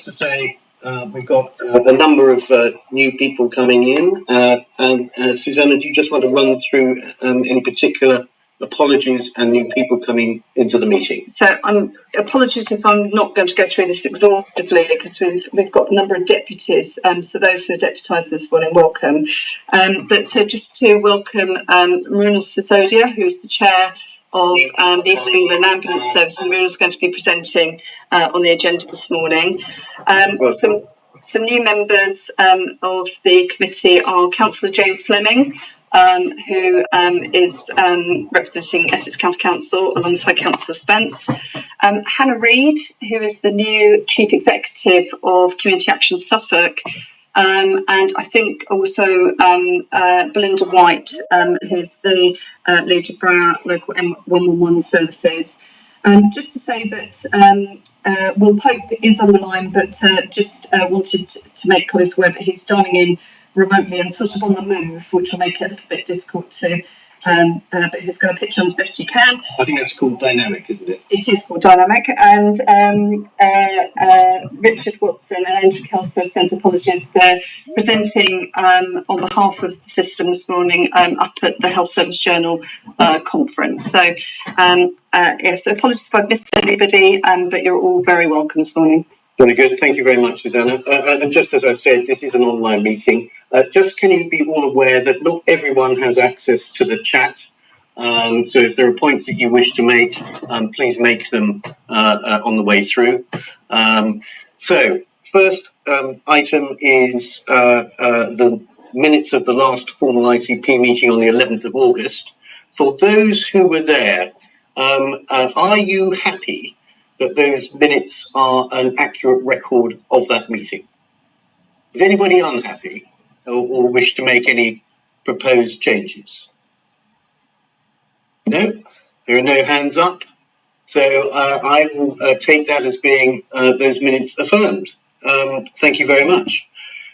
to say we've got a number of new people coming in, and Susanna, do you just want to run through any particular apologies and new people coming into the meeting? So apologies if I'm not going to go through this exhaustively, because we've got a number of deputies, so those who are deputising this morning, welcome. But just to welcome Marina Sisodia, who's the chair of the East England Ambulance Service, and Marina's going to be presenting on the agenda this morning. Some new members of the committee are Councillor Jane Fleming, who is representing Essex County Council alongside Councillor Spence. Hannah Reid, who is the new Chief Executive of Community Action Suffolk. And I think also Belinda White, who's the lead of our local M111 services. Just to say that Will Pope is on the line, but just wanted to make colleagues aware that he's dialing in remotely and sort of on the move, which will make it a little bit difficult to, but he's going to pitch on as best he can. I think that's called dynamic, isn't it? It is called dynamic. And Richard Watson and Andrew Kelso sent apologies. They're presenting on behalf of the system this morning up at the Health Service Journal conference. So, yes, apologies if I've missed anybody, but you're all very welcome this morning. Very good. Thank you very much, Susanna. And just as I said, this is an online meeting. Just can you be all aware that not everyone has access to the chat. So if there are points that you wish to make, please make them on the way through. So first item is the minutes of the last formal ICP meeting on the 11th of August. For those who were there, are you happy that those minutes are an accurate record of that meeting? Is anybody unhappy or wish to make any proposed changes? No? There are no hands up. So I will take that as being those minutes affirmed. Thank you very much.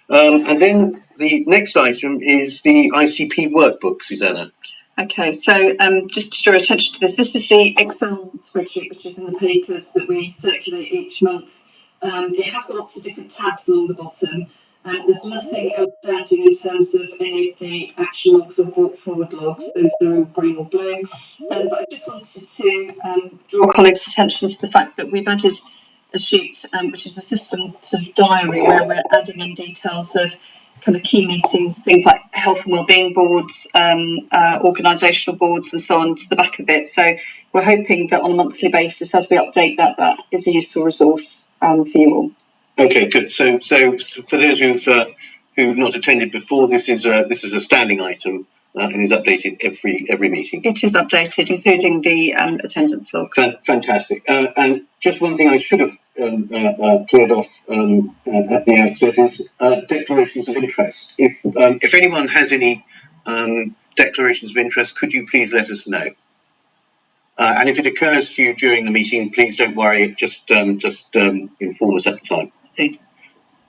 And then the next item is the ICP workbook, Susanna. Okay, so just to draw attention to this, this is the Excel spreadsheet which is in the papers that we circulate each month. It has got lots of different tabs along the bottom. There's nothing outstanding in terms of any of the action logs or brought forward logs. Those are all green or blue. But I just wanted to draw colleagues' attention to the fact that we've added a sheet which is a system sort of diary where we're adding in details of kind of key meetings, things like health and wellbeing boards, organisational boards and so on to the back of it. So we're hoping that on a monthly basis, as we update that, that is a useful resource for you all. Okay, good. So for those who've not attended before, this is a standing item and is updated every meeting. It is updated, including the attendance log. Fantastic. And just one thing I should have cleared off at the outset is declarations of interest. If anyone has any declarations of interest, could you please let us know? And if it occurs to you during the meeting, please don't worry. Just inform us at the time. Okay.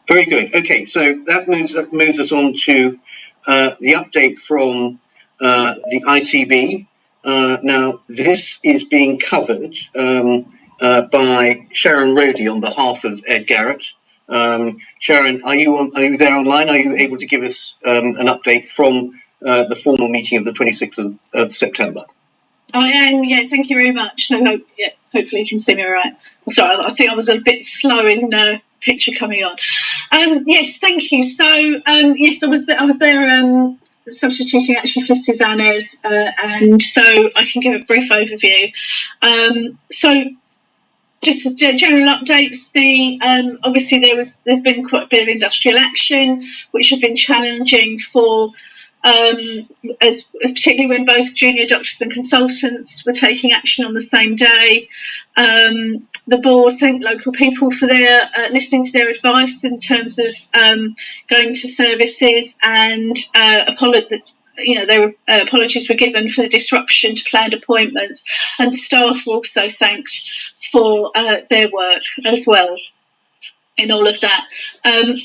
Very good. Okay, so that moves us on to the update from the ICB. Now, this is being covered by Sharon Rodey on behalf of Ed Garrett. Sharon, are you there online? Are you able to give us an update from the formal meeting of the 26th of September? I am, yeah, thank you very much. So, hopefully you can see me all right. I'm sorry, I think I was a bit slow in picture coming on. Yes, thank you. So, yes, I was there substituting actually for Susanna's, and so I can give a brief overview. So, just general updates. Obviously there's been quite a bit of industrial action, which have been challenging for. As particularly when both junior doctors and consultants were taking action on the same day. The board thanked local people for their listening to their advice in terms of going to services, and apologies were given for the disruption to planned appointments, and staff were also thanked for their work as well. In all of that,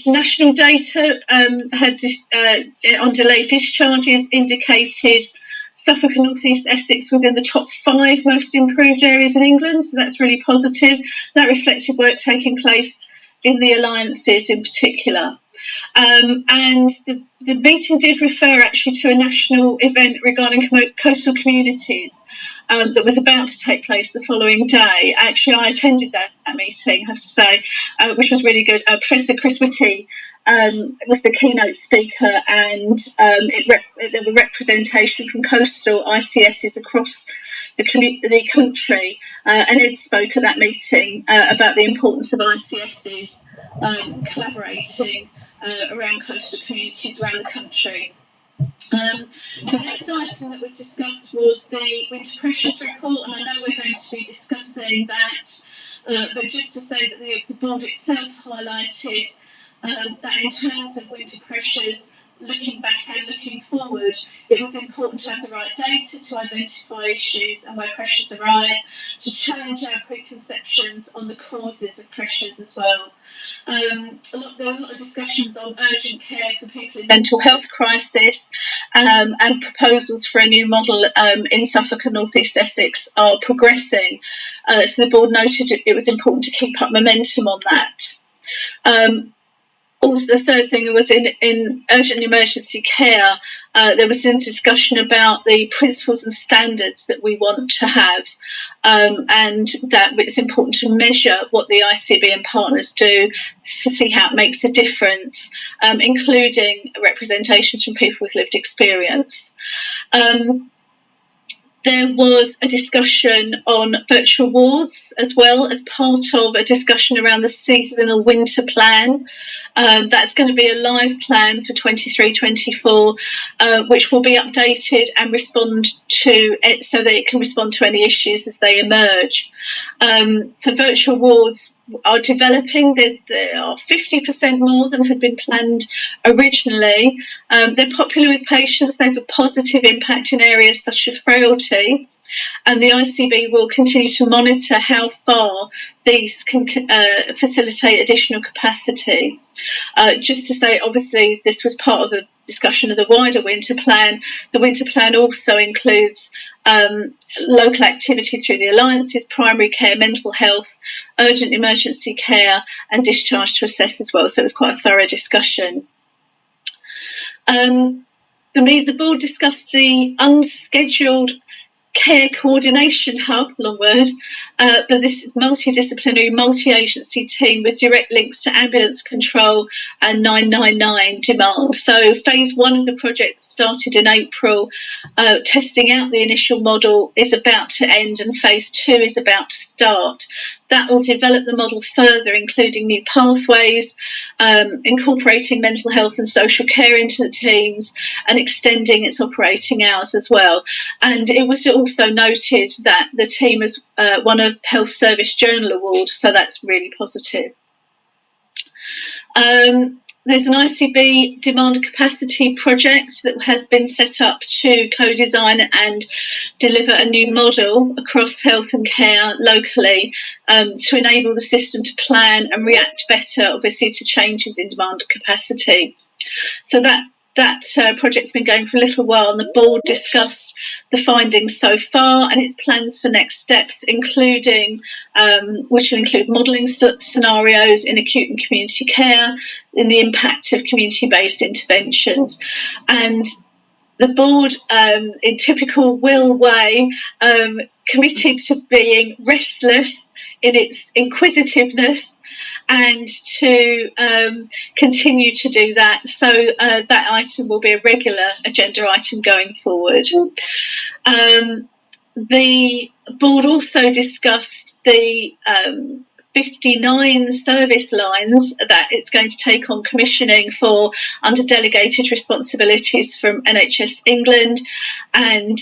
national data on delayed discharges indicated Suffolk and North East Essex was in the top 5 most improved areas in England, so that's really positive. That reflected work taking place in the alliances in particular. And the meeting did refer actually to a national event regarding coastal communities that was about to take place the following day. Actually, I attended that meeting, I have to say, which was really good. Professor Chris Whitty was the keynote speaker, and there were representation from coastal ICSs across the country, and Ed spoke at that meeting about the importance of ICSs collaborating around coastal communities around the country. The next item that was discussed was the winter pressures report, and I know we're going to be discussing that, but just to say that the board itself highlighted that in terms of winter pressures, looking back and looking forward, it was important to have the right data to identify issues and where pressures arise, to challenge our preconceptions on the causes of pressures as well. There were a lot of discussions on urgent care for people in mental health crisis, and proposals for a new model in Suffolk and North East Essex are progressing. So the board noted it was important to keep up momentum on that. Also, the third thing was in urgent emergency care, there was some discussion about the principles and standards that we want to have, and that it's important to measure what the ICB and partners do to see how it makes a difference, including representations from people with lived experience. There was a discussion on virtual wards as well as part of a discussion around the seasonal winter plan. That's going to be a live plan for 23-24, which will be updated and respond to it so that it can respond to any issues as they emerge. So virtual wards are developing. There are 50% more than had been planned originally. They're popular with patients. They have a positive impact in areas such as frailty. And the ICB will continue to monitor how far these can facilitate additional capacity. Just to say, obviously, this was part of the discussion of the wider winter plan. The winter plan also includes local activity through the alliances, primary care, mental health, urgent emergency care, and discharge to assess as well. So it was quite a thorough discussion. The board discussed the unscheduled care coordination hub, long word, but this is multidisciplinary, multi-agency team with direct links to ambulance control and 999 demand. So phase one of the project started in April. Testing out the initial model is about to end and phase two is about to start. That will develop the model further, including new pathways, incorporating mental health and social care into the teams, and extending its operating hours as well. And it was also noted that the team has won a Health Service Journal Award, so that's really positive. There's an ICB demand capacity project that has been set up to co-design and deliver a new model across health and care locally to enable the system to plan and react better, obviously, to changes in demand capacity. So that project's been going for a little while, and the board discussed the findings so far and its plans for next steps, including which will include modelling scenarios in acute and community care, in the impact of community-based interventions. And the board, in typical Will way, committed to being restless in its inquisitiveness and to continue to do that. So that item will be a regular agenda item going forward. The board also discussed the 59 service lines that it's going to take on commissioning for under delegated responsibilities from NHS England, and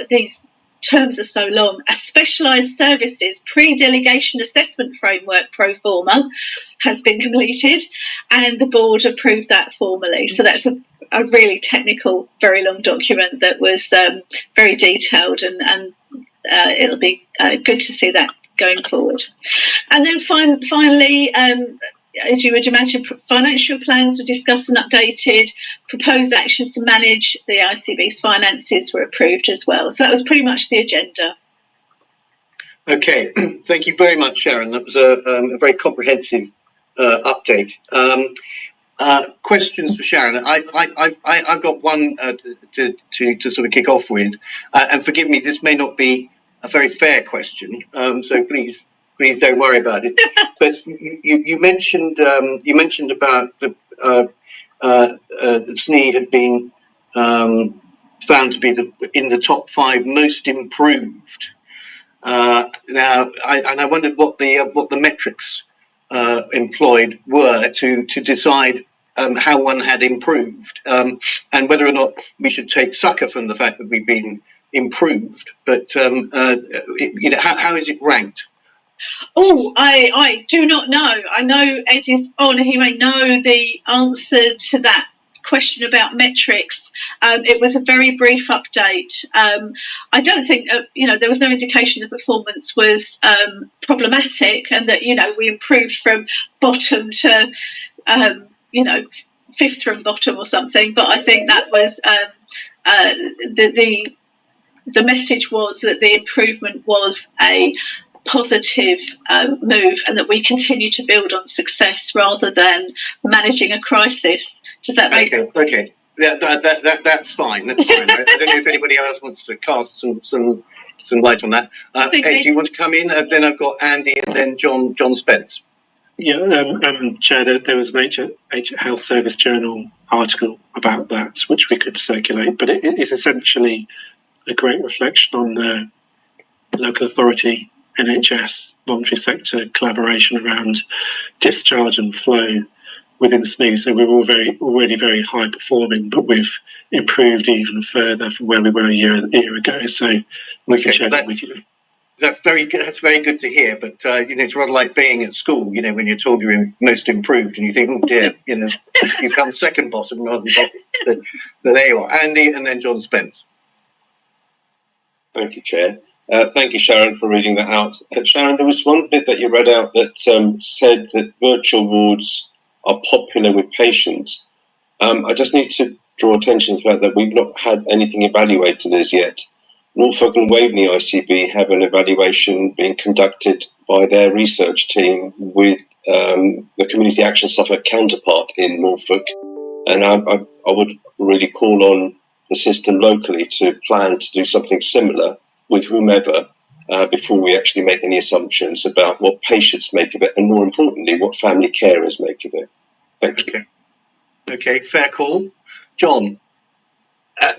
these terms are so long. A specialised services pre-delegation assessment framework pro forma has been completed, and the board approved that formally. So that's a really technical, very long document that was very detailed, and it'll be good to see that going forward. And then finally, as you would imagine, financial plans were discussed and updated. Proposed actions to manage the ICB's finances were approved as well. So that was pretty much the agenda. Okay, thank you very much, Sharon. That was a very comprehensive update. Questions for Sharon. I've got one to sort of kick off with, and forgive me, this may not be a very fair question, so please don't worry about it. But you mentioned about the SNE had been found to be in the top 5 most improved. Now, I wondered what the metrics employed were to decide how one had improved, and whether or not we should take succor from the fact that we've been improved. But how is it ranked? Oh, I do not know. I know Ed is on. He may know the answer to that question about metrics. It was a very brief update. I don't think there was no indication the performance was problematic, and that we improved from bottom to fifth from bottom or something. But I think that was the message was that the improvement was a positive move, and that we continue to build on success rather than managing a crisis. Does that make sense? Okay. Yeah, that's fine. That's fine. I don't know if anybody else wants to cast some light on that. Ed, do you want to come in? Then I've got Andy, and then John Spence. Yeah, Chair, there was an Health Service Journal article about that, which we could circulate, but it is essentially a great reflection on the local authority, NHS, voluntary sector collaboration around discharge and flow within SNE. So we were already very high performing, but we've improved even further from where we were a year ago. So we can share that with you. That's very good. That's very good to hear. But it's rather like being at school. When you're told you're most improved, and you think, oh dear, you've come second bottom rather than bottom. But there you are, Andy, and then John Spence. Thank you, Chair. Thank you, Sharon, for reading that out. Sharon, there was one bit that you read out that said that virtual wards are popular with patients. I just need to draw attention to the fact that we've not had anything evaluated as yet. Norfolk and Waveney ICB have an evaluation being conducted by their research team with the Community Action Suffolk counterpart in Norfolk. And I would really call on the system locally to plan to do something similar with whomever before we actually make any assumptions about what patients make of it, and more importantly, what family carers make of it. Thank you. Okay, fair call. John?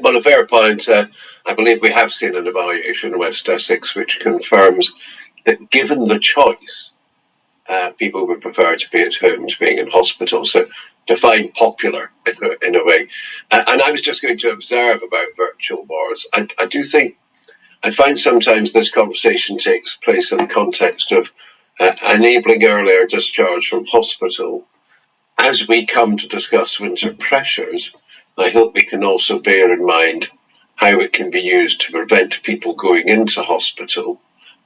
Well, a fair point. I believe we have seen an evaluation in West Essex which confirms that given the choice, people would prefer to be at home to being in hospital. So define popular in a way. And I was just going to observe about virtual wards. I do think, I find sometimes this conversation takes place in the context of enabling earlier discharge from hospital. As we come to discuss winter pressures, I hope we can also bear in mind how it can be used to prevent people going into hospital,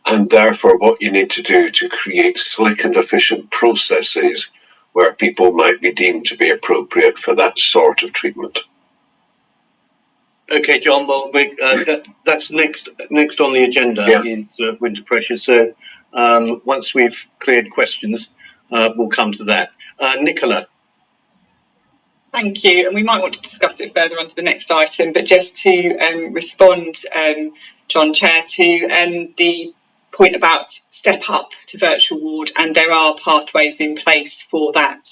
and therefore what you need to do to create slick and efficient processes where people might be deemed to be appropriate for that sort of treatment. Okay, John. Well, that's next on the agenda is winter pressure. So once we've cleared questions, we'll come to that. Nicola. Thank you, and we might want to discuss it further on to the next item, but just to respond, John, Chair, to the point about step up to virtual ward, and there are pathways in place for that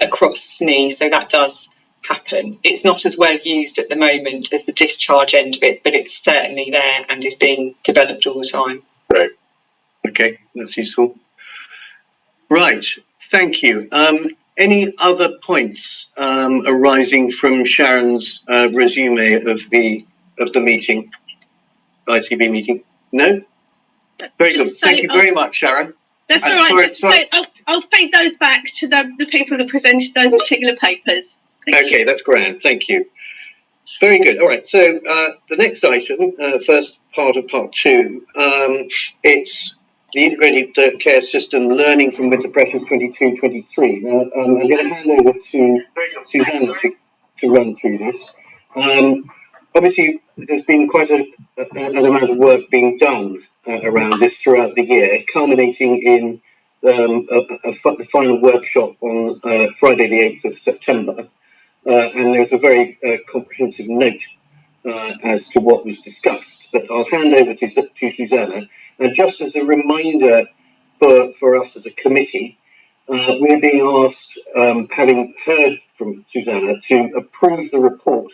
across SNE, so that does happen. It's not as well used at the moment as the discharge end of it, but it's certainly there and is being developed all the time. Right. Okay, that's useful. Right, thank you. Any other points arising from Sharon's resume of the meeting, ICB meeting? No? Very good. Thank you very much, Sharon. That's all right. I'll feed those back to the people that presented those particular papers. Okay, that's grand. Thank you. Very good. All right. So the next item, first part of part 2, it's the integrated care system learning from winter pressures 22-23. Now, I'm going to hand over to Susanna to run through this. Obviously, there's been quite an amount of work being done around this throughout the year, culminating in a final workshop on Friday the 8th of September, and there's a very comprehensive note as to what was discussed. But I'll hand over to Susanna. And just as a reminder for us as a committee, we're being asked, having heard from Susanna, to approve the report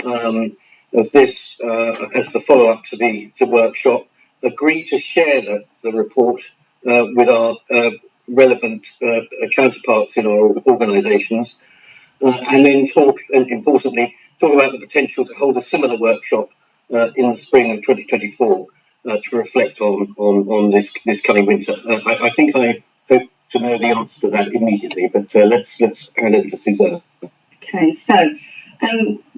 of this as the follow-up to the workshop, agree to share the report with our relevant counterparts in our organisations, and then talk, and importantly, talk about the potential to hold a similar workshop in the spring of 2024 to reflect on this coming winter. I think I hope to know the answer to that immediately, but let's hand over to Susanna. Okay, so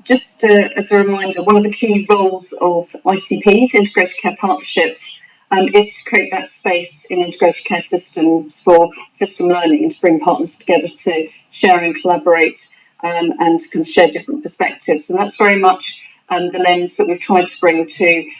just as a reminder, one of the key roles of ICPs, Integrated Care Partnerships, is to create that space in integrated care systems for system learning and to bring partners together to share and collaborate and kind of share different perspectives. And that's very much the lens that we've tried to bring to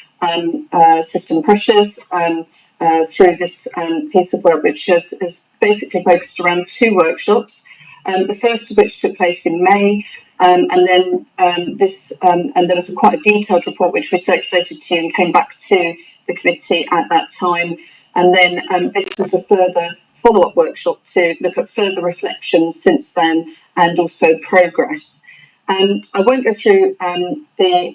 system pressures through this piece of work, which is basically focused around 2 workshops. The first of which took place in May, and then there was quite a detailed report which we circulated to and came back to the committee at that time. And then this was a further follow-up workshop to look at further reflections since then and also progress. I won't go through the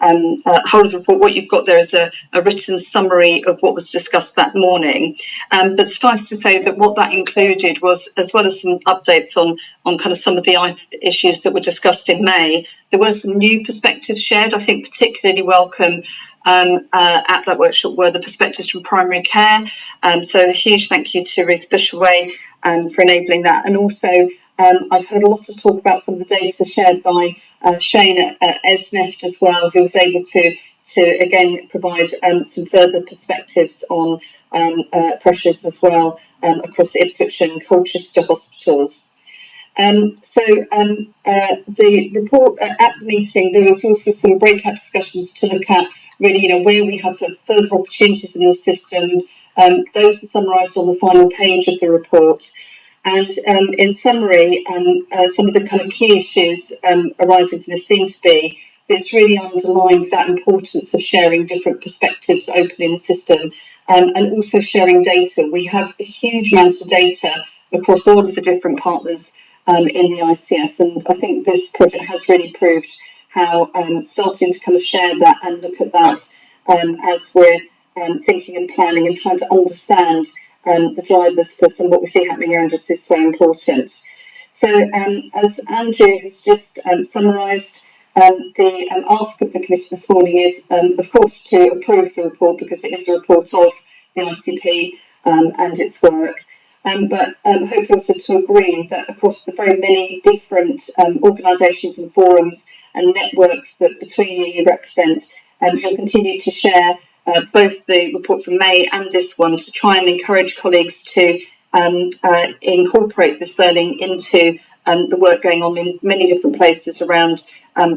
whole of the report. What you've got there is a written summary of what was discussed that morning. But suffice to say that what that included was, as well as some updates on kind of some of the issues that were discussed in May, there were some new perspectives shared. I think particularly welcome at that workshop were the perspectives from primary care. So a huge thank you to Ruth Bushaway for enabling that. And also I've heard a lot of talk about some of the data shared by Shane at ESNEFT as well, who was able to again provide some further perspectives on pressures as well across Ipswich and Colchester hospitals. The report at the meeting, there was also some breakout discussions to look at really, where we have further opportunities in the system. Those are summarised on the final page of the report. And in summary, some of the kind of key issues arising from this seem to be that it's really underlined that importance of sharing different perspectives openly in the system and also sharing data. We have a huge amount of data across all of the different partners in the ICS, and I think this project has really proved how starting to kind of share that and look at that as we're thinking and planning and trying to understand the drivers for some of what we see happening around us is so important. So as Andrew has just summarised, the ask of the committee this morning is, of course, to approve the report because it is a report of the ICP and its work. But hopefully also to agree that across the very many different organisations and forums and networks that between you represent, you'll continue to share both the report from May and this one to try and encourage colleagues to incorporate this learning into the work going on in many different places around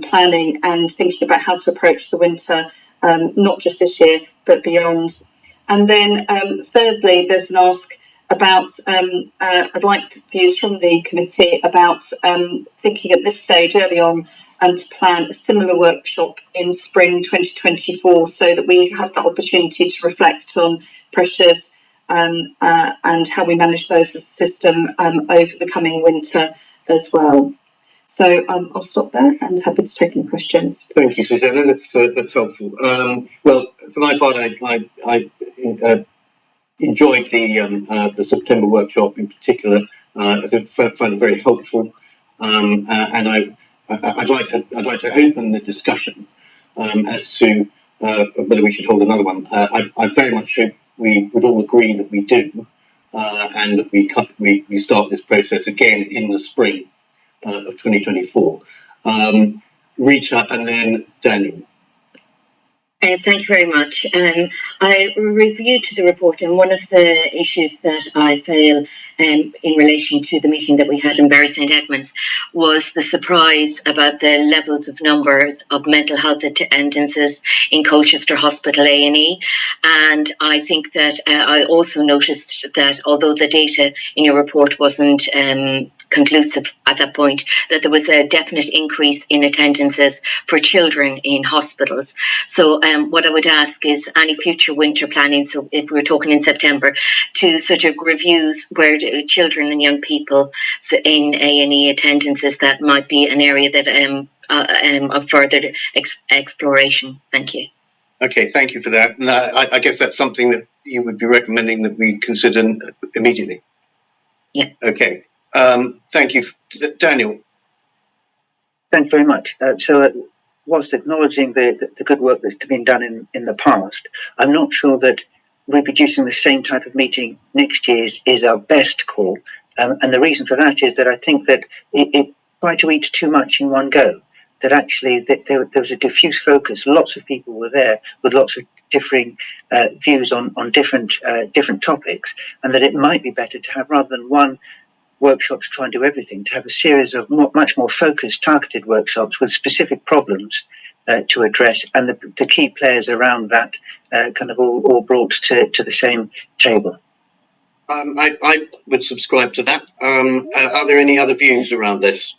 planning and thinking about how to approach the winter, not just this year, but beyond. And then thirdly, there's an ask about, I'd like views from the committee about thinking at this stage early on and to plan a similar workshop in spring 2024 so that we have that opportunity to reflect on pressures and how we manage those as a system over the coming winter as well. So I'll stop there and happy to take any questions. Thank you, Susanna. That's helpful. Well, for my part, I enjoyed the September workshop in particular. I found it very helpful, and I'd like to open the discussion as to whether we should hold another one. I very much hope we would all agree that we do, and that we start this process again in the spring of 2024. Rita and then Daniel. Thank you very much. I reviewed the report, and one of the issues that I feel in relation to the meeting that we had in Bury St Edmunds was the surprise about the levels of numbers of mental health attendances in Colchester Hospital A&E. And I think that I also noticed that although the data in your report wasn't conclusive at that point, that there was a definite increase in attendances for children in hospitals. So what I would ask is any future winter planning, so if we're talking in September, to sort of reviews where children and young people in A&E attendances, that might be an area that of further exploration. Thank you. Okay, thank you for that. And I guess that's something that you would be recommending that we consider immediately. Yeah. Okay. Thank you. Daniel. Thanks very much. Whilst acknowledging the good work that's been done in the past, I'm not sure that reproducing the same type of meeting next year is our best call. And the reason for that is that I think that it tried to eat too much in one go. That actually there was a diffuse focus. Lots of people were there with lots of differing views on different topics, and that it might be better to have, rather than one workshop to try and do everything, to have a series of much more focused, targeted workshops with specific problems to address, and the key players around that kind of all brought to the same table. I would subscribe to that. Are there any other views around this?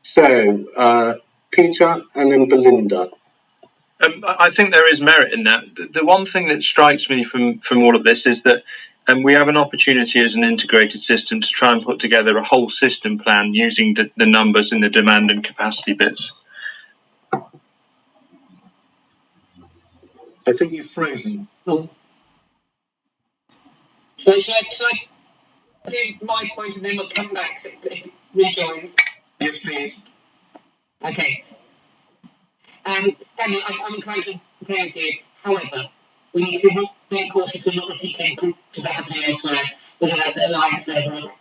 So, Peter and then Belinda. I think there is merit in that. The one thing that strikes me from all of this is that we have an opportunity as an integrated system to try and put together a whole system plan using the numbers in the demand and capacity bits. I think you're frozen. Oh. Shall I do my point and then we'll come back if it rejoins? Yes, please. Okay. Daniel, I'm inclined to agree with you. However, we need to be very cautious we're not repeating things that are happening elsewhere, whether that's at Alliance level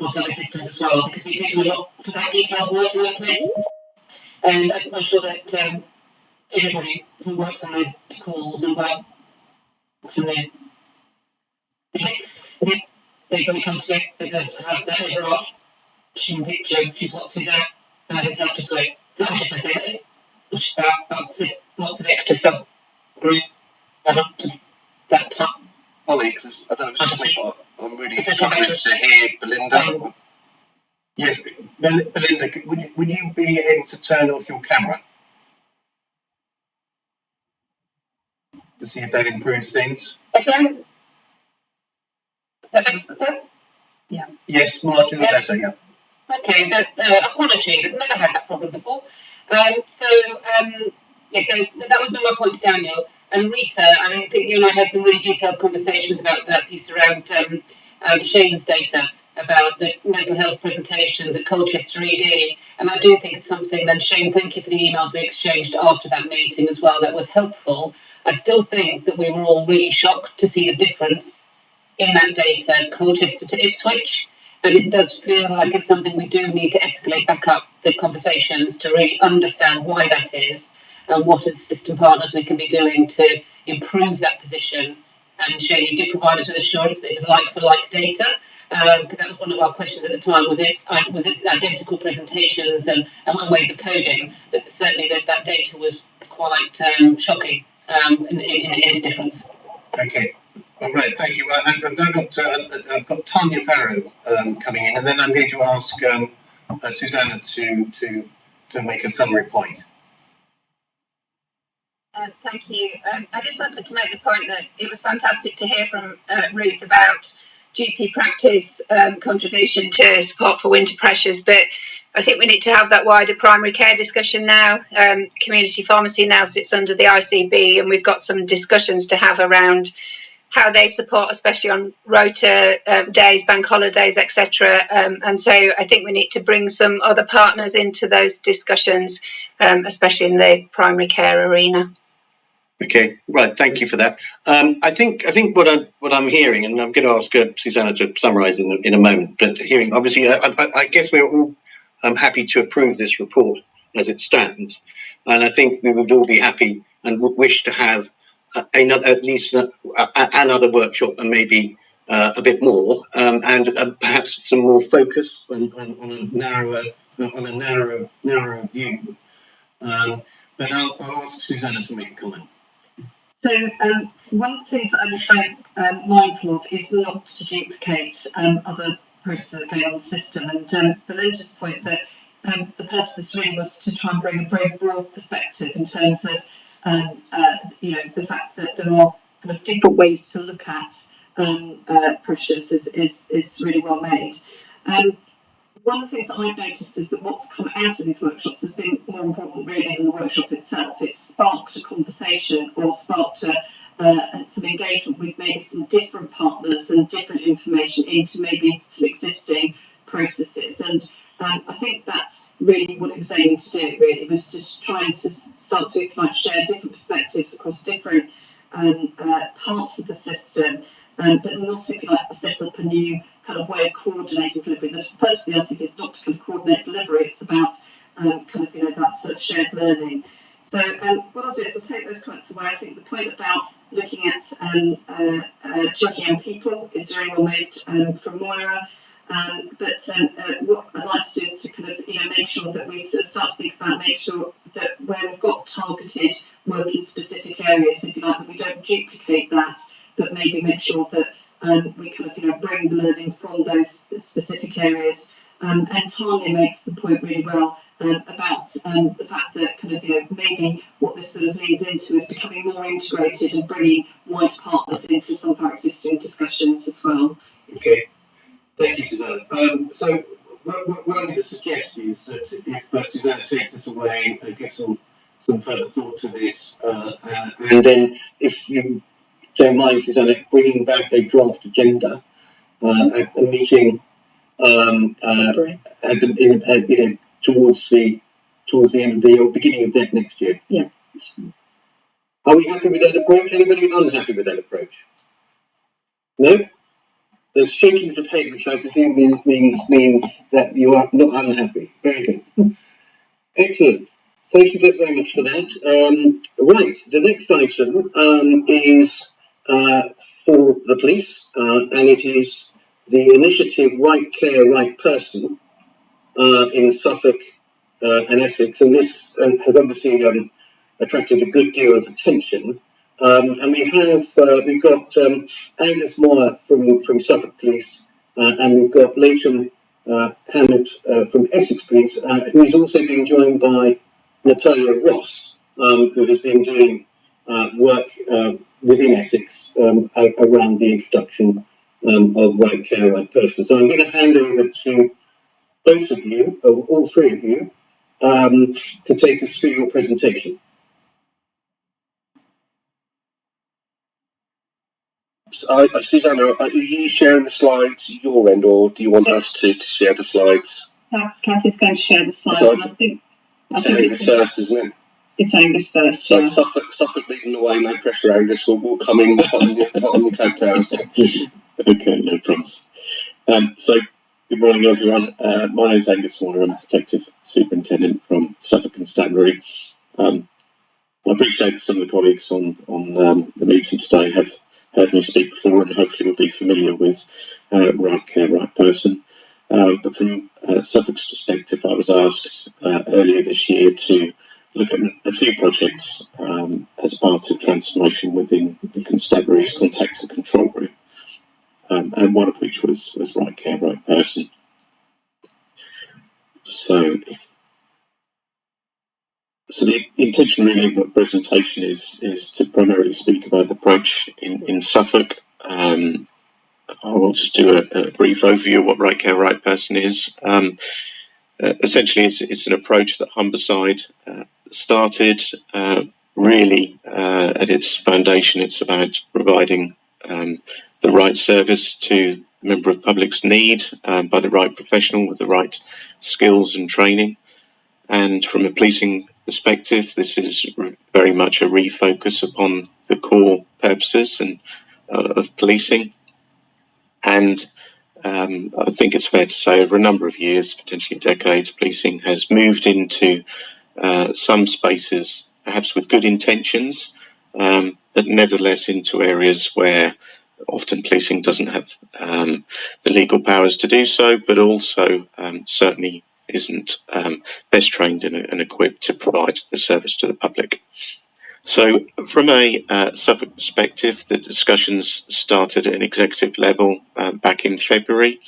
or other systems as well, because we do a lot of that detailed work like this. And I'm sure that everybody who works on those calls and works in there, when it comes to it, it does have that overarching picture, which is what Suzanne has had to say. I just think that's lots of extra subgroup that time. Colleagues, I'm really struggling to hear Belinda. Yes, Belinda, would you be able to turn off your camera to see if that improves things? Yeah. Yes, marginally better, yeah. Okay, apologies, I've never had that problem before. So that would be my point to Daniel. And Rita, I think you and I had some really detailed conversations about that piece around Shane's data about the mental health presentations at Colchester ED. And I do think it's something, then Shane, thank you for the emails we exchanged after that meeting as well. That was helpful. I still think that we were all really shocked to see the difference in that data, Colchester to Ipswich. And it does feel like it's something we do need to escalate back up the conversations to really understand why that is and what as system partners we can be doing to improve that position. And Shane, you did provide us with assurance that it was like-for-like data, because that was one of our questions at the time, was it identical presentations and ways of coding, but certainly that data was quite shocking in its difference. Okay. All right, thank you. I've got Tanya Farrow coming in, and then I'm going to ask Susanna to make a summary point. Thank you. I just wanted to make the point that it was fantastic to hear from Ruth about GP practice contribution to support for winter pressures, but I think we need to have that wider primary care discussion now. Community pharmacy now sits under the ICB, and we've got some discussions to have around how they support, especially on rota days, bank holidays, etc. And so I think we need to bring some other partners into those discussions, especially in the primary care arena. Okay, right. Thank you for that. I think what I'm hearing, and I'm going to ask Susanna to summarise in a moment. But hearing, obviously, I guess we're all happy to approve this report. as it stands. And I think we would all be happy and would wish to have at least another workshop and maybe a bit more, and perhaps some more focus on a narrower view. But I'll ask Susanna to make a comment. So one of the things I'm mindful of is not to duplicate other processes that are going on in the system. And Belinda's point that the purpose of this really was to try and bring a very broad perspective in terms of the fact that there are kind of different ways to look at pressures is really well made. One of the things that I've noticed is that what's come out of these workshops has been more important really than the workshop itself. It's sparked a conversation or sparked some engagement with maybe some different partners and different information into maybe some existing processes. And I think that's really what it was aiming to do, really, was just trying to start to share different perspectives across different parts of the system, but not, if you like, set up a new kind of way of coordinating delivery. The purpose of the LCP is not to kind of coordinate delivery, it's about that sort of shared learning. So what I'll do is I'll take those comments away. I think the point about looking at judging on people is very well made from Moira. But what I'd like to do is to kind of make sure that we sort of start to think about, make sure that where we've got targeted work in specific areas, if you like, that we don't duplicate that, but maybe make sure that we kind of bring the learning from those specific areas. And Tanya makes the point really well about the fact that kind of maybe what this sort of leads into is becoming more integrated and bringing wider partners into some of our existing discussions as well. Okay. Thank you, Susanna. So what I'm going to suggest is that if Susanna takes us away, gives some further thought to this, and then if you don't mind, Susanna, bringing back a draft agenda at the meeting towards the end of the year or beginning of that next year. Yeah. Are we happy with that approach? Anybody unhappy with that approach? No? There's shakings of head, which I presume means that you are not unhappy. Very good. Excellent. Thank you very much for that. Right, the next item is for the police, and it is the initiative Right Care, Right Person in Suffolk and Essex, and this has obviously attracted a good deal of attention. And we've got Angus Moore from Suffolk Police, and we've got Leighton Hammett from Essex Police, who is also being joined by Natalia Ross, who has been doing work within Essex around the introduction of Right Care, Right Person. So I'm going to hand over to both of you, or all three of you, to take us through your presentation. Susanna, are you sharing the slides your end, or do you want us to share the slides? Kathy's going to share the slides, So and I think it's first, isn't it? It's Angus first. So yeah. Suffolk leading the way, no pressure, Angus. We'll come in hot on the coattails. Okay, no problems. So, good morning, everyone. My name's Angus Moore. I'm Detective Superintendent from Suffolk Constabulary. I appreciate that some of the colleagues on the meeting today have heard me speak before and hopefully will be familiar with Right Care, Right Person. But from Suffolk's perspective, I was asked earlier this year to look at a few projects as part of transformation within the Constabulary's Contact and Control Group, and one of which was Right Care, Right Person. So the intention really of my presentation is to primarily speak about the approach in Suffolk. I will just do a brief overview of what Right Care, Right Person is. Essentially, it's an approach that Humberside started. Really, at its foundation, it's about providing the right service to the member of public's need by the right professional with the right skills and training. And from a policing perspective, this is very much a refocus upon the core purposes of policing. And I think it's fair to say over a number of years, potentially decades, policing has moved into some spaces perhaps with good intentions, but nevertheless into areas where often policing doesn't have the legal powers to do so, but also certainly isn't best trained and equipped to provide the service to the public. So from a Suffolk perspective, the discussions started at an executive level back in February,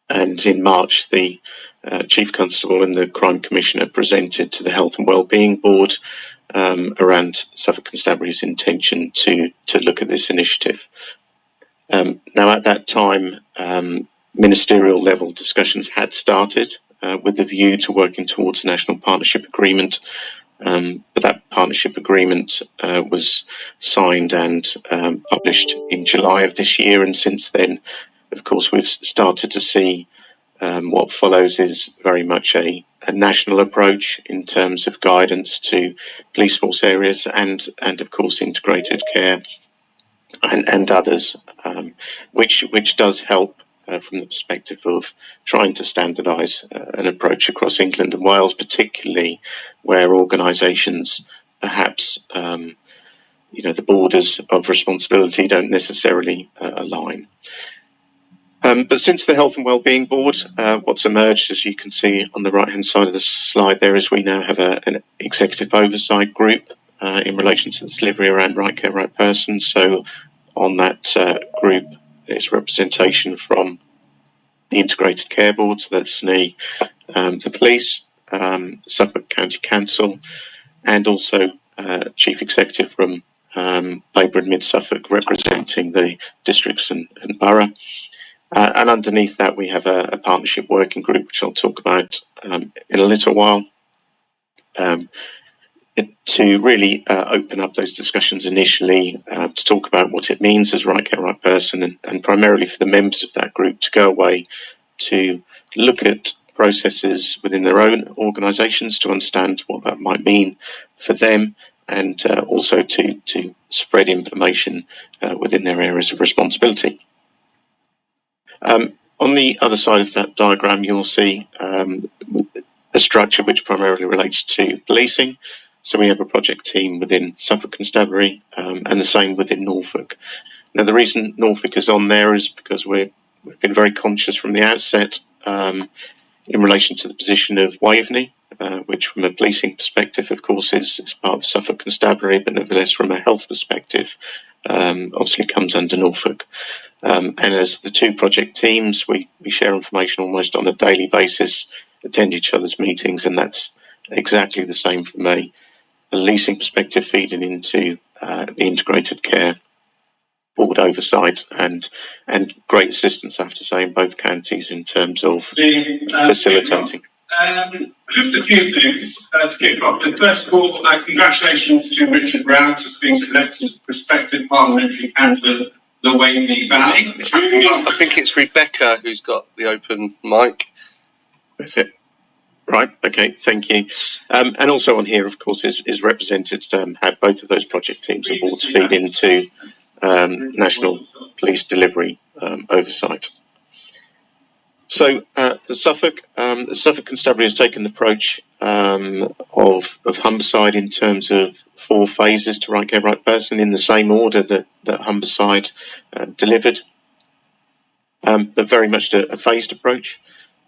and in March the Chief Constable and the Crime Commissioner presented to the Health and Wellbeing Board around Suffolk Constabulary's intention to look at this initiative. Now at that time, ministerial level discussions had started with the view to working towards a national partnership agreement. But that partnership agreement was signed and published in July of this year, and since then, of course, we've started to see what follows is very much a national approach in terms of guidance to police force areas and of course integrated care and others, which does help from the perspective of trying to standardise an approach across England and Wales, particularly where organisations perhaps the borders of responsibility don't necessarily align. But since the Health and Wellbeing Board, what's emerged, as you can see on the right-hand side of the slide there, is we now have an executive oversight group in relation to the delivery around right care, right person. So on that group, there's representation from the Integrated Care Board, so that's the police, Suffolk County Council, and also Chief Executive from Labour and Mid Suffolk, representing the districts and borough. And underneath that, we have a partnership working group, which I'll talk about in a little while, to really open up those discussions initially, to talk about what it means as right care, right person, and primarily for the members of that group to go away to look at processes within their own organisations to understand what that might mean for them, and also to spread information within their areas of responsibility. On the other side of that diagram, you'll see a structure which primarily relates to policing. So we have a project team within Suffolk Constabulary and the same within Norfolk. Now, the reason Norfolk is on there is because we've been very conscious from the outset in relation to the position of Waveney, which from a policing perspective, of course, is part of Suffolk Constabulary, but nevertheless from a health perspective, obviously comes under Norfolk. And as the two project teams, we share information almost on a daily basis, attend each other's meetings, and that's exactly the same from a leasing perspective, feeding into the integrated care board oversight and great assistance, I have to say, in both counties in terms of facilitating. Just a few things to kick off. First of all, congratulations to Richard Brown for being selected as prospective parliamentary candidate the Waveney Valley. I think it's Rebecca who's got the open mic. That's it. Right, okay, thank you. And also on here, of course, is represented how both of those project teams and boards feed into national police delivery oversight. So the Suffolk Constabulary has taken the approach of Humberside in terms of 4 phases to right care, right person in the same order that Humberside delivered, but very much a phased approach.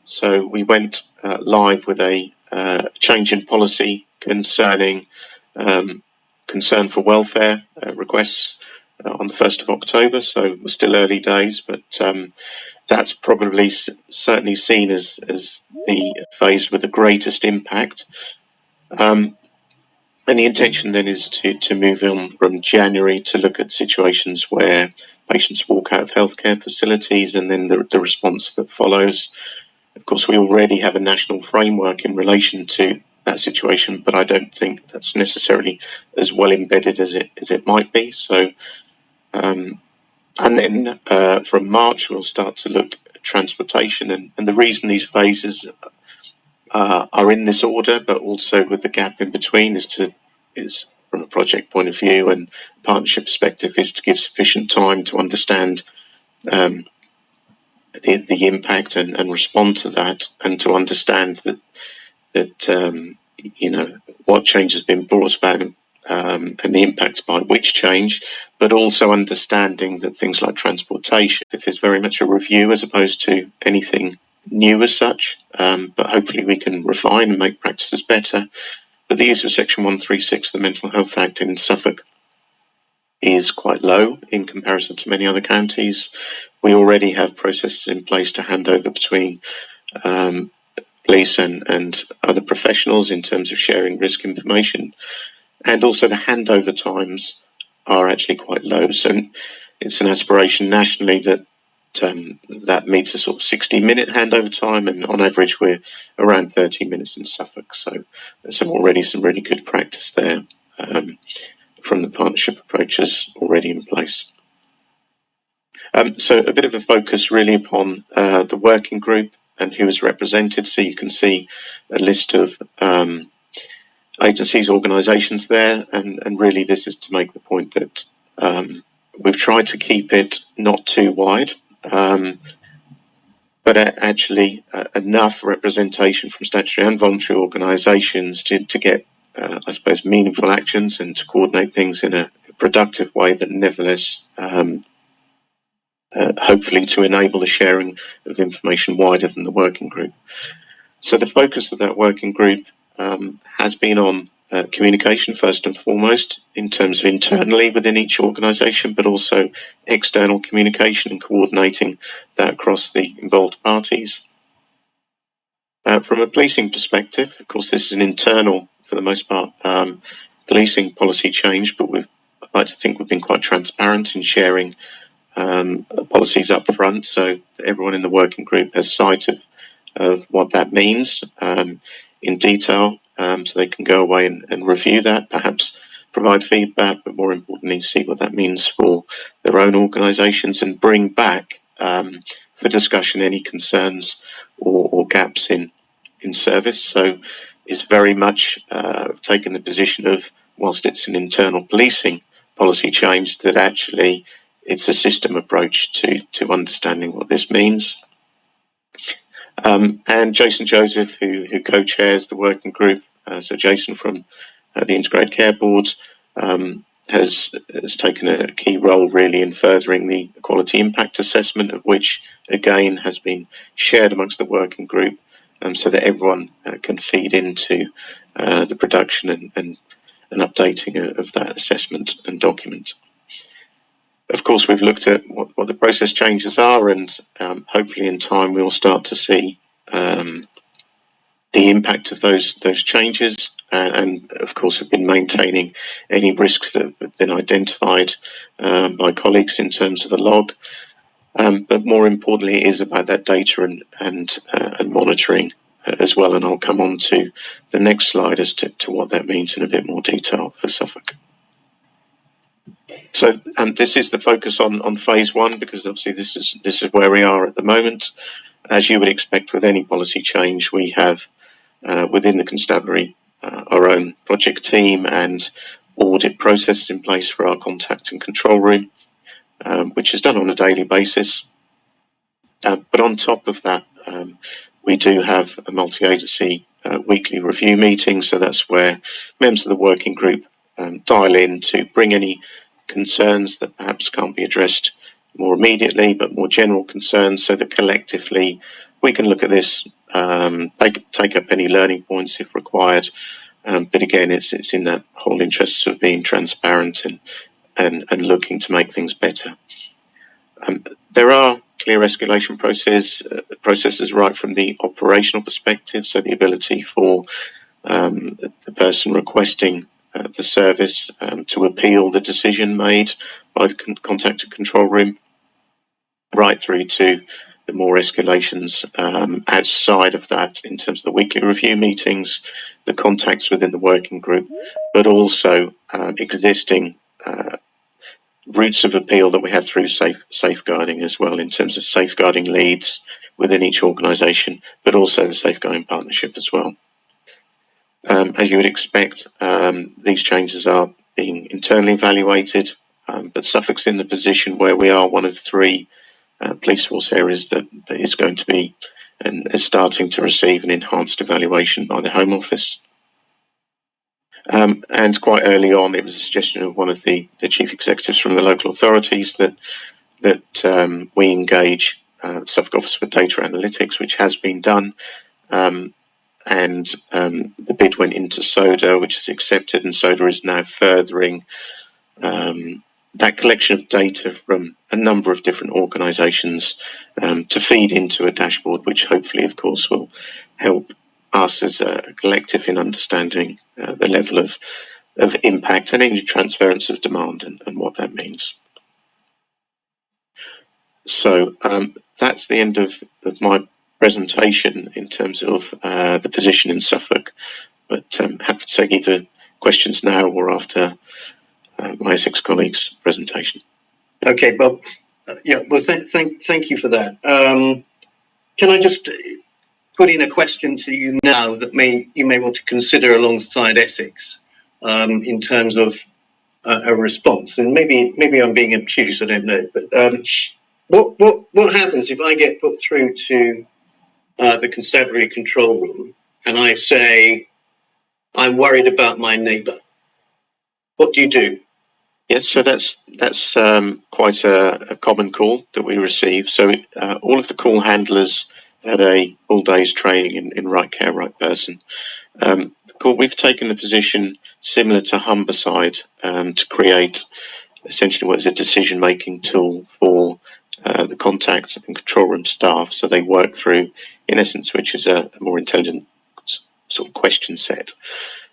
So we went live with a change in policy concerning concern for welfare requests on the 1st of October. So we're still early days, but that's probably certainly seen as the phase with the greatest impact. And the intention then is to move on from January to look at situations where patients walk out of healthcare facilities and then the response that follows. Of course, we already have a national framework in relation to that situation, but I don't think that's necessarily as well embedded as it might be. So, and then from March, we'll start to look at transportation. And the reason these phases are in this order, but also with the gap in between, is from a project point of view and partnership perspective, is to give sufficient time to understand the impact and respond to that, and to understand that what change has been brought about, and the impacts by which change, but also understanding that things like transportation is very much a review as opposed to anything new as such, but hopefully we can refine and make practices better. But the use of Section 136 of the Mental Health Act in Suffolk is quite low in comparison to many other counties. We already have processes in place to hand over between police and other professionals in terms of sharing risk information, and also the handover times are actually quite low. So it's an aspiration nationally that that meets a sort of 60-minute handover time, and on average we're around 30 minutes in Suffolk. So there's already some really good practice there from the partnership approaches already in place. So a bit of a focus really upon the working group and who is represented. So you can see a list of agencies, organisations there, and really this is to make the point that we've tried to keep it not too wide, but actually enough representation from statutory and voluntary organisations to get, I suppose, meaningful actions and to coordinate things in a productive way, but nevertheless hopefully to enable the sharing of information wider than the working group. So the focus of that working group has been on communication first and foremost in terms of internally within each organisation, but also external communication and coordinating that across the involved parties. From a policing perspective, of course, this is an internal, for the most part, policing policy change, but I'd like to think we've been quite transparent in sharing policies up front, so that everyone in the working group has sight of what that means in detail, so they can go away and review that, perhaps provide feedback, but more importantly see what that means for their own organisations and bring back for discussion any concerns or gaps in service. So it's very much taken the position of, whilst it's an internal policing policy change, that actually it's a system approach to understanding what this means. And Jason Joseph, who co-chairs the working group, so Jason from the Integrated Care Boards, has taken a key role really in furthering the quality impact assessment, of which again has been shared amongst the working group, so that everyone can feed into the production and updating of that assessment and document. Of course, we've looked at what the process changes are, and hopefully in time we'll start to see the impact of those changes, and of course have been maintaining any risks that have been identified by colleagues in terms of a log. But more importantly, it is about that data and monitoring as well, and I'll come on to the next slide as to what that means in a bit more detail for Suffolk. So this is the focus on phase one, because obviously this is where we are at the moment. As you would expect with any policy change, we have within the constabulary our own project team and audit processes in place for our contact and control room, which is done on a daily basis. But on top of that, we do have a multi-agency weekly review meeting, so that's where members of the working group dial in to bring any concerns that perhaps can't be addressed more immediately, but more general concerns, so that collectively we can look at this, take up any learning points if required. But again, it's in that whole interest of being transparent and looking to make things better. There are clear escalation processes right from the operational perspective, so the ability for the person requesting the service to appeal the decision made by the contact and control room, right through to the more escalations outside of that in terms of the weekly review meetings, the contacts within the working group, but also existing routes of appeal that we have through safeguarding as well, in terms of safeguarding leads within each organisation, but also the safeguarding partnership as well. As you would expect, these changes are being internally evaluated, but Suffolk's in the position where we are one of three police force areas that is going to be and is starting to receive an enhanced evaluation by the Home Office. And quite early on, it was a suggestion of one of the chief executives from the local authorities that we engage Suffolk Office for Data Analytics, which has been done. And the bid went into SODA, which is accepted, and SODA is now furthering that collection of data from a number of different organisations to feed into a dashboard, which hopefully, of course, will help us as a collective in understanding the level of impact and any transference of demand and what that means. So that's the end of my presentation in terms of the position in Suffolk, but happy to take either questions now or after my Essex colleagues' presentation. Okay, Bob. Thank you for that. Can I just put in a question to you now that you may want to consider alongside Essex in terms of a response? And maybe I'm being obtuse, I don't know. But what happens if I get put through to the constabulary control room and I say I'm worried about my neighbour? What do you do? Yes, so that's quite a common call that we receive. So all of the call handlers had a full day's training in right care, right person. We've taken the position similar to Humberside to create essentially what is a decision-making tool for the contact and control room staff, so they work through, in essence, which is a more intelligent sort of question set.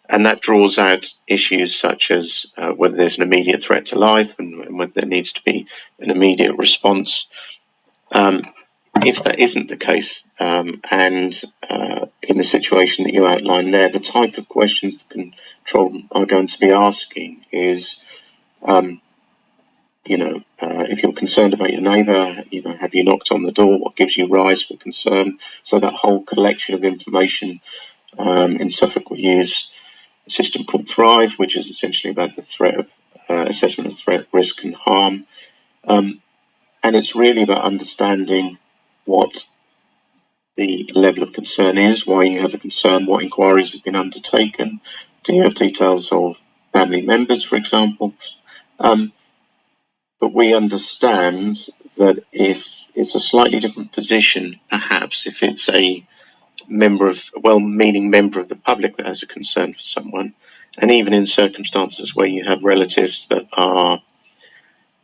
And that draws out issues such as whether there's an immediate threat to life and whether there needs to be an immediate response. If that isn't the case, and in the situation that you outlined there, the type of questions the control are going to be asking is, if you're concerned about your neighbour, have you knocked on the door? What gives you rise for concern? So that whole collection of information in Suffolk we use a system called Thrive, which is essentially about the threat of assessment of threat, risk and harm. And it's really about understanding what the level of concern is, why you have the concern, what inquiries have been undertaken. Do you have details of family members, for example? But we understand that if it's a slightly different position, perhaps if it's a well-meaning member of the public that has a concern for someone, and even in circumstances where you have relatives that are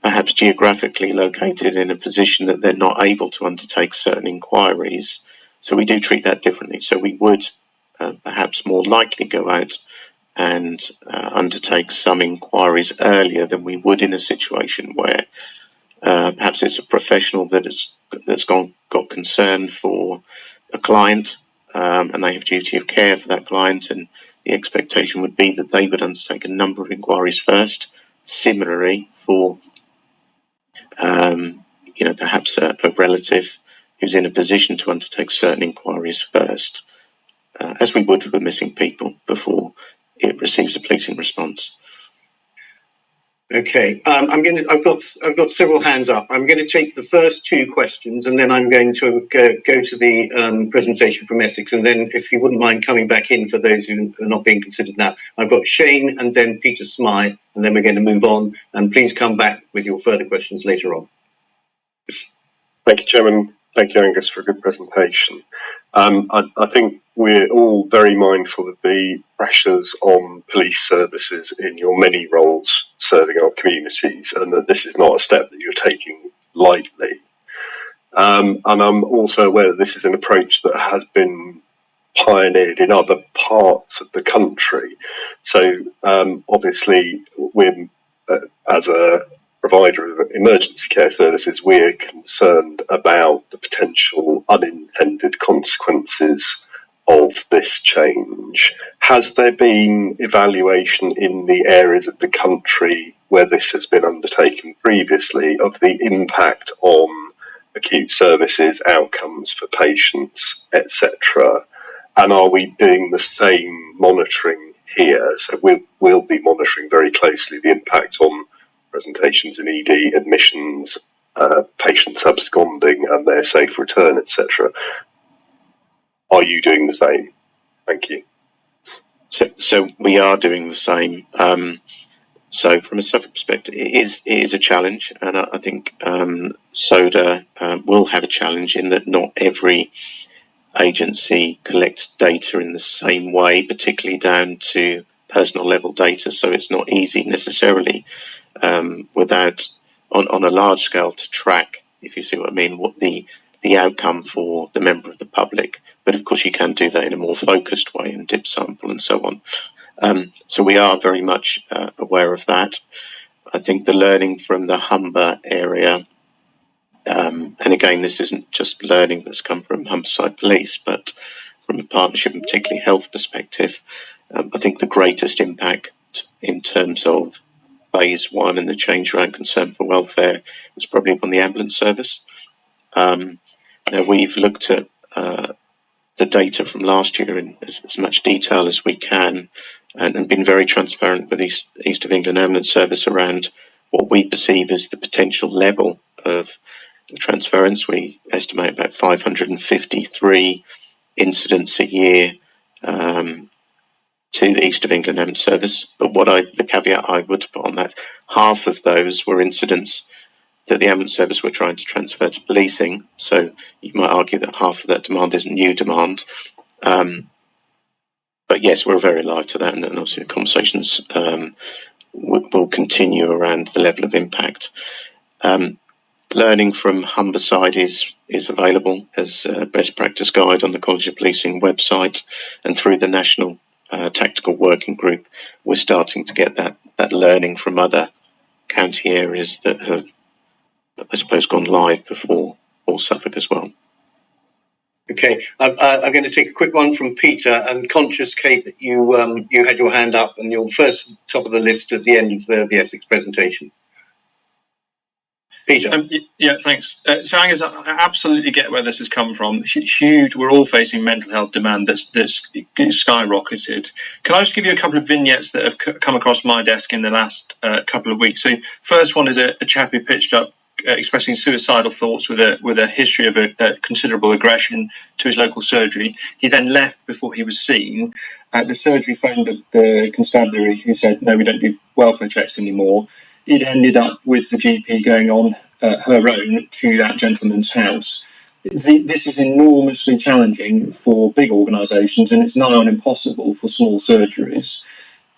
perhaps geographically located in a position that they're not able to undertake certain inquiries. So we do treat that differently. So we would perhaps more likely go out and undertake some inquiries earlier than we would in a situation where perhaps it's a professional that's got concern for a client and they have duty of care for that client, and the expectation would be that they would undertake a number of inquiries first. Similarly, for perhaps a relative who's in a position to undertake certain inquiries first, as we would for missing people before it receives a policing response. Okay, I've got several hands up. I'm going to take the first two questions, and then I'm going to go to the presentation from Essex, and then if you wouldn't mind coming back in for those who are not being considered now. I've got Shane and then Peter Smythe, and then we're going to move on. And please come back with your further questions later on. Thank you, Chairman. Thank you, Angus, for a good presentation. I think we're all very mindful of the pressures on police services in your many roles serving our communities, and that this is not a step that you're taking lightly. And I'm also aware that this is an approach that has been pioneered in other parts of the country. So obviously, we're, as a provider of emergency care services, we're concerned about the potential unintended consequences of this change. Has there been evaluation in the areas of the country where this has been undertaken previously of the impact on acute services, outcomes for patients, etc.? And are we doing the same monitoring here? So we'll be monitoring very closely the impact on presentations in ED, admissions, patients absconding and their safe return, etc. Are you doing the same? Thank you. So we are doing the same. So from a Suffolk perspective, it is a challenge, and I think SODA will have a challenge in that not every agency collects data in the same way, particularly down to personal level data. So it's not easy necessarily without on a large scale to track, if you see what I mean, what the outcome for the member of the public. But of course, you can do that in a more focused way and dip sample and so on. So we are very much aware of that. I think the learning from the Humber area, and again, this isn't just learning that's come from Humberside Police, but from a partnership and particularly health perspective, I think the greatest impact in terms of phase one and the change around concern for welfare was probably upon the ambulance service. Now we've looked at the data from last year in as much detail as we can, and been very transparent with East of England Ambulance Service around what we perceive as the potential level of transference. We estimate about 553 incidents a year to the East of England Ambulance Service. But the caveat I would put on that, half of those were incidents that the ambulance service were trying to transfer to policing. So you might argue that half of that demand isn't new demand. But yes, we're very alive to that, and obviously the conversations will continue around the level of impact. Learning from Humberside is available as a best practice guide on the College of Policing website, and through the National Tactical Working Group, we're starting to get that learning from other county areas that have, I suppose, gone live before Suffolk as well. Okay, I'm going to take a quick one from Peter. I'm conscious, Kate, that you had your hand up and you're first top of the list at the end of the Essex presentation. Peter. Yeah, thanks. So Angus, I absolutely get where this has come from. Huge. We're all facing mental health demand that's skyrocketed. Can I just give you a couple of vignettes that have come across my desk in the last couple of weeks? So first one is a chap who pitched up expressing suicidal thoughts with a history of a considerable aggression to his local surgery. He then left before he was seen. The surgery phoned the constabulary, who said, no, we don't do welfare checks anymore. It ended up with the GP going on her own to that gentleman's house. This is enormously challenging for big organisations, and it's nigh on impossible for small surgeries.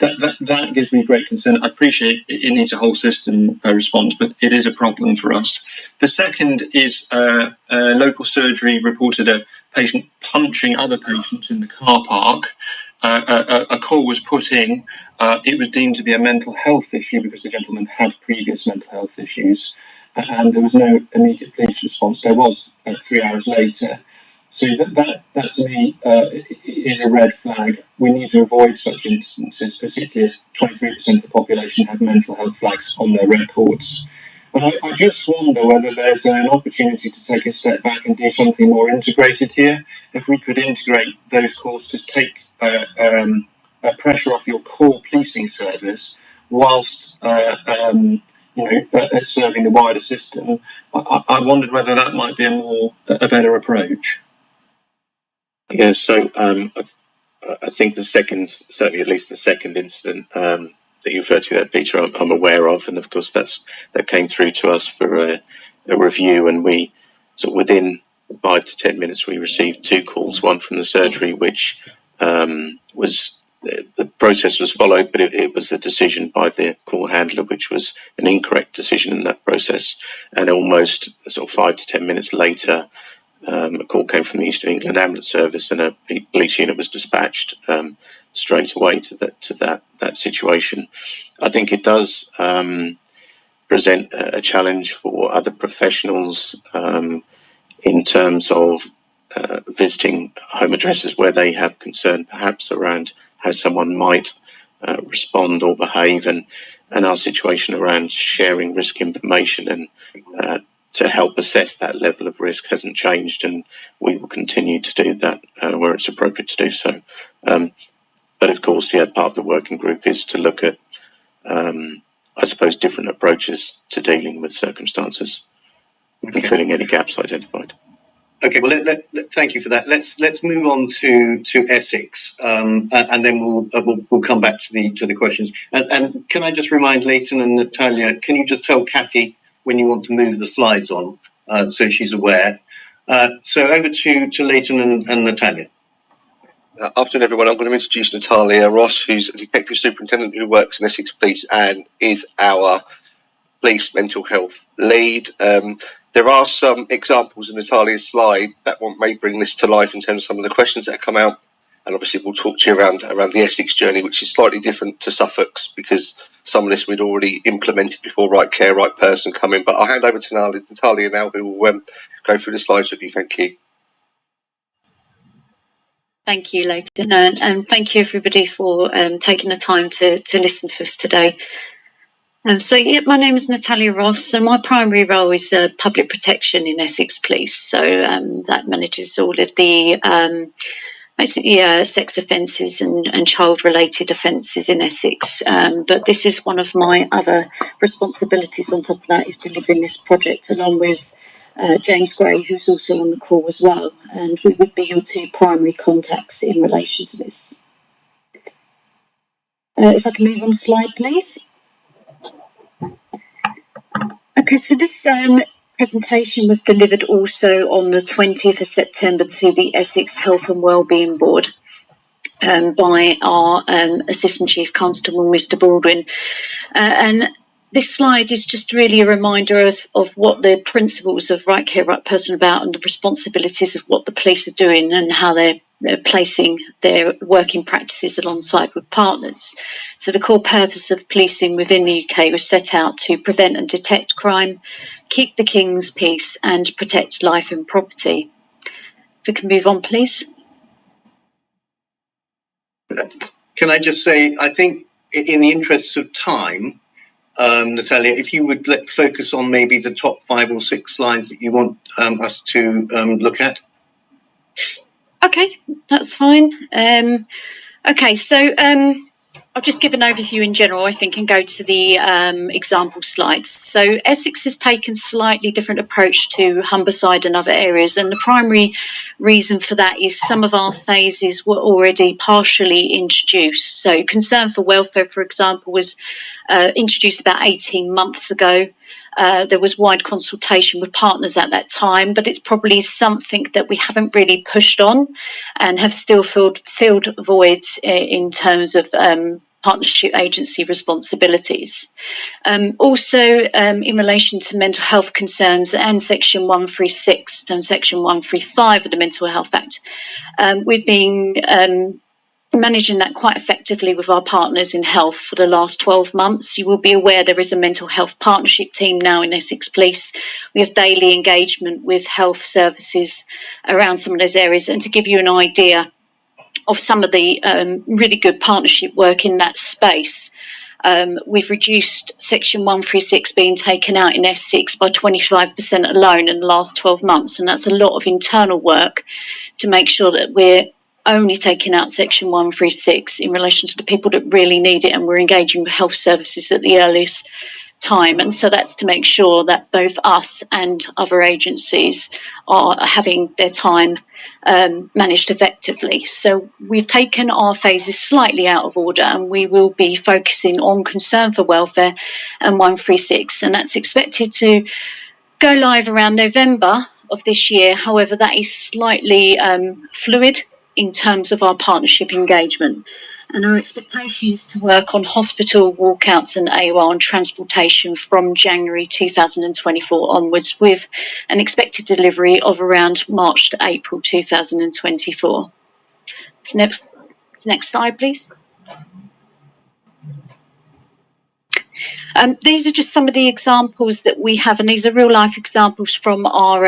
That gives me great concern. I appreciate it needs a whole system response, but it is a problem for us. The second is a local surgery reported a patient punching other patients in the car park. A call was put in. It was deemed to be a mental health issue because the gentleman had previous mental health issues, and there was no immediate police response. There was 3 hours later. So that to me is a red flag. We need to avoid such instances, particularly as 23% of the population have mental health flags on their records. And I just wonder whether there's an opportunity to take a step back and do something more integrated here. If we could integrate those calls to take pressure off your core policing service whilst serving the wider system, I wondered whether that might be a better approach. Yeah, so I think certainly at least the second incident that you referred to there, Peter, I'm aware of, and of course that came through to us for a review, and we within 5 to 10 minutes we received 2 calls, one from the surgery, which was the process was followed, but it was a decision by the call handler, which was an incorrect decision in that process, and almost 5 to 10 minutes later. A call came from the East of England Ambulance Service, and a police unit was dispatched straight away to that situation. I think it does present a challenge for other professionals in terms of visiting home addresses where they have concern, perhaps around how someone might respond or behave, and our situation around sharing risk information and to help assess that level of risk hasn't changed, and we will continue to do that where it's appropriate to do so. But of course, part of the working group is to look at, I suppose, different approaches to dealing with circumstances and filling any gaps identified. Okay, well, thank you for that. Let's move on to Essex, and then we'll come back to the questions. And can I just remind Leighton and Natalia? Can you just tell Kathy when you want to move the slides on, so she's aware? So over to Leighton and Natalia. Afternoon, everyone. I'm going to introduce Natalia Ross, who's a detective superintendent who works in Essex Police and is our police mental health lead. There are some examples in Natalia's slide that may bring this to life in terms of some of the questions that have come out. And obviously we'll talk to you around the Essex journey, which is slightly different to Suffolk's because some of this we'd already implemented before Right Care, Right Person come in. But I'll hand over to Natalia now, who will go through the slides with you. Thank you. Thank you, Leighton, and thank you everybody for taking the time to listen to us today. My name is Natalia Ross, and my primary role is public protection in Essex Police. So that manages all of the sex offences and child-related offences in Essex. But this is one of my other responsibilities on top of that, is delivering this project along with James Gray, who's also on the call as well, and we would be your two primary contacts in relation to this. If I can move on slide, please. Okay, so this presentation was delivered also on the 20th of September to the Essex Health and Wellbeing Board by our Assistant Chief Constable, Mr. Baldwin. And this slide is just really a reminder of what the principles of Right Care, Right Person are about, and the responsibilities of what the police are doing and how they're placing their working practices alongside with partners. So the core purpose of policing within the UK was set out to prevent and detect crime, keep the King's peace, and protect life and property. If we can move on, please. Can I just say, I think in the interests of time, Natalia, if you would focus on maybe the top 5 or 6 slides that you want us to look at. Okay, that's fine. Okay, so I'll just give an overview in general, I think, and go to the example slides. So Essex has taken a slightly different approach to Humberside and other areas, and the primary reason for that is some of our phases were already partially introduced. So concern for welfare, for example, was introduced about 18 months ago. There was wide consultation with partners at that time, but it's probably something that we haven't really pushed on and have still filled voids in terms of partnership agency responsibilities. Also, in relation to mental health concerns and Section 136 and Section 135 of the Mental Health Act, we've been managing that quite effectively with our partners in health for the last 12 months. You will be aware there is a mental health partnership team now in Essex Police. We have daily engagement with health services around some of those areas. And to give you an idea of some of the really good partnership work in that space, we've reduced Section 136 being taken out in Essex by 25% alone in the last 12 months. And that's a lot of internal work to make sure that we're only taking out Section 136 in relation to the people that really need it, and we're engaging with health services at the earliest time. And so that's to make sure that both us and other agencies are having their time managed effectively. So we've taken our phases slightly out of order, and we will be focusing on concern for welfare and 136, and that's expected to go live around November of this year. However, that is slightly fluid in terms of our partnership engagement. And our expectation is to work on hospital walkouts and AWOL and transportation from January 2024 onwards, with an expected delivery of around March to April 2024. Next slide, please. These are just some of the examples that we have, and these are real life examples from our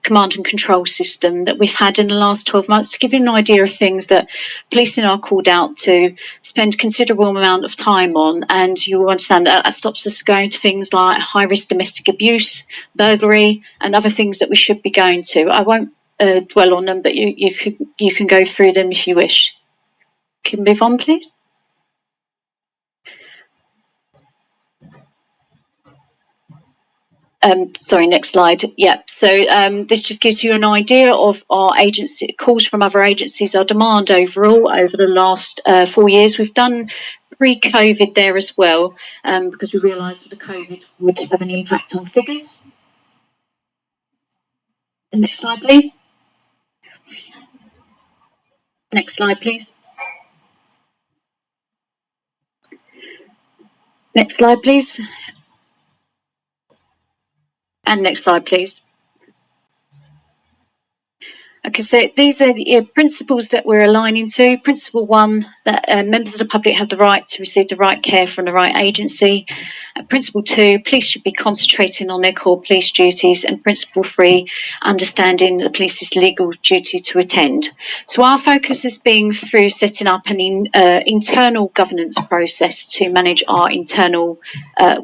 command and control system that we've had in the last 12 months, to give you an idea of things that policing are called out to spend considerable amount of time on. And you will understand that stops us going to things like high risk domestic abuse, burglary, and other things that we should be going to. I won't dwell on them, but you can go through them if you wish. Can we move on, please? Sorry, next slide. Yeah, so this just gives you an idea of our agency calls from other agencies, our demand overall over the last 4 years. We've done pre-COVID there as well, because we realised that the COVID would have an impact on figures. The next slide, please. Next slide, please. Next slide, please. And next slide, please. Okay, so these are the principles that we're aligning to. Principle 1, that members of the public have the right to receive the right care from the right agency. Principle 2, police should be concentrating on their core police duties. And Principle 3, understanding the police's legal duty to attend. So our focus has been through setting up an internal governance process to manage our internal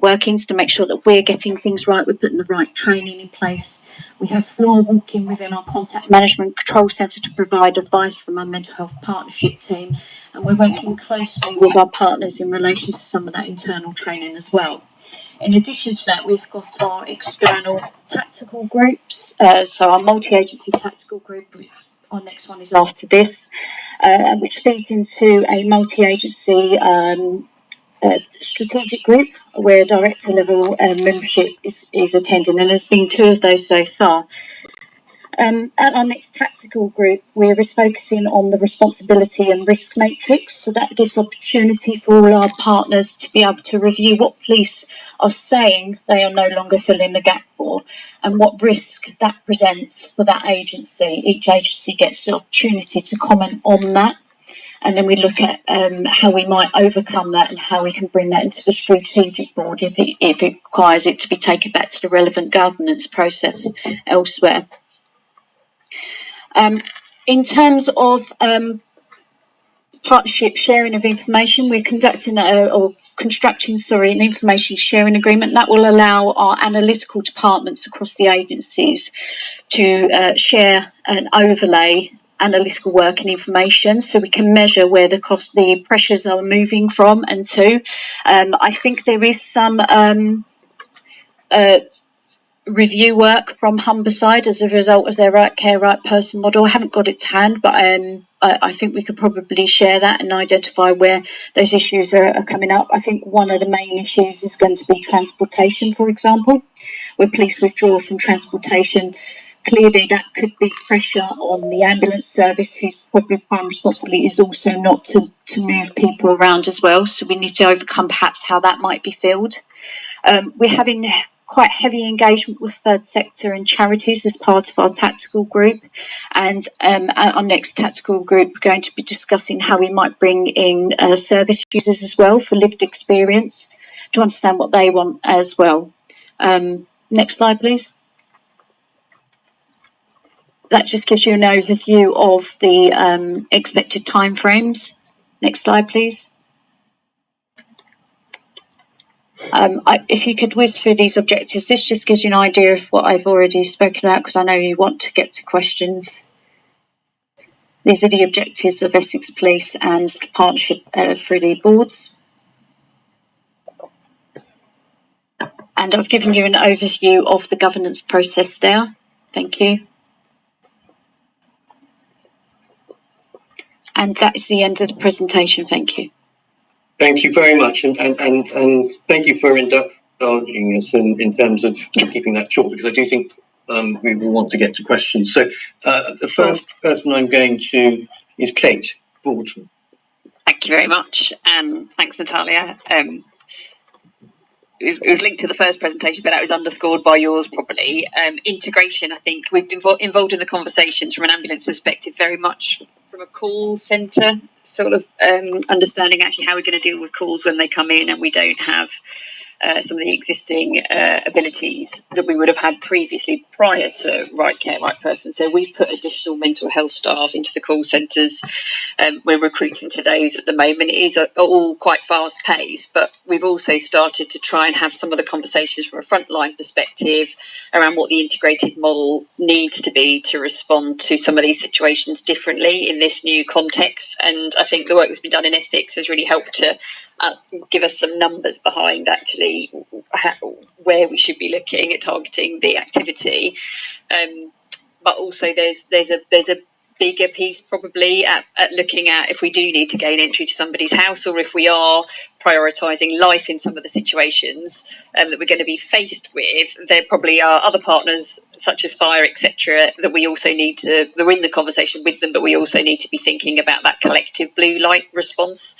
workings, to make sure that we're getting things right, we're putting the right training in place. We have floor walking within our contact management control centre to provide advice from our mental health partnership team, and we're working closely with our partners in relation to some of that internal training as well. In addition to that, we've got our external tactical groups, so our multi-agency tactical group, which our next one is after this, which feeds into a multi-agency strategic group where director level membership is attending, and there's been 2 of those so far. At our next tactical group, we're focusing on the responsibility and risk matrix, so that gives opportunity for all our partners to be able to review what police are saying they are no longer filling the gap for, and what risk that presents for that agency. Each agency gets the opportunity to comment on that. And then we look at how we might overcome that and how we can bring that into the strategic board if it requires it to be taken back to the relevant governance process elsewhere. In terms of partnership sharing of information, we're constructing an information sharing agreement that will allow our analytical departments across the agencies to share and overlay analytical work and information, so we can measure where the pressures are moving from and to. I think there is some review work from Humberside as a result of their right care, right person model. I haven't got it to hand, but I think we could probably share that and identify where those issues are coming up. I think one of the main issues is going to be transportation, for example, where police withdraw from transportation. Clearly, that could be pressure on the ambulance service, whose probably prime responsibility is also not to move people around as well. So we need to overcome perhaps how that might be filled. We're having quite heavy engagement with third sector and charities as part of our tactical group. And at our next tactical group, we're going to be discussing how we might bring in service users as well for lived experience to understand what they want as well. Next slide, please. That just gives you an overview of the expected timeframes. Next slide, please. If you could whiz through these objectives, this just gives you an idea of what I've already spoken about, because I know you want to get to questions. These are the objectives of Essex Police and the partnership through the boards. And I've given you an overview of the governance process there. Thank you. And that is the end of the presentation. Thank you. Thank you very much, and thank you for indulging us in terms of keeping that short, because I do think we will want to get to questions. So the first person I'm going to is Kate Baldwin. Thank you very much. Thanks, Natalia. It was linked to the first presentation, but that was underscored by yours probably. Integration, I think we've been involved in the conversations from an ambulance perspective, very much from a call centre sort of understanding actually how we're going to deal with calls when they come in and we don't have some of the existing abilities that we would have had previously prior to Right Care, Right Person. So we've put additional mental health staff into the call centres. We're recruiting to those at the moment. It is all quite fast paced, but we've also started to try and have some of the conversations from a frontline perspective around what the integrated model needs to be to respond to some of these situations differently in this new context. And I think the work that's been done in Essex has really helped to give us some numbers behind actually where we should be looking at targeting the activity. But also there's a bigger piece probably at looking at if we do need to gain entry to somebody's house, or if we are prioritising life in some of the situations that we're going to be faced with. There probably are other partners such as fire, etc., that we also need to, we're in the conversation with them, but we also need to be thinking about that collective blue light response.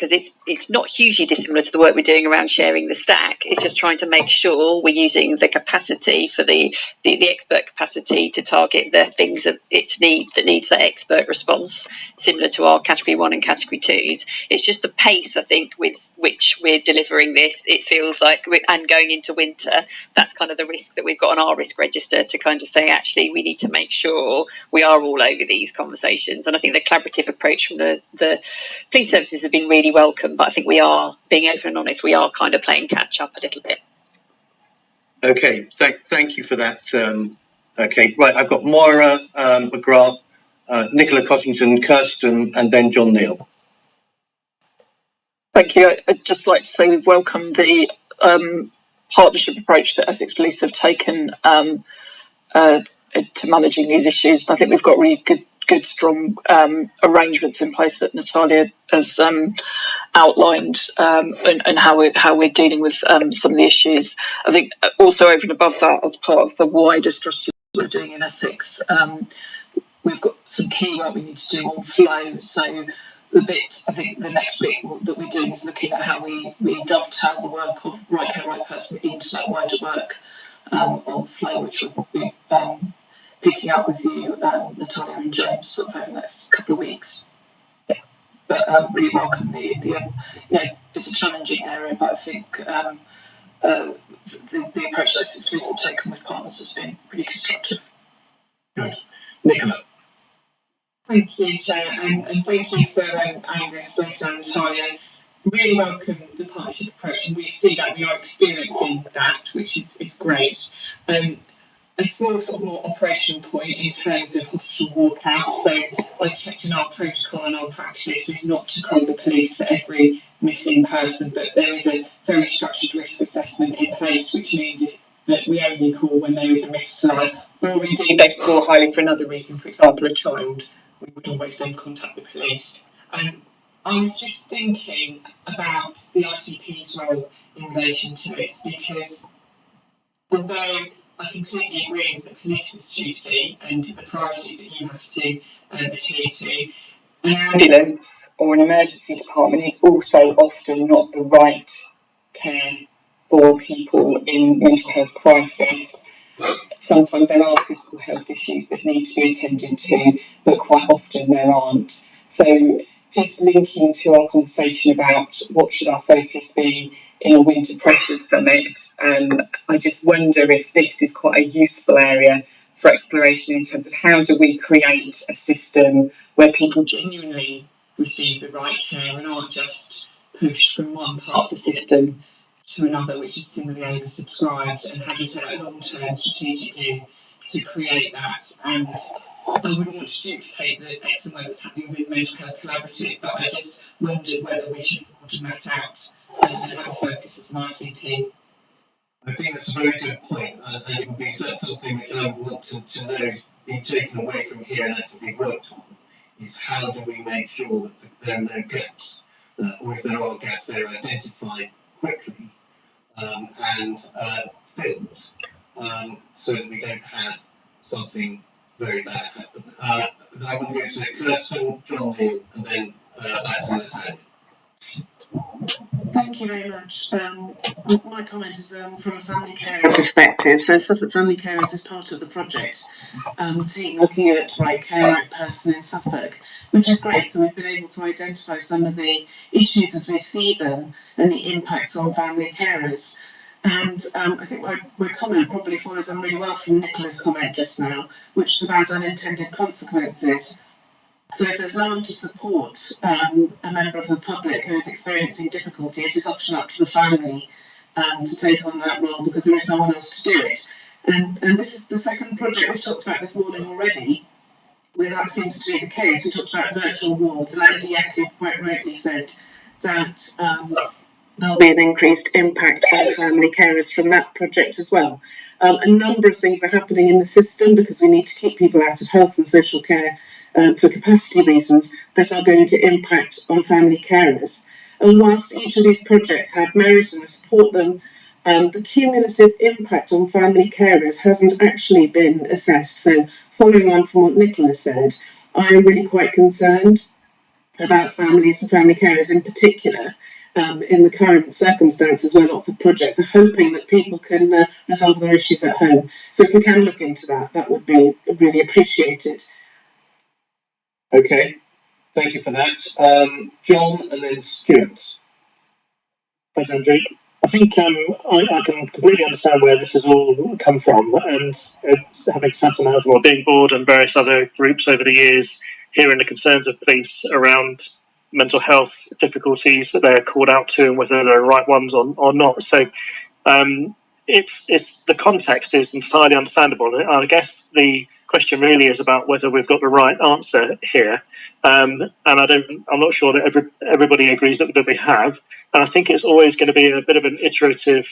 Because it's not hugely dissimilar to the work we're doing around sharing the stack. It's just trying to make sure we're using the capacity for the expert capacity to target the things that needs that expert response, similar to our category 1 and category 2s. It's just the pace, I think, with which we're delivering this. It feels like, and going into winter, that's kind of the risk that we've got on our risk register, to kind of say, actually, we need to make sure we are all over these conversations. And I think the collaborative approach from the police services have been really welcome, but I think we are, being open and honest, we are kind of playing catch up a little bit. Okay, thank you for that. Okay, right, I've got Moira McGrath, Nicola Cossington, Kirsten, and then John Neal. Thank you. I'd just like to say we've welcomed the partnership approach that Essex Police have taken to managing these issues. I think we've got really good, strong arrangements in place that Natalia has outlined, and how we're dealing with some of the issues. I think also over and above that, as part of the wider strategy we're doing in Essex, we've got some key work we need to do on flow. So the next bit that we're doing is looking at how we dovetail the work of Right Care, Right Person into that wider work on flow, which we'll be picking up with you, Natalia and James, sort of over the next couple of weeks. But really welcome the it's a challenging area, but I think the approach that Essex Police have taken with partners has been pretty constructive. Good. Nicola. Thank you, Chair, and thank you for Angus, Lisa and Natalia. Really welcome the partnership approach, and we see that we are experiencing that, which is great. A small sort of more operational point in terms of hospital walkouts. So I checked in our protocol and our practice is not to call the police for every missing person, but there is a very structured risk assessment in place, which means that we only call when there is a missed life, or indeed they score highly for another reason, for example, a child. We would always then contact the police. I was just thinking about the ICP's role in relation to this, because although I completely agree with the police's duty and the priority that you have to adhere to, an ambulance or an emergency department is also often not the right care for people in mental health crisis. Sometimes there are physical health issues that need to be attended to, but quite often there aren't. So just linking to our conversation about what should our focus be in a winter pressures summit, I just wonder if this is quite a useful area for exploration in terms of how do we create a system where people genuinely receive the right care and aren't just pushed from one part of the system to another, which is similarly oversubscribed, and how do you take a long-term strategic view to create that. And I wouldn't want to duplicate the excellent work that's happening within Mental Health Collaborative, but I just wondered whether we should broaden that out and have a focus as an ICP. I think that's a very good point, and it would be something which I would want to know be taken away from here and actively worked on, is how do we make sure that there are no gaps, or if there are gaps, they're identified quickly and filled, so that we don't have something very bad happen. I want to go to Kirsten, John Neal, and then back to Natalia. Thank you very much. My comment is from a family care perspective. So Suffolk Family Carers is part of the project team looking at Right Care, Right Person in Suffolk, which is great. So we've been able to identify some of the issues as we see them and the impacts on family carers. And I think my comment probably follows on really well from Nicola's comment just now, which is about unintended consequences. So if there's no one to support a member of the public who is experiencing difficulty, it is often up to the family to take on that role because there is no one else to do it. And this is the second project we've talked about this morning already, where that seems to be the case. We talked about virtual wards, and Andy Yacob quite rightly said that there'll be an increased impact on family carers from that project as well. A number of things are happening in the system because we need to keep people out of health and social care for capacity reasons that are going to impact on family carers. And whilst each of these projects have merit and I support them, the cumulative impact on family carers hasn't actually been assessed. So following on from what Nicola said, I am really quite concerned about families and family carers in particular in the current circumstances where lots of projects are hoping that people can resolve their issues at home. So if we can look into that, that would be really appreciated. Okay, thank you for that. John and then Stuart. Thanks, Andrew. I think I can completely understand where this has all come from, and having sat on the Health and Wellbeing Board and various other groups over the years, hearing the concerns of police around mental health difficulties that they're called out to and whether they're the right ones or not. So it's the context is entirely understandable. I guess the question really is about whether we've got the right answer here, and I'm not sure that everybody agrees that we have. And I think it's always going to be a bit of an iterative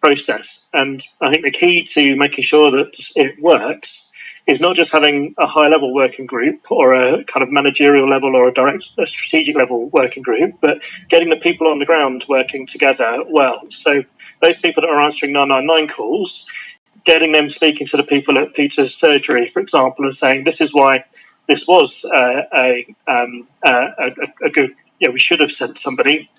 process. And I think the key to making sure that it works is not just having a high-level working group or a kind of managerial level or a strategic level working group, but getting the people on the ground working together well. So those people that are answering 999 calls, getting them speaking to the people at Peter's surgery, for example, and saying this is why this was a good, we should have sent somebody.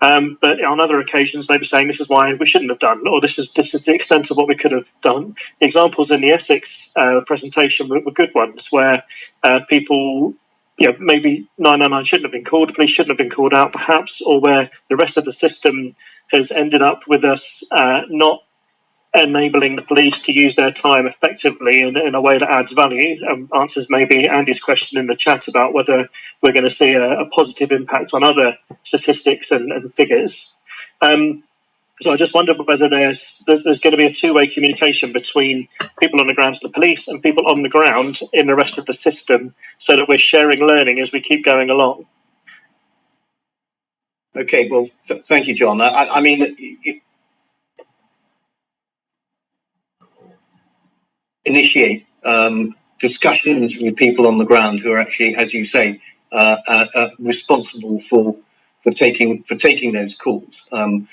But on other occasions, they were saying this is why we shouldn't have done, or this is the extent of what we could have done. The examples in the Essex presentation were good ones, where people, maybe 999 shouldn't have been called, the police shouldn't have been called out, perhaps, or where the rest of the system has ended up with us not enabling the police to use their time effectively in a way that adds value. Answers maybe Andy's question in the chat about whether we're going to see a positive impact on other statistics and figures. So I just wonder whether there's going to be a two-way communication between people on the ground to the police and people on the ground in the rest of the system, so that we're sharing learning as we keep going along. Okay, well, thank you, John. I mean, initiate discussions with people on the ground who are actually, as you say, responsible for taking those calls, and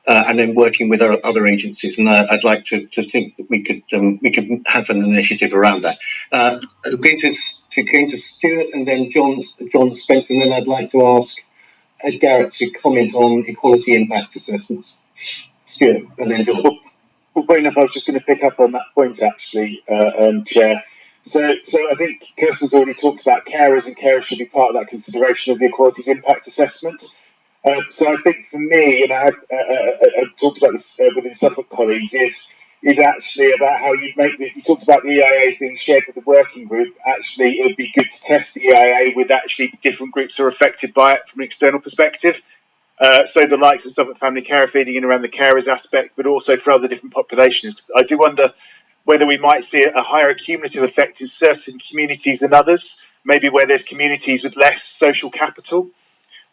then working with our other agencies. And I'd like to think that we could have an initiative around that. I'm going to Stuart and then John Spence, and then I'd like to ask Garrett to comment on equality impact assessments. Stuart and then John. Well, funny enough, I was just going to pick up on that point, actually, Chair. So I think Kirsten's already talked about carers, and carers should be part of that consideration of the equality impact assessment. So I think for me, and I talked about this with the Suffolk colleagues, is actually about how you you talked about the EIAs being shared with the working group. Actually, it would be good to test the EIA with actually different groups who are affected by it from an external perspective. So the likes of Suffolk Family Care feeding in around the carers aspect, but also for other different populations. I do wonder whether we might see a higher cumulative effect in certain communities than others, maybe where there's communities with less social capital.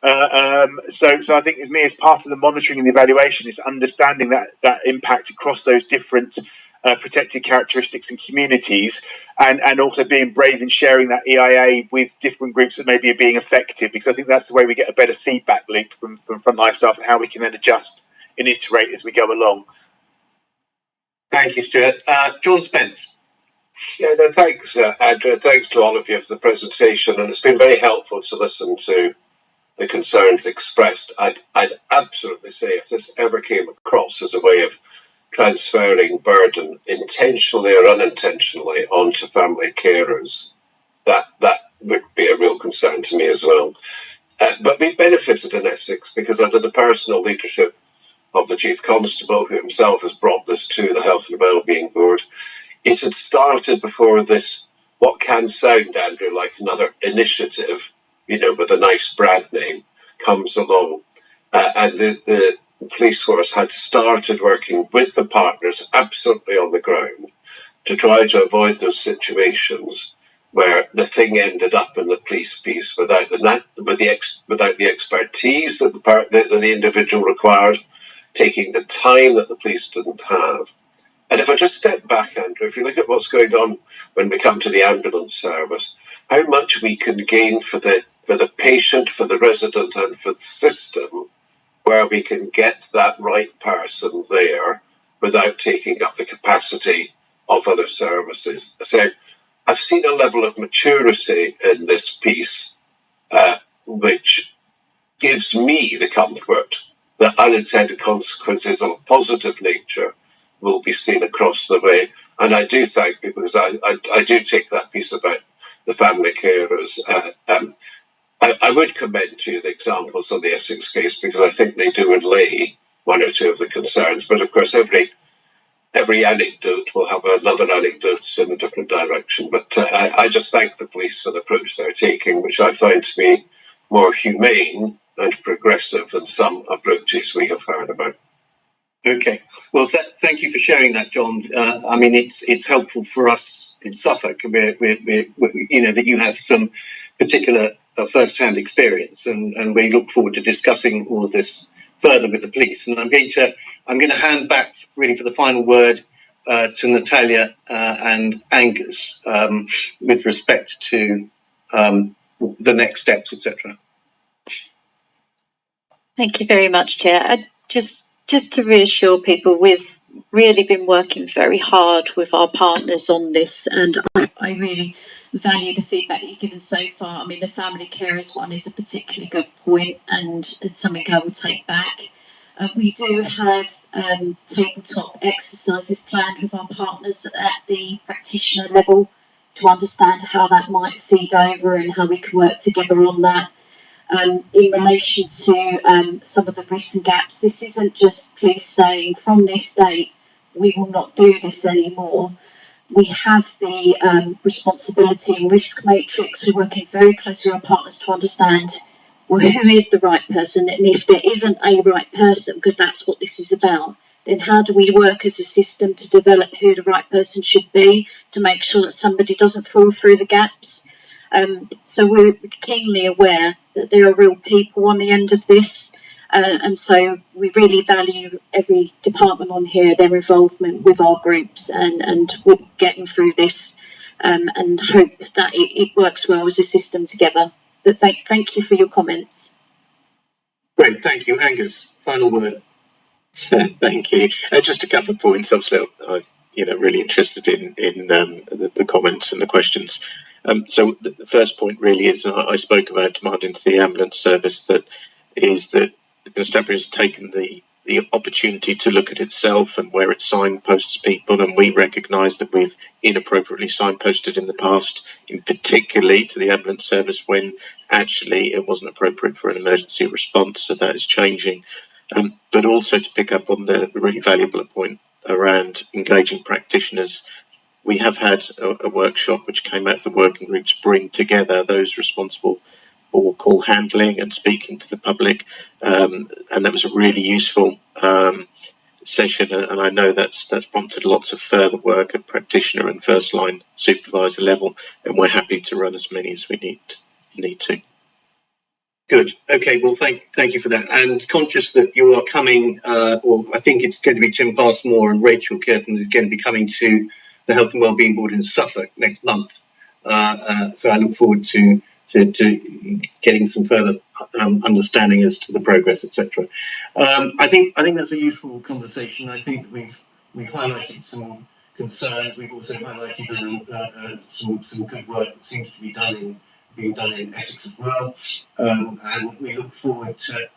So I think as part of the monitoring and the evaluation is understanding that impact across those different protected characteristics and communities, and also being brave in sharing that EIA with different groups that maybe are being affected, because I think that's the way we get a better feedback loop from frontline staff and how we can then adjust and iterate as we go along. Thank you, Stuart. John Spence. Yeah, no, thanks, Andrew. Thanks to all of you for the presentation, and it's been very helpful to listen to the concerns expressed. I'd absolutely say if this ever came across as a way of transferring burden intentionally or unintentionally onto family carers, that would be a real concern to me as well. But we benefited in Essex because under the personal leadership of the Chief Constable, who himself has brought this to the Health and Wellbeing Board, it had started before this, what can sound, Andrew, like another initiative, with a nice brand name, comes along. And the police force had started working with the partners absolutely on the ground to try to avoid those situations where the thing ended up in the police piece without the expertise that the individual required, taking the time that the police didn't have. And if I just step back, Andrew, if you look at what's going on when we come to the ambulance service, how much we can gain for the patient, for the resident, and for the system, where we can get that right person there without taking up the capacity of other services. So I've seen a level of maturity in this piece, which gives me the comfort that unintended consequences of a positive nature will be seen across the way. And I do thank you, because I do take that piece about the family carers. I would commend to you the examples of the Essex case, because I think they do allay one or two of the concerns. But of course, every anecdote will have another anecdote in a different direction. But I just thank the police for the approach they're taking, which I find to be more humane and progressive than some approaches we have heard about. Okay. Well, thank you for sharing that, John. I mean, it's helpful for us in Suffolk, that you have some particular first-hand experience, and we look forward to discussing all of this further with the police. And I'm going to hand back really for the final word to Natalia and Angus with respect to the next steps, etc. Thank you very much, Chair. Just to reassure people, we've really been working very hard with our partners on this, and I really value the feedback that you've given so far. I mean, the family carers one is a particularly good point, and it's something I would take back. We do have tabletop exercises planned with our partners at the practitioner level to understand how that might feed over and how we can work together on that. In relation to some of the risks and gaps, this isn't just police saying from this date we will not do this anymore. We have the responsibility and risk matrix. We're working very closely with our partners to understand who is the right person, and if there isn't a right person, because that's what this is about, then how do we work as a system to develop who the right person should be to make sure that somebody doesn't fall through the gaps. So we're keenly aware that there are real people on the end of this, and so we really value every department on here, their involvement with our groups and with getting through this, and hope that it works well as a system together. But thank you for your comments. Great, thank you. Angus, final word. Thank you. Just a couple of points. Obviously, I'm really interested in the comments and the questions. So the first point really is I spoke about demand into the ambulance service. That the constabulary has taken the opportunity to look at itself and where it signposts people, and we recognise that we've inappropriately signposted in the past, in particularly to the ambulance service when actually it wasn't appropriate for an emergency response. So that is changing. But also to pick up on the really valuable point around engaging practitioners. We have had a workshop which came out of the working group to bring together those responsible for call handling and speaking to the public, and that was a really useful session, and I know that's prompted lots of further work at practitioner and first line supervisor level, and we're happy to run as many as we need to. Good. Okay. Well, thank you for that. And conscious that you are coming, or I think it's going to be Tim Passmore and Rachel Curtin is going to be coming to the Health and Wellbeing Board in Suffolk next month. So I look forward to getting some further understanding as to the progress, etc. I think that's a useful conversation. I think we've highlighted some concerns. We've also highlighted some good work that seems to be being done in Essex as well, and we look forward to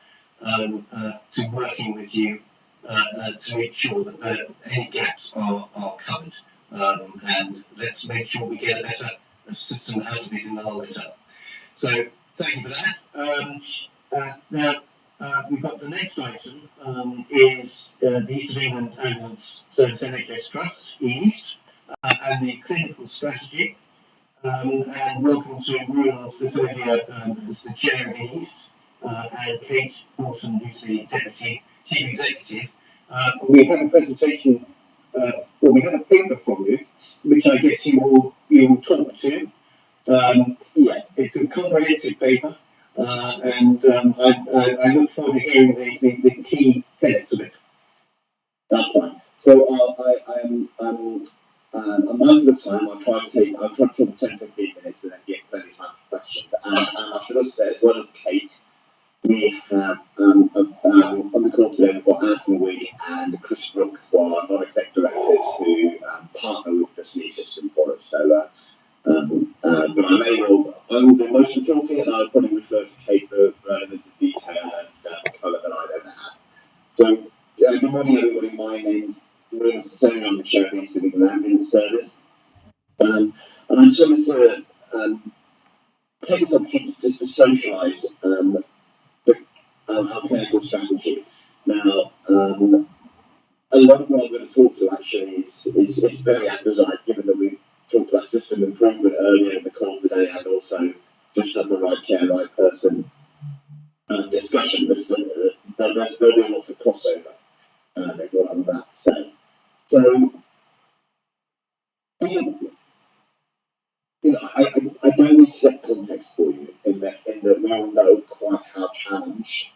working with you to make sure that any gaps are covered, and let's make sure we get a better system out of it in the longer term. So thank you for that. Now we've got the next item is the East of England Ambulance Service NHS Trust East and the clinical strategy. And welcome to Rural Cecilia as the chair of the East, and Kate Horton, who's the deputy chief executive. We have a presentation, we have a paper from you, which I guess you will talk to, Yeah, it's a comprehensive paper, and I look forward to hearing the key tenets of it. That's fine. So I'm mindful of time. I'll try to talk 10, 15 minutes and then get plenty of time for questions. And I should also say, as well as Kate, we have on the call today, we've got Alison Wigg and Chris Brook, who are non-exec directors who partner with the SME system for us. So, but I will do most of the talking, and I'll probably refer to Kate for elements of detail and colour that I don't have. So, good morning, everybody. My name's William Sassoon. I'm the chair of the Institute of Ambulance Service. And I just wanted to take this opportunity just to socialise our clinical strategy. Now, a lot of what I'm going to talk to actually is very apposite, given that we talked about system improvement earlier in the call today, and also just had the right care, right person discussion. There's still a lot of crossover in what I'm about to say. So, I don't need to set context for you in that we all know quite how challenged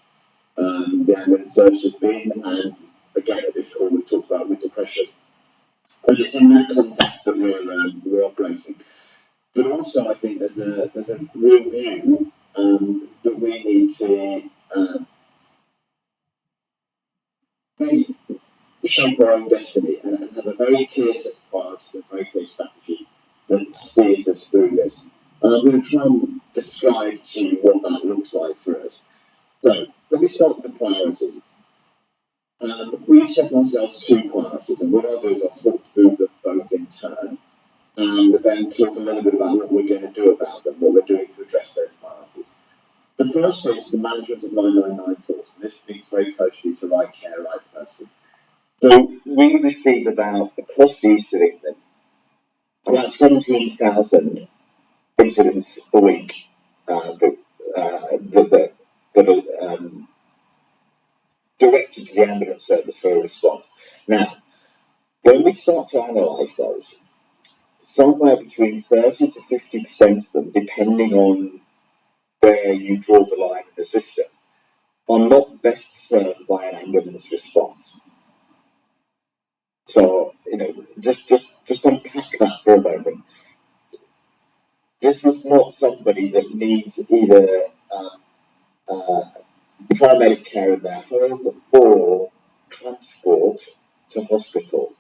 the ambulance service has been, and again at this call we've talked about winter pressures. But it's in that context that we're operating. But also I think there's a real view that we need to really shape our own destiny and have a very clear set of priorities and a very clear strategy that steers us through this. And I'm going to try and describe to you what that looks like for us. So let me start with the priorities. We've set ourselves two priorities, and what I'll do is I'll talk through them both in turn, and then talk a little bit about what we're going to do about them, what we're doing to address those priorities. The first is the management of 999 calls, and this links very closely to right care, right person. So we receive across the east of England, about 17,000 incidents a week that are directed to the ambulance service for a response. Now, when we start to analyse those, somewhere between 30 to 50% of them, depending on where you draw the line in the system, are not best served by an ambulance response. So, just unpack that for a moment. This is not somebody that needs either paramedic care in their home or transport to hospital,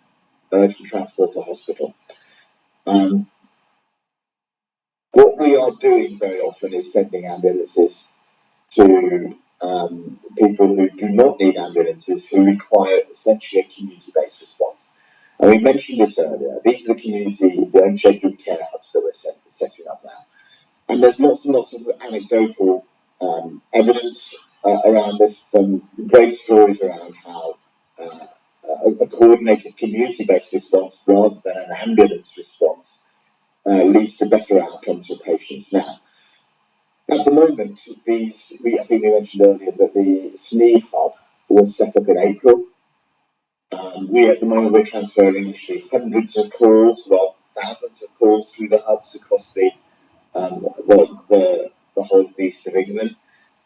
urgent transport to hospital. What we are doing very often is sending ambulances to people who do not need ambulances, who require essentially a community-based response. And we mentioned this earlier. These are the unscheduled care hubs that we're setting up now. And there's lots and lots of anecdotal evidence around this, some great stories around how a coordinated community-based response rather than an ambulance response leads to better outcomes for patients. Now, at the moment, I think we mentioned earlier that the SNE hub was set up in April. At the moment, we're transferring initially hundreds of calls, well, thousands of calls through the hubs across the whole of the east of England.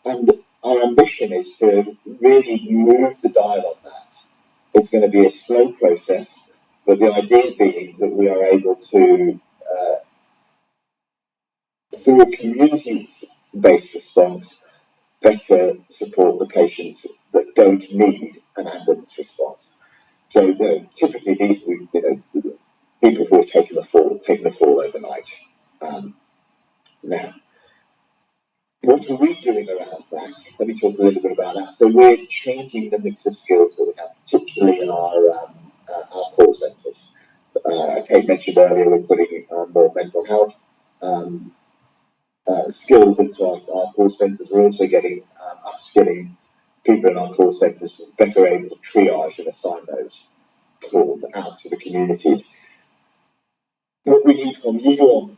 And our ambition is to really move the dial on that. It's going to be a slow process, but the idea being that we are able to, through a community-based response, better support the patients that don't need an ambulance response. So typically these people who have taken a fall overnight. Now, what are we doing around that? Let me talk a little bit about that. So we're changing the mix of skills that we have, particularly in our call centres. Kate mentioned earlier we're putting more mental health skills into our call centres. We're also getting upskilling people in our call centres to better able to triage and assign those calls out to the communities. What we need from you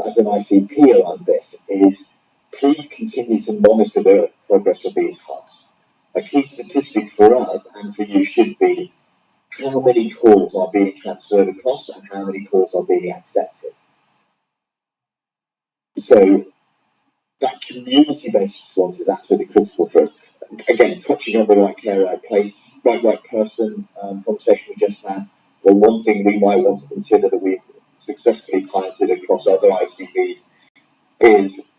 as an ICP around this is please continue to monitor the progress of these hubs. A key statistic for us and for you should be how many calls are being transferred across and how many calls are being accepted. So that community-based response is absolutely critical for us. Again, touching on the right care, right place, right person conversation we just had, the one thing we might want to consider that we've successfully piloted across other ICBs is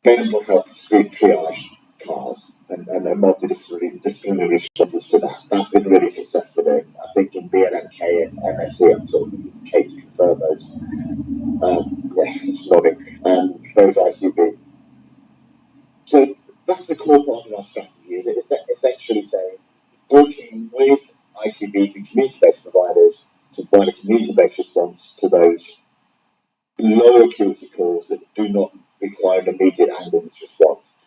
mental health street triage cars and multidisciplinary responses to that. That's been really successful I think in BLMK and MSC. I'm sort of Kate to confirm those. It's nodding. Those ICBs. So that's the core part of our strategy. Is it's essentially saying working with ICBs and community-based providers to provide a community-based response to those low acuity calls that do not require an immediate ambulance response.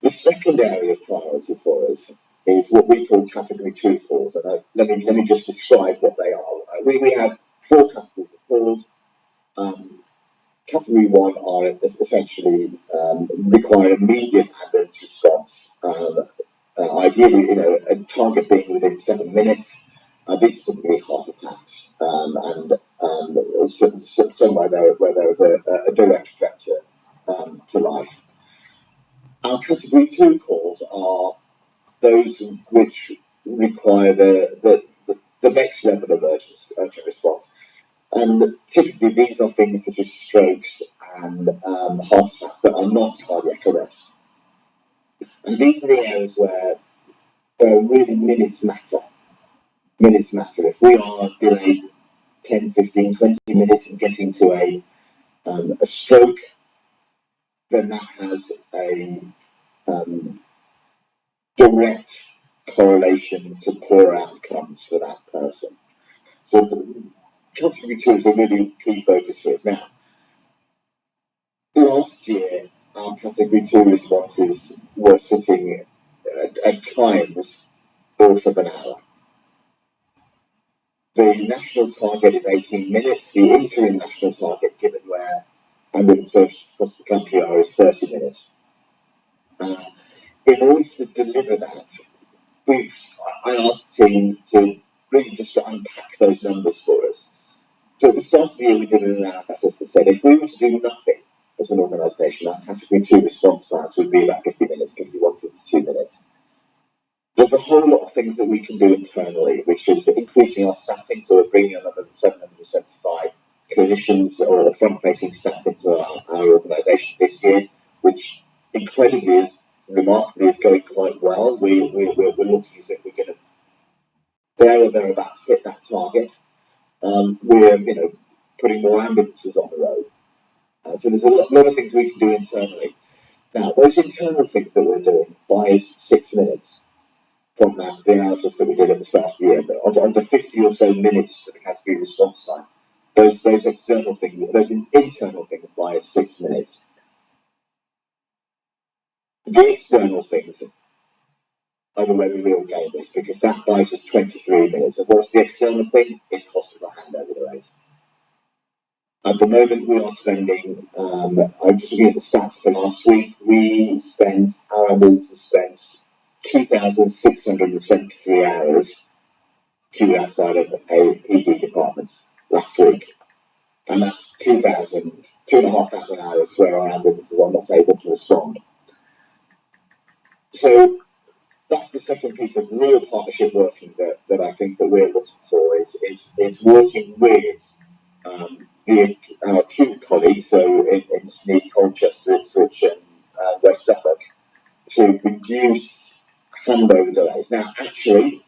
The second area of priority for us is what we call category 2 calls. And let me just describe what they are. We have 4 categories of calls. Category 1 are essentially require immediate ambulance response. Ideally, a target being within 7 minutes. These are typically heart attacks and somewhere where there is a direct threat to life. Our category 2 calls are those which require the next level of urgent response. And typically these are things such as strokes and heart attacks that are not cardiac arrest. And these are the areas where really minutes matter. Minutes matter. If we are delayed 10, 15, 20 minutes in getting to a stroke, then that has a direct correlation to poor outcomes for that person. So category 2 is a really key focus for us. Now, last year, our category 2 responses were sitting at times north of an hour. The national target is 18 minutes. The interim national target, given where ambulance services across the country are, is 30 minutes. In order to deliver that, I asked the team to really just unpack those numbers for us. So at the start of the year, we did an analysis that said if we were to do nothing as an organisation, our category 2 response times would be about 50 minutes, 51, 52 minutes. There's a whole lot of things that we can do internally, which is increasing our staffing, so we're bringing another 775 clinicians or front-facing staff into our organisation this year, which incredibly remarkably is going quite well. We're looking as if we're going to there or thereabouts hit that target. We're putting more ambulances on the road. So there's a lot of things we can do internally. Now, those internal things that we're doing buy us 6 minutes from the analysis that we did at the start of the year. But on the 50 or so minutes for the category response time, those external things, those internal things buy us 6 minutes. The external things are the way the real game is, because that buys us 23 minutes. And what's the external thing? It's hospital handover delays. At the moment, we are spending, I'm just looking at the stats for last week, our ambulances spent 2,673 hours queued outside of ED departments last week. And that's 2,500 hours where our ambulances are not able to respond. So that's the second piece of real partnership working that I think that we're looking for is working with our acute colleagues, so in Sneed, Colchester, Ipswich and West Suffolk, to reduce handover delays. Now, actually,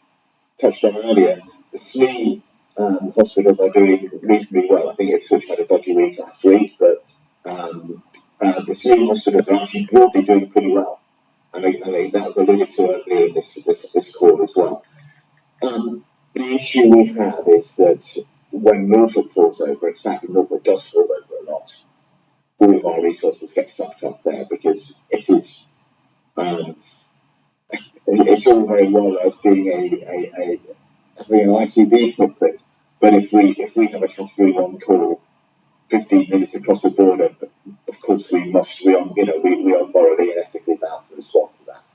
touched on earlier, the Sneed hospitals are doing reasonably well. I think Ipswich had a dodgy week last week, but the Sneed hospitals are actually broadly doing pretty well. I think that was alluded to earlier in this call as well. The issue we have is that when Norfolk falls over, exactly Norfolk does fall over a lot, all of our resources get sucked up there because it's all very well as being having an ICB footprint, but if we have a category 1 call 15 minutes across the border, of course we are morally and ethically bound to respond to that.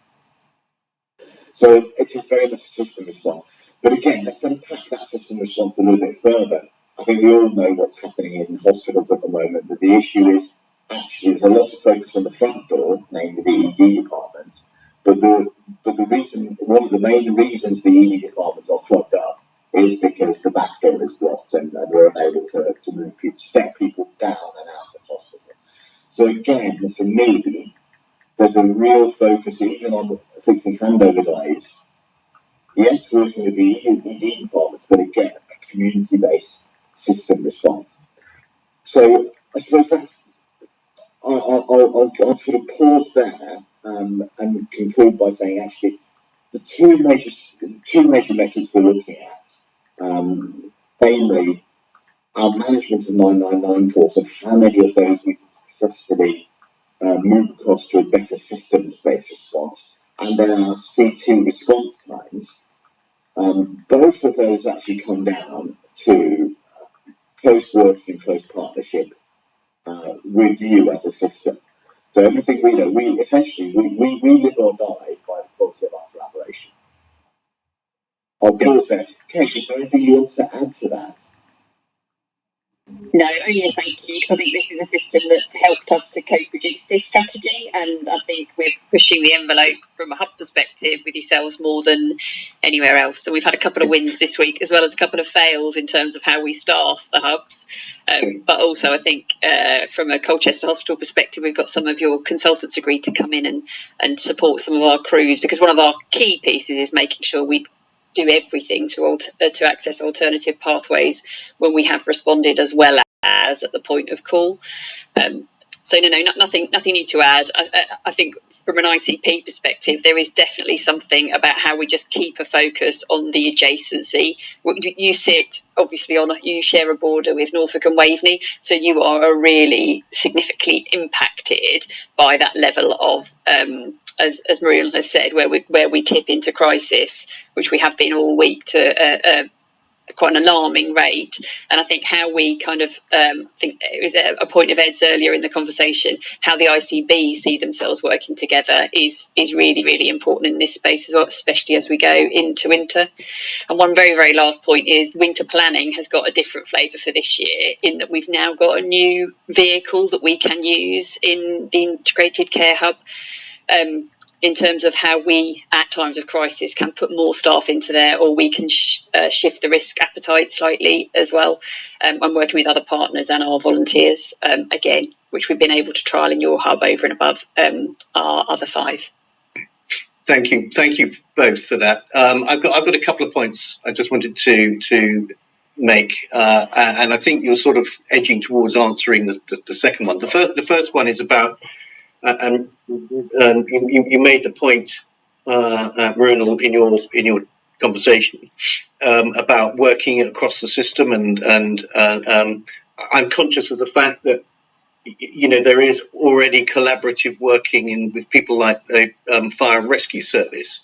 So it is very much a system response. But again, let's unpack that system response a little bit further. I think we all know what's happening in hospitals at the moment, but the issue is actually there's a lot of focus on the front door, namely the ED departments, but the reason, one of the main reasons the ED departments are clogged up is because the back door is blocked and we're unable to move people, step people down and out of hospital. So again, for me, there's a real focus even on fixing handover guys. Yes, working with the ED departments, but again, a community-based system response. So I suppose that's, I'll sort of pause there and conclude by saying actually the two major metrics we're looking at, namely our management of 999 calls and how many of those we can successfully move across to a better systems-based response, and then our C2 response times. Both of those actually come down to close working and close partnership with you as a system. So everything we know, we essentially live or die by the quality of our collaboration. I'll pause there. Kate, is there anything you want to add to that? No, only a thank you, because I think this is a system that's helped us to co-produce this strategy, and I think we're pushing the envelope from a hub perspective with yourselves more than anywhere else. So we've had a couple of wins this week, as well as a couple of fails in terms of how we staff the hubs. But also, I think from a Colchester Hospital perspective, we've got some of your consultants agreed to come in and support some of our crews, because one of our key pieces is making sure we do everything to access alternative pathways when we have responded, as well as at the point of call. So nothing new to add. I think from an ICP perspective, there is definitely something about how we just keep a focus on the adjacency. You sit obviously you share a border with Norfolk and Waveney, so you are really significantly impacted by that level of as Muriel has said, where we tip into crisis, which we have been all week to quite an alarming rate. And I think how we kind of think it was a point of Ed's earlier in the conversation, how the ICB see themselves working together is really, really important in this space as well, especially as we go into winter. And one very, very last point is winter planning has got a different flavour for this year, in that we've now got a new vehicle that we can use in the integrated care hub, in terms of how we, at times of crisis, can put more staff into there, or we can shift the risk appetite slightly as well. I'm working with other partners and our volunteers, again, which we've been able to trial in your hub over and above our other 5. Thank you both for that. I've got a couple of points I just wanted to make, and I think you're sort of edging towards answering the second one. The first one is about, and you made the point, Muriel, in your conversation about working across the system, and I'm conscious of the fact that there is already collaborative working with people like the fire and rescue service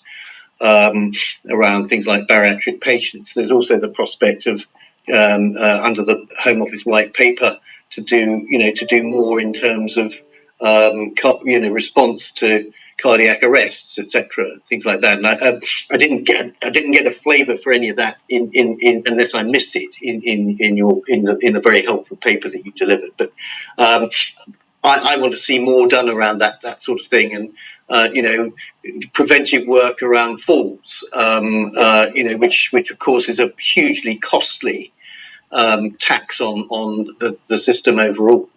around things like bariatric patients. There's also the prospect of under the Home Office white paper to do more in terms of response to cardiac arrests, etc., things like that. And I didn't get a flavour for any of that in unless I missed it in the very helpful paper that you delivered. But I want to see more done around that sort of thing, and preventive work around falls, which of course is a hugely costly tax on the system overall,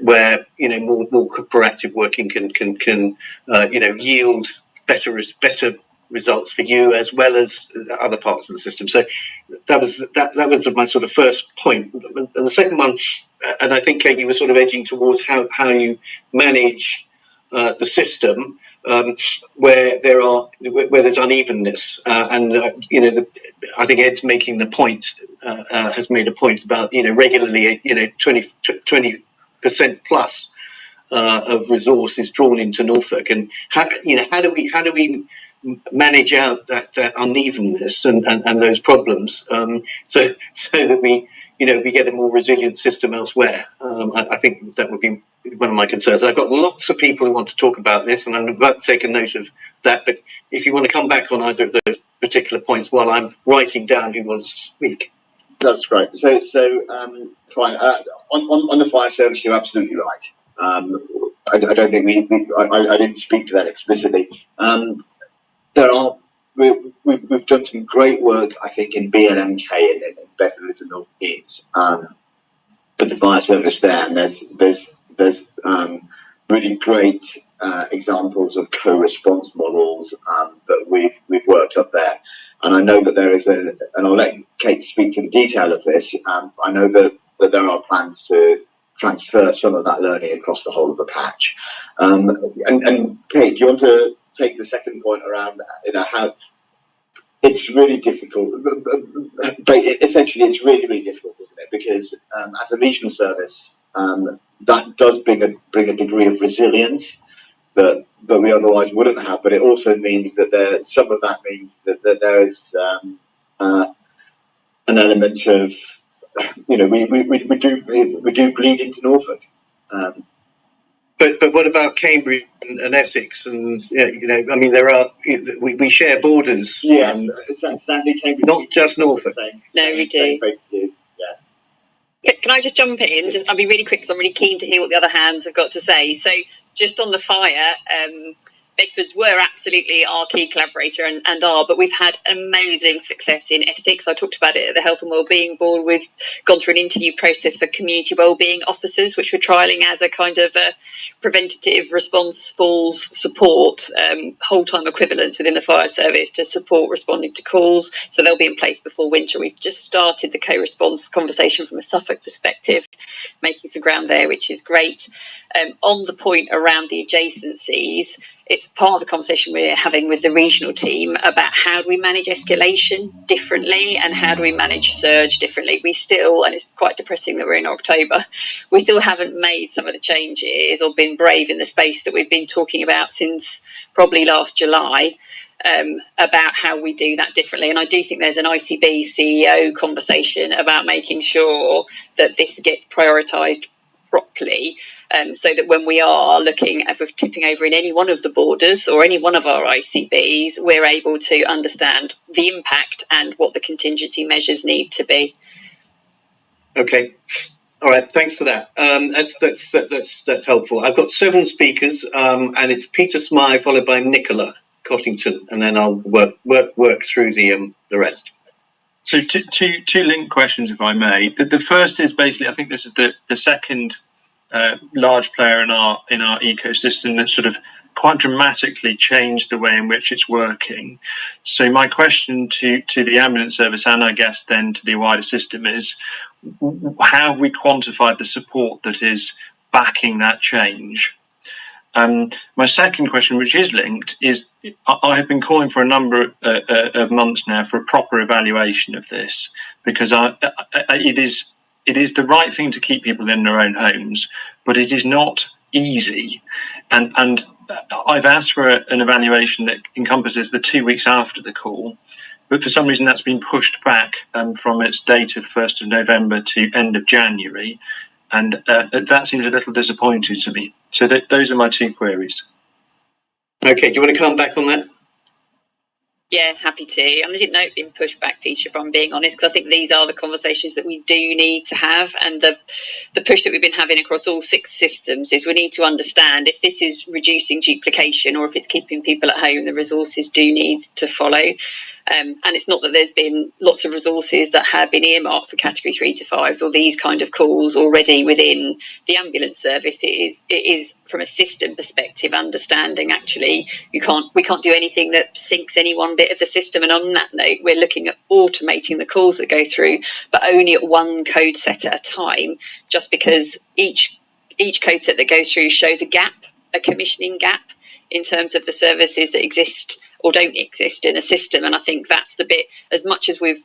where more proactive working can yield better results for you as well as other parts of the system. So that was my sort of first point. And the second one, and I think Kate, you were sort of edging towards how you manage the system where there's unevenness, and I think Ed's making the point, has made a point about regularly 20% plus of resource is drawn into Norfolk, and how do we manage out that unevenness and those problems, so that we get a more resilient system elsewhere. I think that would be one of my concerns. I've got lots of people who want to talk about this, and I'm about to take a note of that. But if you want to come back on either of those particular points while I'm writing down who wants to speak. That's great. So fine. On the fire service, you're absolutely right. I don't think I didn't speak to that explicitly. We've done some great work, I think, in BLMK and Bedford and North East with the fire service there, and there's really great examples of co-response models that we've worked up there. And I know that there is and I'll let Kate speak to the detail of this. I know that there are plans to transfer some of that learning across the whole of the patch. And Kate, do you want to take the second point around how it's really difficult, but essentially it's really, really difficult, isn't it? Because as a regional service, that does bring a degree of resilience that we otherwise wouldn't have. But it also means that some of that means that there is an element of, we do bleed into Norfolk. But what about Cambridge and Essex? And I mean, there are we share borders. Yes, Sandy, Cambridge, not just Norfolk. No, we do. Yes. Can I just jump in? I'll be really quick because I'm really keen to hear what the other hands have got to say. So just on the fire, Bedfords were absolutely our key collaborator and are, but we've had amazing success in Essex. I talked about it at the Health and Wellbeing Board. We've gone through an interview process for community wellbeing officers, which we're trialling as a kind of a preventative response falls support, whole-time equivalents within the fire service to support responding to calls. So they'll be in place before winter. We've just started the co-response conversation from a Suffolk perspective, making some ground there, which is great. On the point around the adjacencies, it's part of the conversation we're having with the regional team about how do we manage escalation differently and how do we manage surge differently. We still, and it's quite depressing that we're in October, we still haven't made some of the changes or been brave in the space that we've been talking about since probably last July, about how we do that differently. And I do think there's an ICB CEO conversation about making sure that this gets prioritised properly, so that when we are looking at tipping over in any one of the borders or any one of our ICBs, we're able to understand the impact and what the contingency measures need to be. Okay. All right, thanks for that. That's helpful. I've got 7 speakers, and it's Peter Smythe followed by Nicola Cottington, and then I'll work through the rest. So two linked questions, if I may. The first is basically, I think this is the second large player in our ecosystem that sort of quite dramatically changed the way in which it's working. So my question to the ambulance service, and I guess then to the wider system, is how have we quantified the support that is backing that change? My second question, which is linked, is I have been calling for a number of months now for a proper evaluation of this, because it is the right thing to keep people in their own homes, but it is not easy. And I've asked for an evaluation that encompasses the 2 weeks after the call, but for some reason that's been pushed back from its date of 1st of November to end of January. And that seems a little disappointing to me. So those are my 2 queries. Okay, do you want to come back on that? Yeah, happy to. And I didn't know it'd been pushed back, Peter, if I'm being honest, because I think these are the conversations that we do need to have. And the push that we've been having across all 6 systems is we need to understand if this is reducing duplication or if it's keeping people at home, the resources do need to follow. And it's not that there's been lots of resources that have been earmarked for category 3 to 5s or these kind of calls already within the ambulance service. It is from a system perspective, understanding actually we can't do anything that sinks any one bit of the system. And on that note, we're looking at automating the calls that go through, but only at one code set at a time, just because each code set that goes through shows a gap, a commissioning gap in terms of the services that exist or don't exist in a system. And I think that's the bit, as much as we've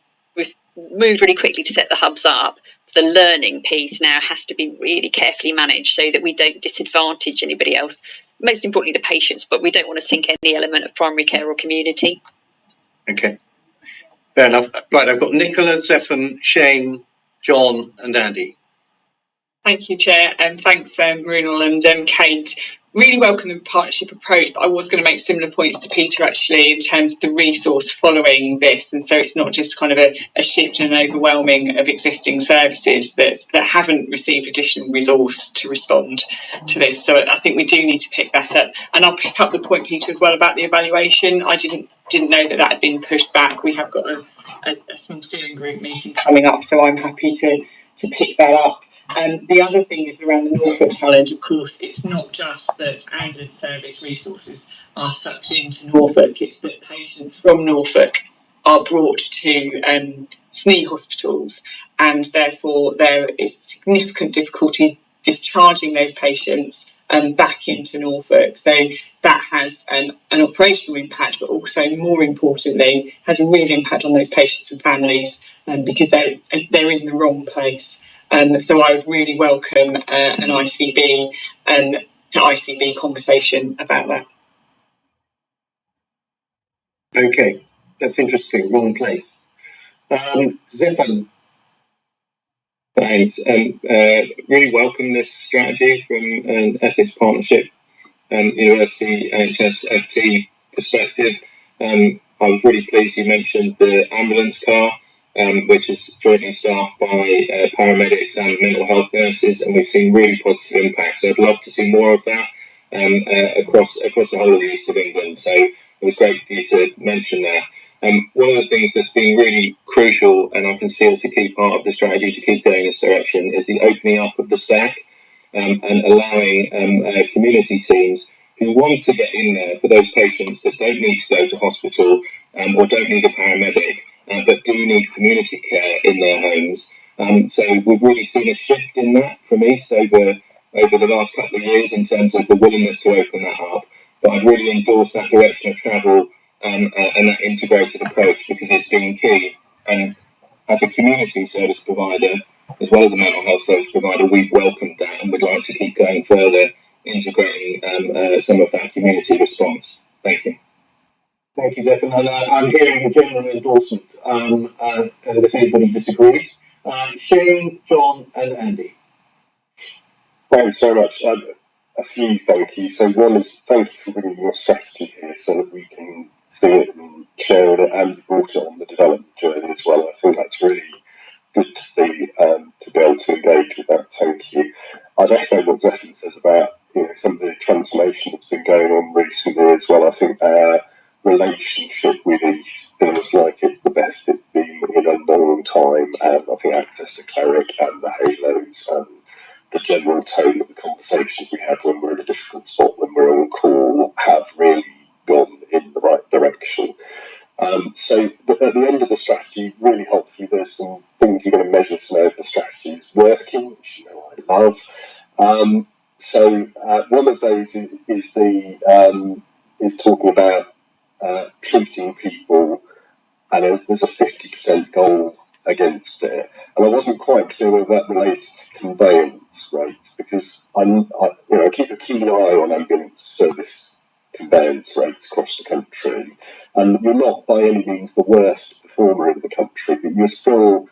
moved really quickly to set the hubs up, the learning piece now has to be really carefully managed so that we don't disadvantage anybody else, most importantly the patients, but we don't want to sink any element of primary care or community. Okay, fair enough. Right, I've got Nicola, Zephan, Shane, John and Andy. Thank you, Chair, and thanks, Mrunal and Kate. really welcome the partnership approach, but I was going to make similar points to Peter actually in terms of the resource following this, and so it's not just kind of a shift and an overwhelming of existing services that haven't received additional resource to respond to this. So I think we do need to pick that up, and I'll pick up the point, Peter, as well about the evaluation. I didn't know that had been pushed back. We have got a small steering group meeting coming up, so I'm happy to pick that up. The other thing is around the Norfolk challenge. Of course, it's not just that ambulance service resources are sucked into Norfolk, it's that patients from Norfolk are brought to SNE hospitals, and therefore there is significant difficulty discharging those patients back into Norfolk. So that has an operational impact, but also more importantly has a real impact on those patients and families because they're in the wrong place. So I would really welcome an ICB conversation about that. Okay, that's interesting. Wrong place. Zephan. Thanks. Really welcome this strategy from an Essex Partnership University NHS FT perspective. I was really pleased you mentioned the ambulance car, which is jointly staffed by paramedics and mental health nurses, and we've seen really positive impacts. So I'd love to see more of that across the whole of the east of England. So it was great for you to mention that. One of the things that's been really crucial, and I can see as a key part of the strategy to keep going in this direction, is the opening up of the stack and allowing community teams who want to get in there for those patients that don't need to go to hospital or don't need a paramedic, but do need community care in their homes. So we've really seen a shift in that from East over the last couple of years in terms of the willingness to open that up. But I'd really endorse that direction of travel and that integrated approach because it's been key. And as a community service provider, as well as a mental health service provider, we've welcomed that and would like to keep going further, integrating some of that community response. Thank you. Thank you, Zephan. And I'm hearing a general endorsement, unless anybody disagrees. Shane, John, and Andy. Thanks so much. A few thank you. So one is thank you for bringing your strategy here so that we can see it and share it and brought it on the development journey as well. I think that's really good to see to be able to engage with that. Thank you. I'd echo what Zephan says about some of the transformation that's been going on recently as well. I think our relationship with East feels like it's the best it's been in a long time, and I think access to cleric and the halos and the general tone of the conversations we had when we're in a difficult spot, when we're on call, have really gone in the right direction. So at the end of the strategy, really hopefully there's some things you're going to measure to know if the strategy is working, which I love. So one of those is talking about treating people, and there's a 50% goal against it. And I wasn't quite clear whether that relates to conveyance rates, because I keep a keen eye on ambulance service conveyance rates across the country. And you're not by any means the worst performer in the country, but you're still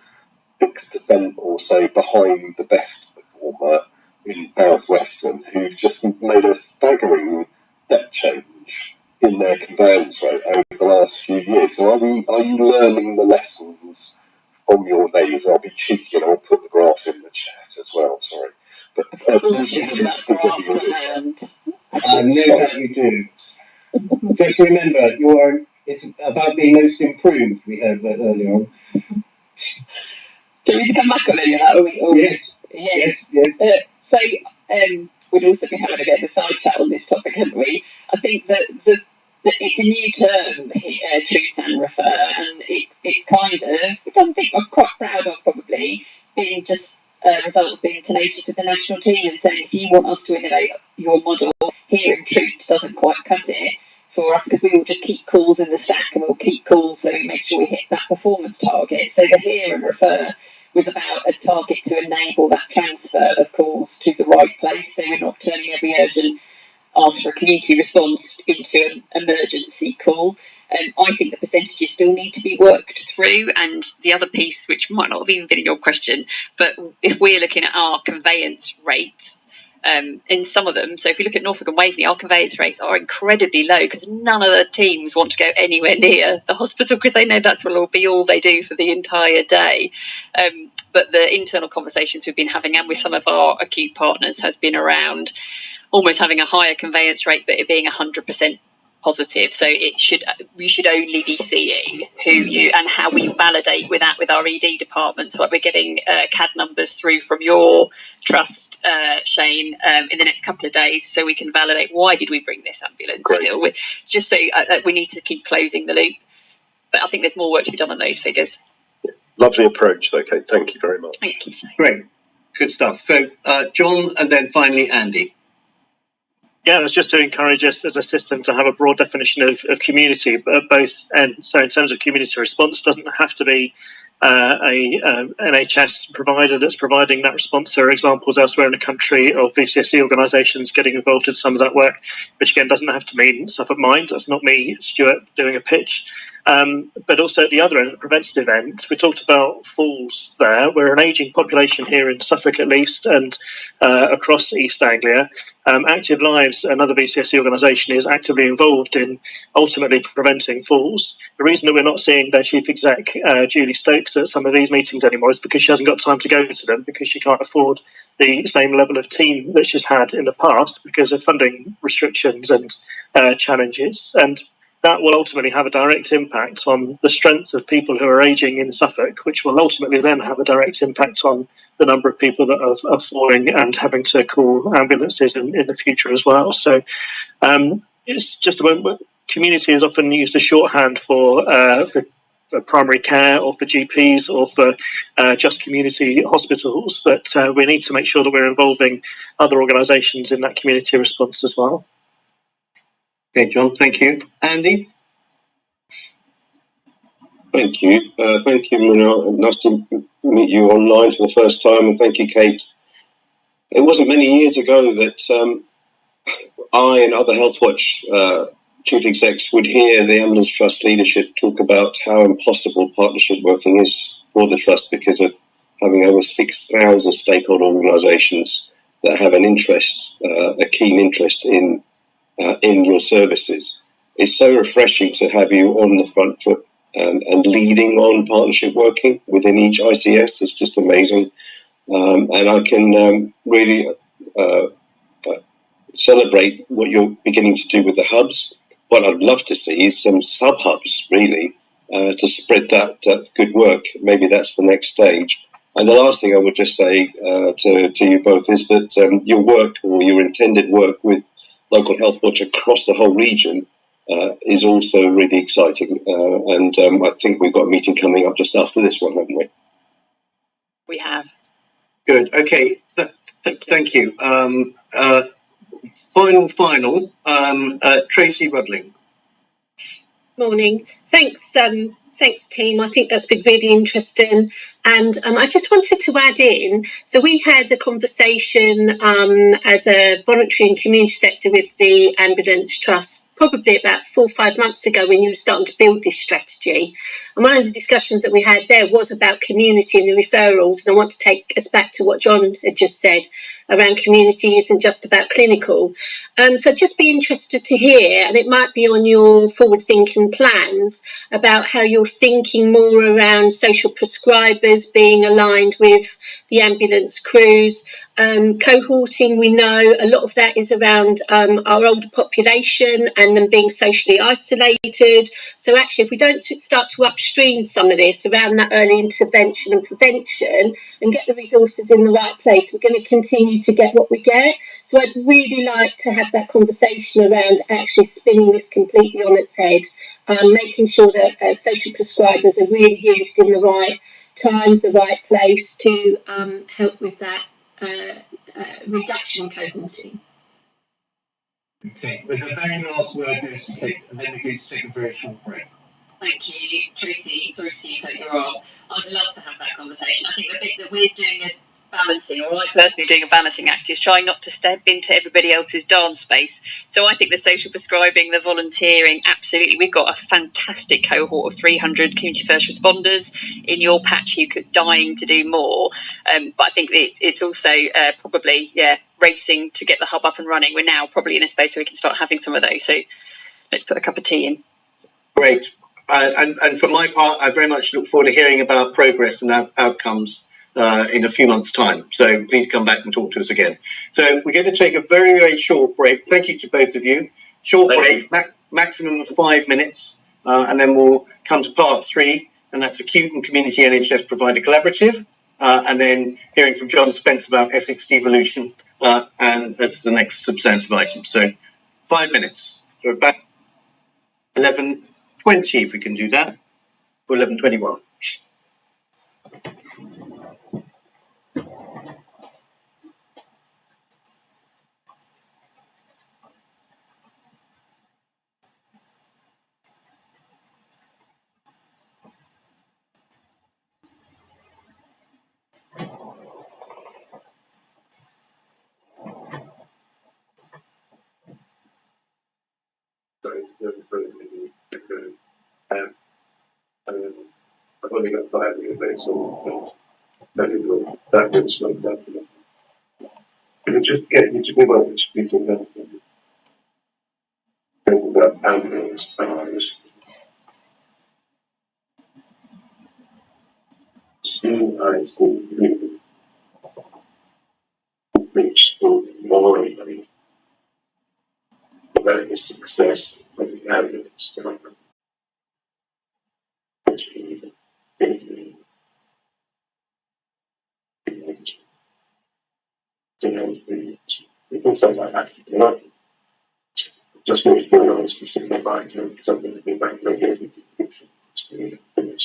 6% or so behind the best performer in South Western, who've just made a staggering step change in their conveyance rate over the last few years. So are you learning the lessons from your neighbours? I'll be cheeky and I'll put the graph in the chat as well, sorry. But I know that you do. Just remember, it's about being most improved, we heard that earlier on. Can we come back on any of that? Yes. So we'd also be having a bit of a side chat on this topic, hadn't we? I think that it's a new term here, treat and refer, and it's kind of, which I think I'm quite proud of probably, being just a result of being tenacious with the national team and saying if you want us to innovate your model, here in treat doesn't quite cut it for us, because we will just keep calls in the stack and we'll keep calls so we make sure we hit that performance target. So the hear and refer was about a target to enable that transfer of calls to the right place, so we're not turning every urgent ask for a community response into an emergency call. I think the percentages still need to be worked through, and the other piece, which might not have even been in your question, but if we're looking at our conveyance rates, in some of them. So if we look at Norfolk and Waveney, our conveyance rates are incredibly low because none of the teams want to go anywhere near the hospital because they know that's will be all they do for the entire day. But the internal conversations we've been having and with some of our acute partners has been around almost having a higher conveyance rate, but it being 100% positive. So we should only be seeing who you and how we validate with that with our ED department. So we're getting CAD numbers through from your trust, Shane, in the next couple of days, so we can validate why did we bring this ambulance. Just so we need to keep closing the loop. But I think there's more work to be done on those figures. Lovely approach, okay. Thank you very much. Thank you. Great, good stuff. So, John, and then finally Andy. Yeah, it's just to encourage us as a system to have a broad definition of community, both and so in terms of community response, doesn't have to be a NHS provider that's providing that response. There are examples elsewhere in the country of VCSE organisations getting involved in some of that work, which again doesn't have to mean Suffolk Mind. That's not me, Stuart, doing a pitch. But also at the other end, the preventative end, we talked about falls there. We're an ageing population here in Suffolk at least, and across East Anglia. Active Lives, another VCSE organisation, is actively involved in ultimately preventing falls. The reason that we're not seeing their chief exec, Julie Stokes, at some of these meetings anymore is because she hasn't got time to go to them, because she can't afford the same level of team that she's had in the past because of funding restrictions and challenges. And that will ultimately have a direct impact on the strength of people who are ageing in Suffolk, which will ultimately then have a direct impact on the number of people that are falling and having to call ambulances in the future as well. So it's just about community is often used as shorthand for primary care or for GPs or for just community hospitals, but we need to make sure that we're involving other organisations in that community response as well. Okay, John, thank you. Andy? Thank you. Thank you, Manal. Nice to meet you online for the first time, and thank you, Kate. It wasn't many years ago that I and other Healthwatch chief execs would hear the Ambulance Trust leadership talk about how impossible partnership working is for the Trust because of having over 6,000 stakeholder organisations that have an interest, a keen interest in your services. It's so refreshing to have you on the front foot and leading on partnership working within each ICS. It's just amazing. And I can really celebrate what you're beginning to do with the hubs. What I'd love to see is some sub-hubs, really, to spread that good work. Maybe that's the next stage. And the last thing I would just say to you both is that your work or your intended work with local health watch across the whole region is also really exciting. And I think we've got a meeting coming up just after this one, haven't we? We have. Good. Okay. Thank you. Final. Tracy Rudling. Morning. Thanks, team. I think that's been really interesting. And I just wanted to add in, so we had a conversation as a voluntary and community sector with the Ambulance Trust probably about 4 or 5 months ago when you were starting to build this strategy. And one of the discussions that we had there was about community and the referrals. And I want to take us back to what John had just said around community isn't just about clinical. So just be interested to hear, and it might be on your forward-thinking plans, about how you're thinking more around social prescribers being aligned with the ambulance crews. Cohorting, we know a lot of that is around our older population and them being socially isolated. So actually, if we don't start to upstream some of this around that early intervention and prevention and get the resources in the right place, we're going to continue to get what we get. So I'd really like to have that conversation around actually spinning this completely on its head, making sure that social prescribers are really used in the right time, the right place to help with that reduction in cohorting. Okay, with the very last word goes to Kate, and then we're going to take a very short break. Thank you, Tracy. Sorry to see you cut you off. I'd love to have that conversation. I think the bit that we're doing balancing, or I personally doing a balancing act, is trying not to step into everybody else's dance space. So I think the social prescribing, the volunteering, absolutely. We've got a fantastic cohort of 300 community first responders in your patch who could dying to do more. But I think it's also probably racing to get the hub up and running. We're now probably in a space where we can start having some of those. So let's put a cup of tea in. Great. And for my part, I very much look forward to hearing about progress and outcomes in a few months' time. So please come back and talk to us again. So we're going to take a very, very short break. Thank you to both of you. Short break, maximum of 5 minutes, and then we'll come to part 3, and that's acute and community NHS provider collaborative, and then hearing from John Spence about Essex devolution, and that's the next substantive item. So 5 minutes. So we're back 11:20, if we can do that, or 11:21. I've only got 5 minutes, so that was like that. Can you just get me to be able to speak to them? About ambulance powers. Still, I think we reach morally about the success of the ambulance program. Something like that, you know, just maybe feel honest and simplify something that we might not get and speak to them.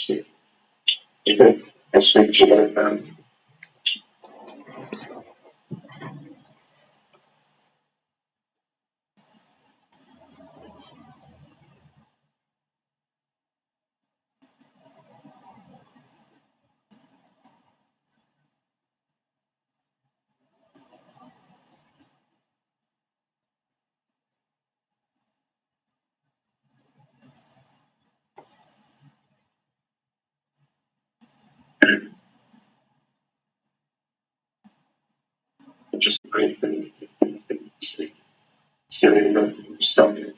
Just great thing, silly enough stuff. You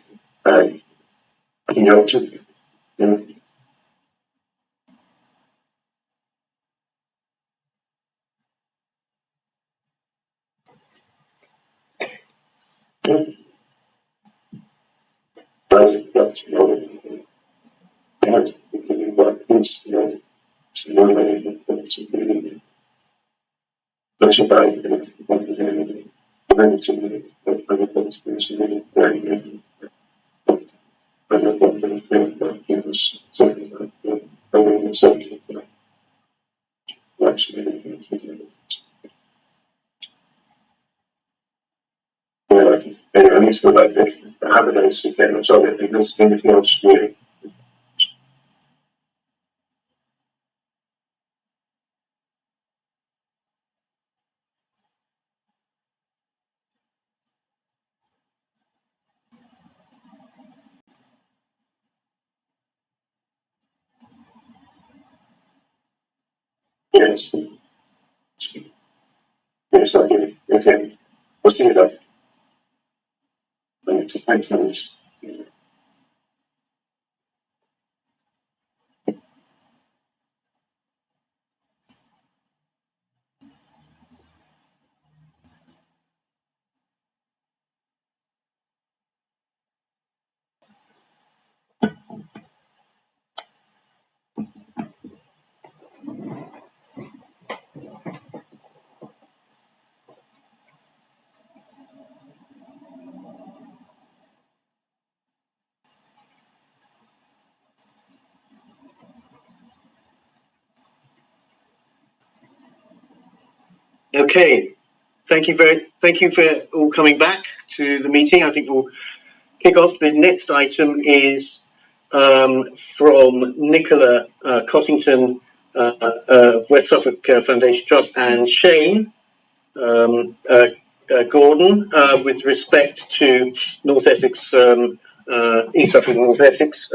know, to, you know, that's, you know, and what is, you know, it's more than that's about it. Anyway, I need to go back there. Have a nice weekend. I'm sorry, I missed anything else really. Yes. Yes, okay. Okay. We'll see you then. Thanks. Thanks. Okay. Thank you for all coming back to the meeting. I think we'll kick off. The next item is from Nicola Cottington West Suffolk Foundation Trust, and Shane Gordon with respect to North Essex, East Suffolk North Essex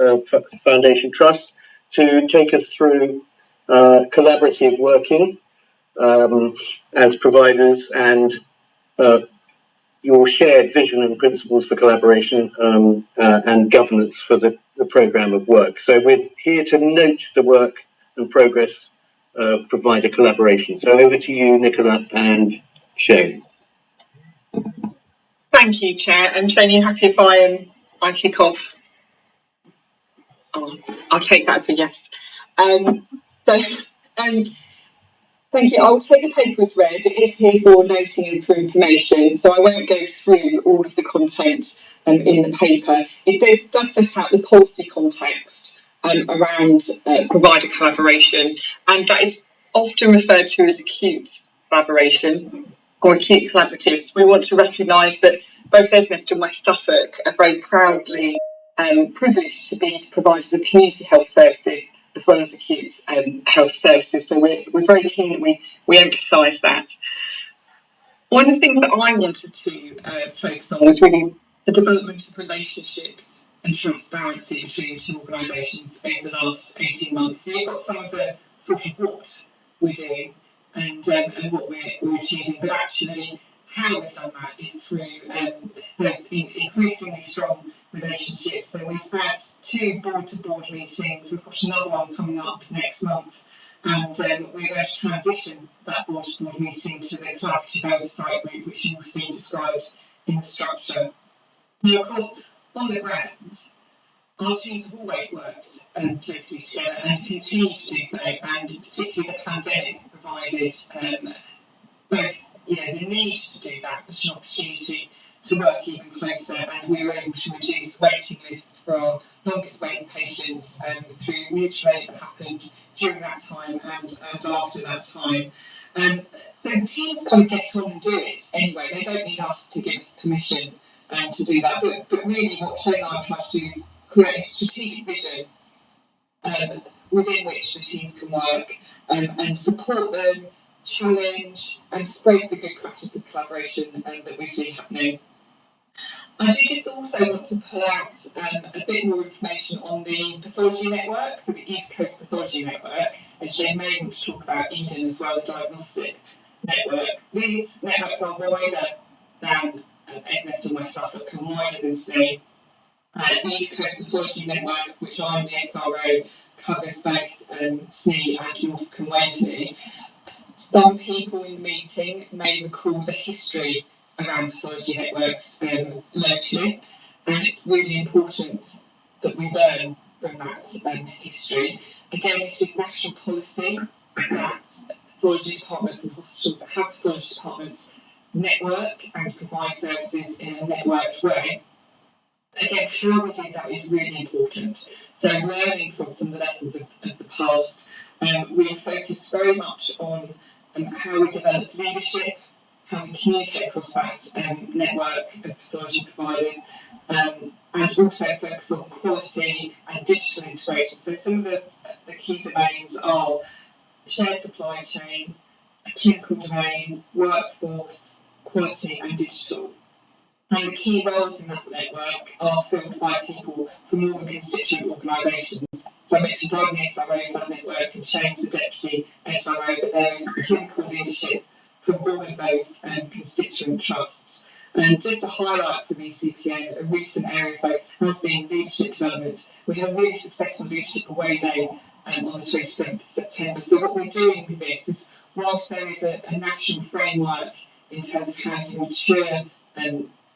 Foundation Trust, to take us through collaborative working as providers and your shared vision and principles for collaboration and governance for the programme of work. So we're here to note the work and progress of provider collaboration. So over to you, Nicola and Shane. Thank you, Chair. And Shane, are you happy if I kick off? I'll take that as a yes. Thank you. I'll take the paper as read. It is here for noting and for information, so I won't go through all of the content in the paper. It does set out the policy context around provider collaboration, and that is often referred to as acute collaboration or acute collaboratives. We want to recognise that both Essex and West Suffolk are very proudly privileged to be providers of community health services as well as acute health services. So we're very keen that we emphasise that. One of the things that I wanted to focus on was really the development of relationships and transparency between the two organisations over the last 18 months. So you've got some of the sort of what we're doing and what we're achieving, but actually how we've done that is through those increasingly strong relationships. So we've had 2 board-to-board meetings. We've got another one coming up next month, and we're going to transition that board-to-board meeting to the collaborative oversight group, which you'll see described in the structure. Now, of course, on the ground, our teams have always worked closely together and continue to do so, and particularly the pandemic provided both the need to do that, but an opportunity to work even closer, and we were able to reduce waiting lists for our longest waiting patients through mutual aid that happened during that time and after that time. So the teams kind of get on and do it anyway. They don't need us to give us permission to do that, but really what Shane and I try to do is create a strategic vision within which the teams can work and support them, challenge and spread the good practice of collaboration that we see happening. I do just also want to pull out a bit more information on the pathology network, so the East Coast Pathology Network, and Shane may want to talk about Eden as well, the diagnostic network. These networks are wider than Essex and West Suffolk and wider than say the East Coast Pathology Network, which I'm the SRO, covers both SNE and Norfolk and Waverley. Some people in the meeting may recall the history around pathology networks locally, and it's really important that we learn from that history. Again, it is national policy that pathology departments and hospitals that have pathology departments network and provide services in a networked way. Again, how we do that is really important. So learning from the lessons of the past, we focus very much on how we develop leadership, how we communicate across that network of pathology providers, and also focus on quality and digital integration. So some of the key domains are shared supply chain, a clinical domain, workforce, quality and digital. And the key roles in that network are filled by people from all the constituent organisations. So I mentioned I'm the SRO for that network and Shane's the deputy SRO, but there is clinical leadership from all of those constituent trusts. And just to highlight from ECPN, a recent area of focus has been leadership development. We had a really successful leadership away day on the 27th of September. So what we're doing with this is, whilst there is a national framework in terms of how you mature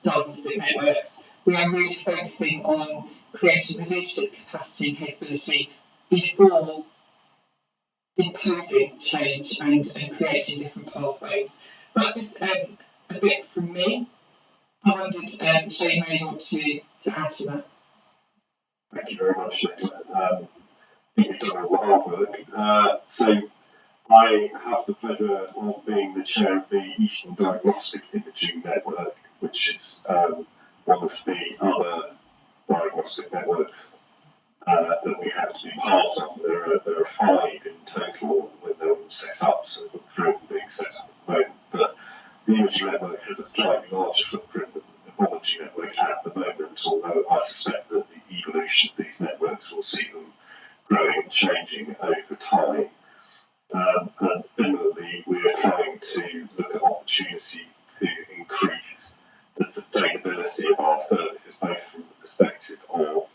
diagnostic networks, we are really focusing on creating the leadership capacity and capability before imposing change and creating different pathways. That's just a bit from me. I wondered, Shane may want to add to that. Thank you very much, Nicola. I think you've done all the hard work. So I have the pleasure of being the chair of the Eastern Diagnostic Imaging Network, which is one of the other diagnostic networks that we have to be part of. There are 5 in total when they were set up, so we've got 3 of them being set up at the moment. But the imaging network has a slightly larger footprint than the pathology network at the moment, although I suspect that the evolution of these networks will see them growing and changing over time. And similarly, we are trying to look at opportunity to increase the sustainability of our services, both from the perspective of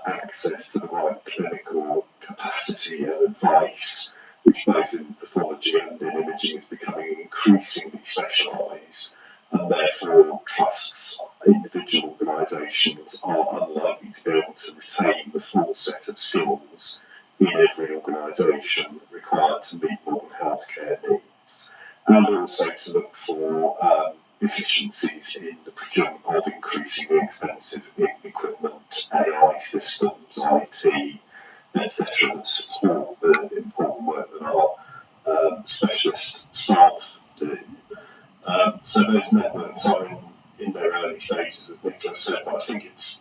access to the right clinical capacity and advice, which both in pathology and in imaging is becoming increasingly specialised, and therefore trusts, individual organisations are unlikely to be able to retain the full set of skills in every organisation required to meet modern healthcare needs, and also to look for efficiencies in the procurement of increasingly expensive equipment, AI systems, IT, etc., that support the important work that our specialist staff do. So those networks are in their early stages, as Nicola said, but I think it's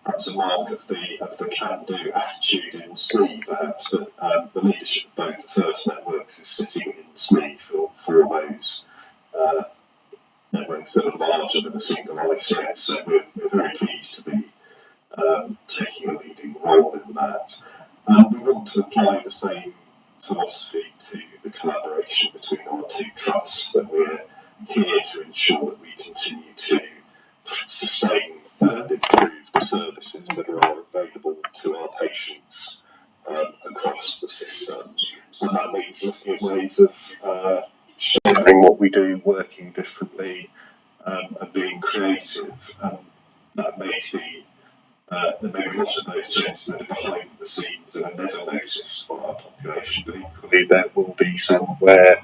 perhaps a mark of the can-do attitude in SLE, perhaps, that the leadership of both the first networks is sitting in SLE for those networks that are larger than a single ICF. So we're very pleased to be taking a leading role in that. We want to apply the same philosophy to the collaboration between our 2 trusts, that we're here to ensure that we continue to sustain and improve the services that are available to our patients across the system. And that means looking at ways of sharing what we do, working differently, and being creative. That may be there may be lots of those changes that are behind the scenes and are never noticed by our population, but equally there will be some where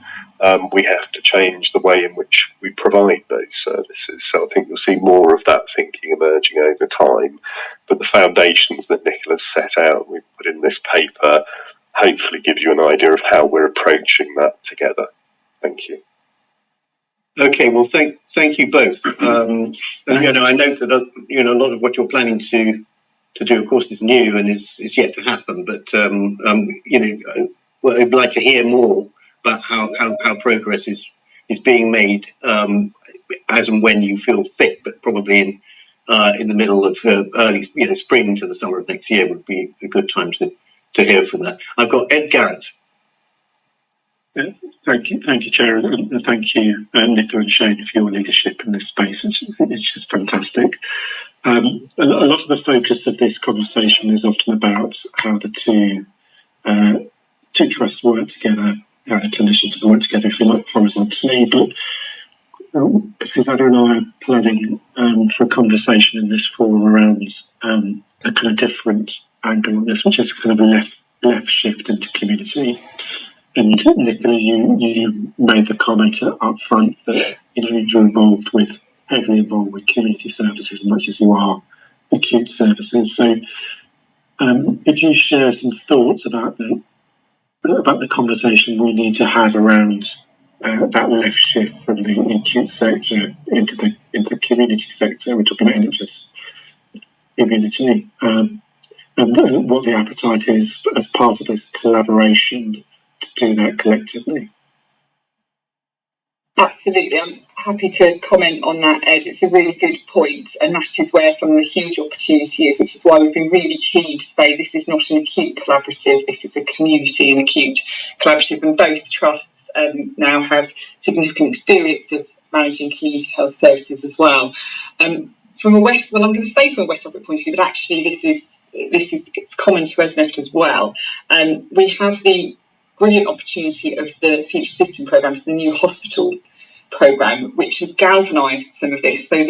we have to change the way in which we provide those services. So I think you'll see more of that thinking emerging over time. But the foundations that Nicola's set out, we put in this paper, hopefully give you an idea of how we're approaching that together. Thank you. Okay, well, thank you both. And I note that a lot of what you're planning to do, of course, is new and is yet to happen. But well, I'd like to hear more about how progress is being made as and when you feel fit. But probably in the middle of early spring to the summer of next year would be a good time to hear from that. I've got Ed Garrett. Thank you, Chair, and thank you, Nicola and Shane, for your leadership in this space. It's just fantastic. A lot of the focus of this conversation is often about how the two trusts work together, how the clinicians work together, if you like, horizontally. But Susanna and I are planning for a conversation in this forum around a kind of different angle on this, which is kind of a left shift into community. And Nicola, you made the comment up front that you're heavily involved with community services as much as you are acute services. So, could you share some thoughts about the conversation we need to have around that left shift from the acute sector into the community sector? We're talking about NHS immunity, and what the appetite is as part of this collaboration to do that collectively. Absolutely, I'm happy to comment on that, Ed. It's a really good point, and that is where some of the huge opportunity is, which is why we've been really keen to say this is not an acute collaborative, this is a community and acute collaborative, and both trusts now have significant experience of managing community health services as well. I'm going to say from a West Suffolk point of view, but actually it's common to Essex as well. We have the brilliant opportunity of the Future System programmes, the new hospital programme, which has galvanised some of this. So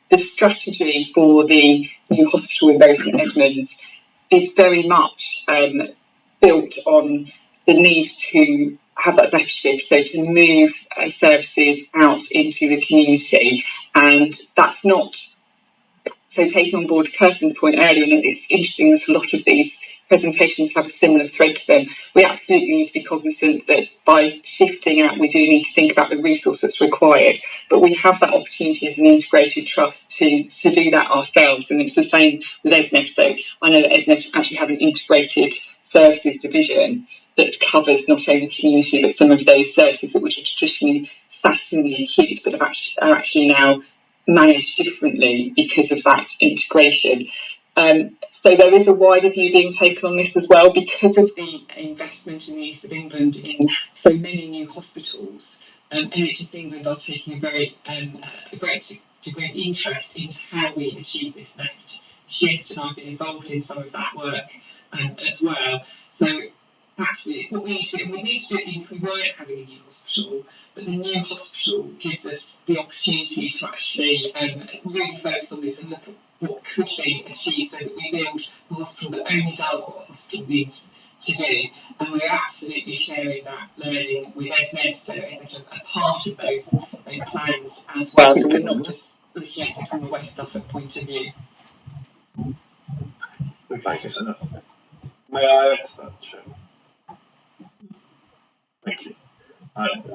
the strategy for the new hospital in Bury St Edmunds is very much built on the need to have that left shift, so to move services out into the community. And that's not, so taking on board Kirsten's point earlier, and it's interesting that a lot of these presentations have a similar thread to them. We absolutely need to be cognizant that by shifting out, we do need to think about the resource that's required. But we have that opportunity as an integrated trust to do that ourselves. And it's the same with ESNEF. So I know that ESNEF actually have an integrated services division that covers not only community, but some of those services that would have traditionally sat in the acute, but are actually now managed differently because of that integration. So there is a wider view being taken on this as well, because of the investment in the East of England in so many new hospitals. NHS England are taking a great degree of interest into how we achieve this left shift, and I've been involved in some of that work as well. So absolutely, it's what we need to do. We need to do it even if we weren't having a new hospital, but the new hospital gives us the opportunity to actually really focus on this and look at what could be achieved, so that we build a hospital that only does what a hospital needs to do. And we're absolutely sharing that learning with ESNEF, so ESNEF are a part of those plans as well. So we're not just looking at it from a West Suffolk point of view. Thanks. May I add to that, Chair? Thank you.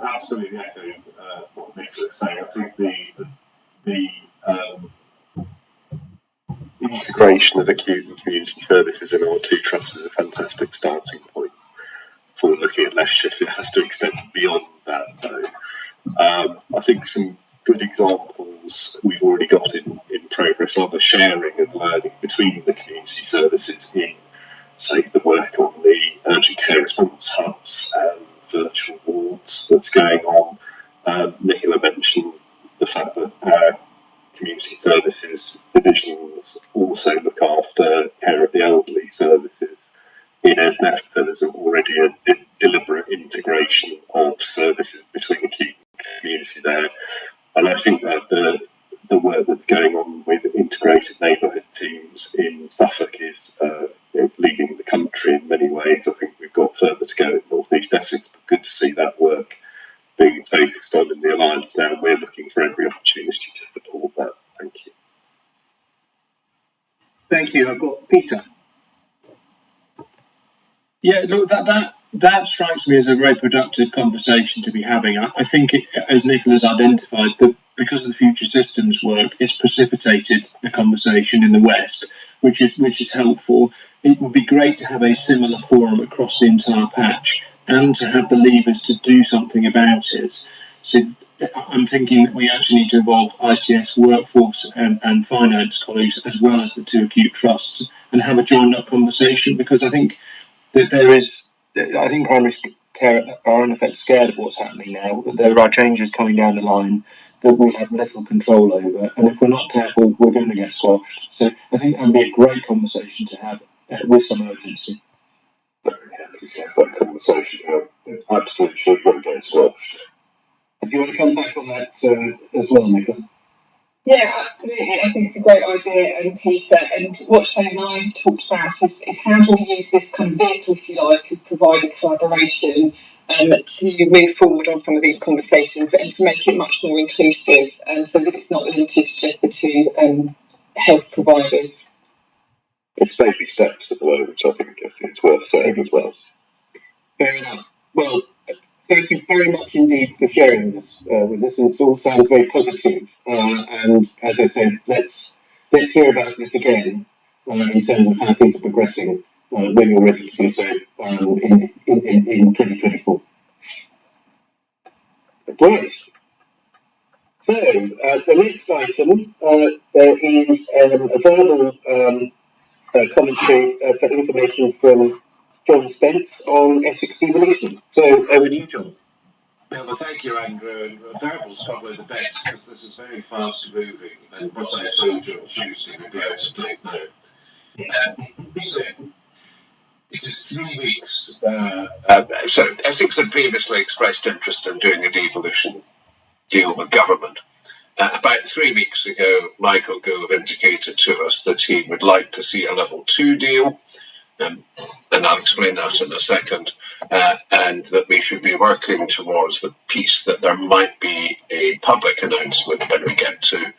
Absolutely echo what Nicola is saying. I think the integration of acute and community services in our two trusts is a fantastic starting point for looking at left shift. It has to extend beyond that, though. I think some good examples we've already got in progress are the sharing of learning between the community services in, say, the work on the urgent care response hubs and virtual wards that's going on. Nicola mentioned the fact that our community services divisions also look after care of the elderly services in ESNEF. There's already a deliberate integration of services between acute and community there. And I think that the work that's going on with integrated neighbourhood teams in Suffolk is leading the country in many ways. I think we've got further to go in North East Essex, but good to see that work being focused on in the Alliance now. We're looking for every opportunity to support that. Thank you. Thank you. I've got Peter. Yeah, look, that strikes me as a very productive conversation to be having. I think, as Nicola's identified, that because of the future systems work, it's precipitated the conversation in the West, which is helpful. It would be great to have a similar forum across the entire patch and to have the levers to do something about it. So I'm thinking that we actually need to involve ICS workforce and finance colleagues, as well as the two acute trusts, and have a joined-up conversation, because I think that I think primary care are in effect scared of what's happening now. That there are changes coming down the line that we have little control over, and if we're not careful, we're going to get squashed. So I think that would be a great conversation to have with some urgency. Very happy to have that conversation. Absolutely sure we're going to get squashed. Do you want to come back on that as well, Nicola? Yeah, absolutely. I think it's a great idea, and Peter, and what Shane and I talked about is how do we use this kind of vehicle, if you like, of provider collaboration to move forward on some of these conversations and to make it much more inclusive, so that it's not limited to just the two health providers. It's baby steps at the moment, which I think it's worth saying as well. Fair enough. Well, thank you very much indeed for sharing this with us. It all sounds very positive. And as I said, let's hear about this again in terms of how things are progressing when you're ready to do so in 2024. Right. So the next item there is a verbal commentary for information from John Spence on Essex devolution. So over to you, John. Yeah, well, thank you, Andrew. And Verbal's probably the best because this is very fast moving, and what I told you on Tuesday we'd be able to take note. So, it is 3 weeks. So, Essex had previously expressed interest in doing a devolution deal with government. About 3 weeks ago, Michael Gove indicated to us that he would like to see a level 2 deal. And I'll explain that in a second, and that we should be working towards the piece that there might be a public announcement when we get to,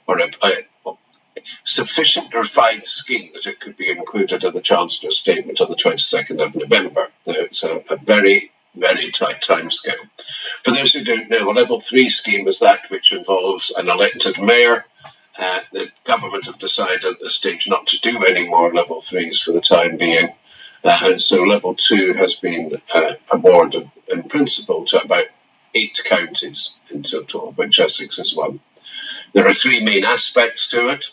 or sufficient refined scheme that it could be included in the Chancellor's statement on the 22nd of November. It's a very, very tight timescale. For those who don't know, a level 3 scheme is that which involves an elected mayor. The government have decided at this stage not to do any more level 3s for the time being. And so level 2 has been awarded in principle to about 8 counties in total, of which Essex is one. There are 3 main aspects to it.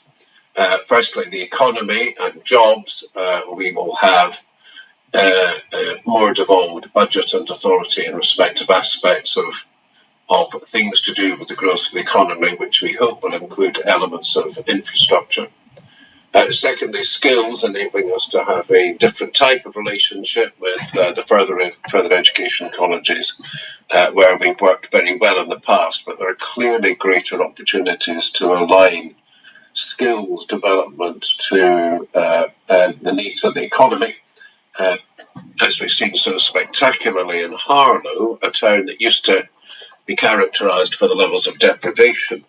Firstly, the economy and jobs. We will have more devolved budget and authority in respective aspects of things to do with the growth of the economy, which we hope will include elements of infrastructure. Secondly, skills, enabling us to have a different type of relationship with the further education colleges, where we've worked very well in the past, but there are clearly greater opportunities to align skills development to the needs of the economy. As we've seen so spectacularly in Harlow, a town that used to be characterised for the levels of deprivation,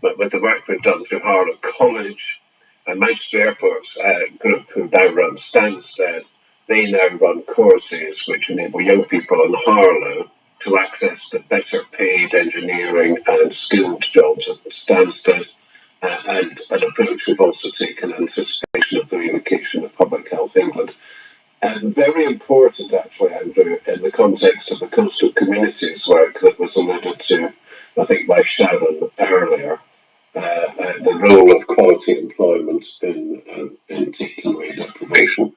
but with the work we've done through Harlow College and Manchester Airport's group who now run Stansted, they now run courses which enable young people in Harlow to access the better paid engineering and skilled jobs at Stansted, and an approach we've also taken in anticipation of the relocation of Public Health England. And very important, actually, Andrew, in the context of the coastal communities work that was alluded to, I think, by Sharon earlier, the role of quality employment in taking away deprivation.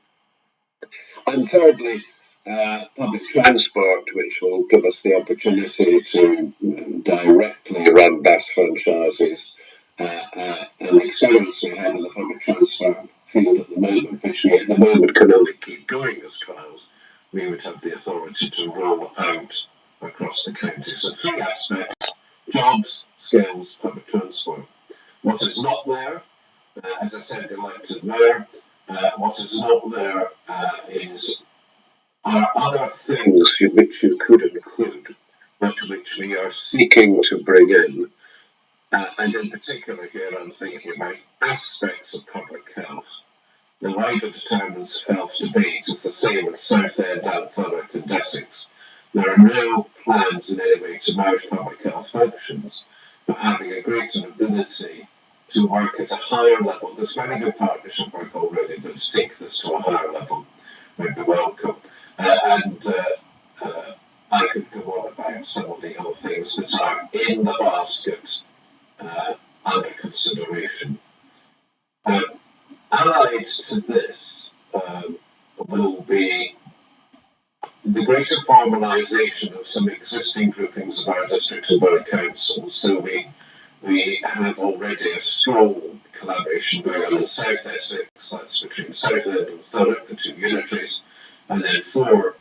And thirdly, public transport, which will give us the opportunity to directly run bus franchises, and the experience we have in the public transport field at the moment, which we at the moment can only keep going as trials, we would have the authority to roll out across the county. So 3 aspects: jobs, skills, public transport. What is not there, as I said, the elected mayor, what is not there are other things which you could include, but which we are seeking to bring in. And in particular here I'm thinking about aspects of public health. The wider determines health debate is the same in Southend, Suffolk and Essex. There are no plans in any way to merge public health functions, but having a greater ability to work at a higher level. There's very good partnership work already, but to take this to a higher level would be welcome. I could go on about some of the other things that are in the basket under consideration. Allied to this will be the greater formalisation of some existing groupings of our district and borough councils. So we have already a strong collaboration going on in South Essex, that's between Southend and Thurrock, the 2 unitaries, and then 4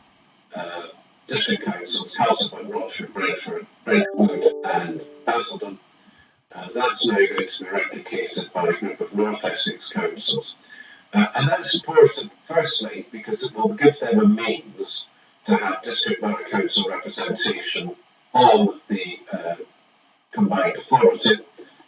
district councils, Castleford, Rochford, Brentwood and Basildon. That's now going to be replicated by a group of North Essex councils. And that's important, firstly, because it will give them a means to have district borough council representation on the combined authority.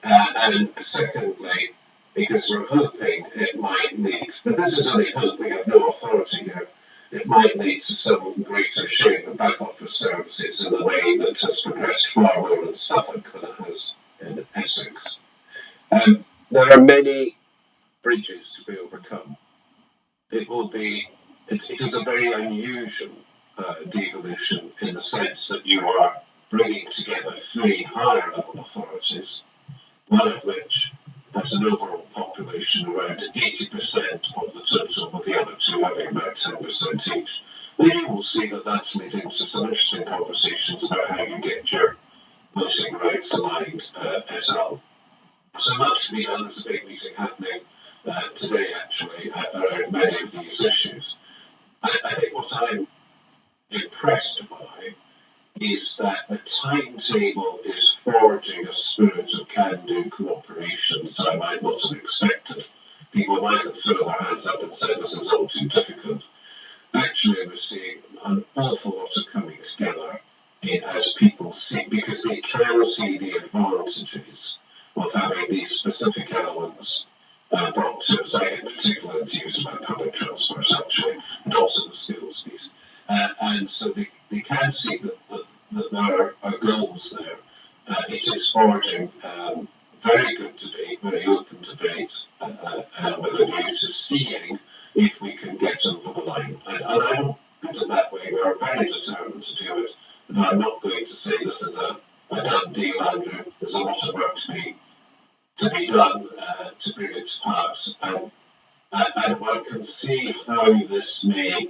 And secondly, because we're hoping it might lead, but this is only hope, we have no authority here, it might lead to some greater sharing of back office services in a way that has progressed far more in Suffolk than it has in Essex. There are many bridges to be overcome. It is a very unusual devolution in the sense that you are bringing together 3 higher level authorities, one of which has an overall population around 80% of the total, with the other 2 having about 10% each. Then you will see that that's leading to some interesting conversations about how you get your voting rights aligned as well. So much to be done. There's a big meeting happening today, actually, around many of these issues. I think what I'm impressed by is that the timetable is forging a spirit of can-do cooperation that I might not have expected. People might have thrown their hands up and said this is all too difficult. Actually, we're seeing an awful lot of coming together as people see, because they can see the advantages of having these specific elements brought to us. I in particular enthused about public transport actually, but also the skills piece. And so they can see that there are goals there. It is forging very good debate, very open debate, with a view to seeing if we can get over the line. And I will put it that way, we are very determined to do it, and I'm not going to say this is a done deal, Andrew. There's a lot of work to be done to bring it to pass. And one can see how this may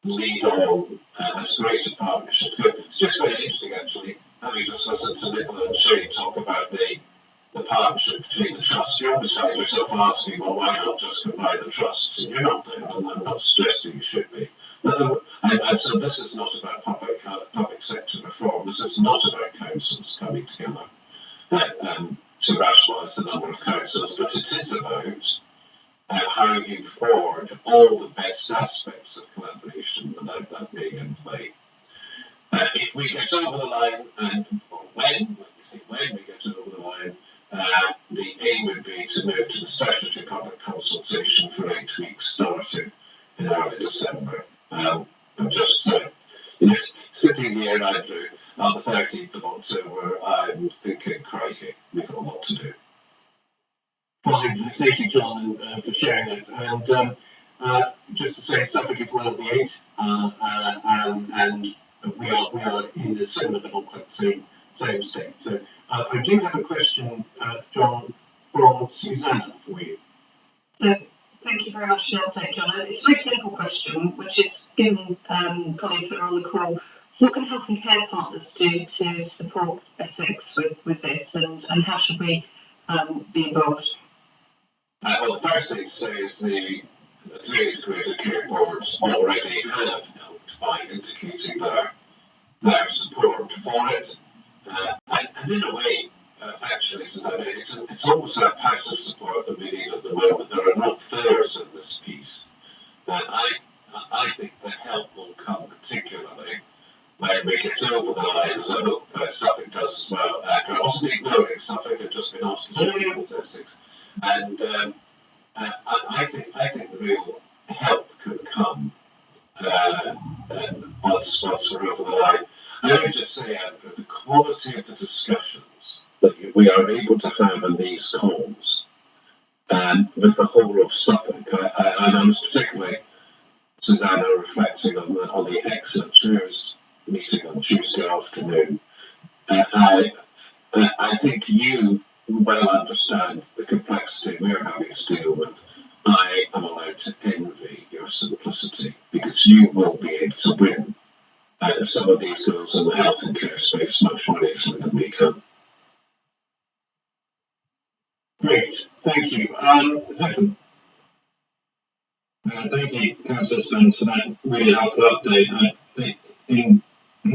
lead on as great a partnership. It's just very interesting, actually, having just listened to Nicola and Shane talk about the partnership between the trusts. You always find yourself asking, well, why not just combine the trusts? And you're not there, and I'm not suggesting you should be. And so this is not about public sector reform. This is not about councils coming together to rationalise the number of councils, but it is about how you forge all the best aspects of collaboration without that being in play. If we get over the line, when we get over the line, the aim would be to move to the statutory public consultation for 8 weeks, starting in early December. I'm just sitting here, Andrew, on the 13th of October, I'm thinking, crikey, we've got a lot to do. Fine, thank you, John, for sharing it. And just to say, Suffolk is one of the 8, and we are in a similar but not quite the same state. So I do have a question, John, from Susanna for you. So thank you very much for the update, John. It's a very simple question, which is, given colleagues that are on the call, what can health and care partners do to support Essex with this, and how should we be involved? Well, the first thing to say is the 3 integrated care boards already have helped by indicating their support for it. And in a way, actually, it's almost that passive support that we need at the moment. There are no players in this piece. And I think the help will come particularly when we get over the line, as I hope Suffolk does as well. I wasn't ignoring Suffolk, I've just been asked to speak with Essex. And I think the real help can come once we're over the line. I would just say, Andrew, the quality of the discussions that we are able to have in these calls with the whole of Suffolk, I was particularly, Susanna, reflecting on the excellent chairs meeting on Tuesday afternoon. I think you well understand the complexity we're having to deal with. I am allowed to envy your simplicity, because you will be able to win out of some of these girls in the health and care space much more easily than we can. Great, thank you. Zephyr. Thank you, Councillor Spence, for that really helpful update. I think in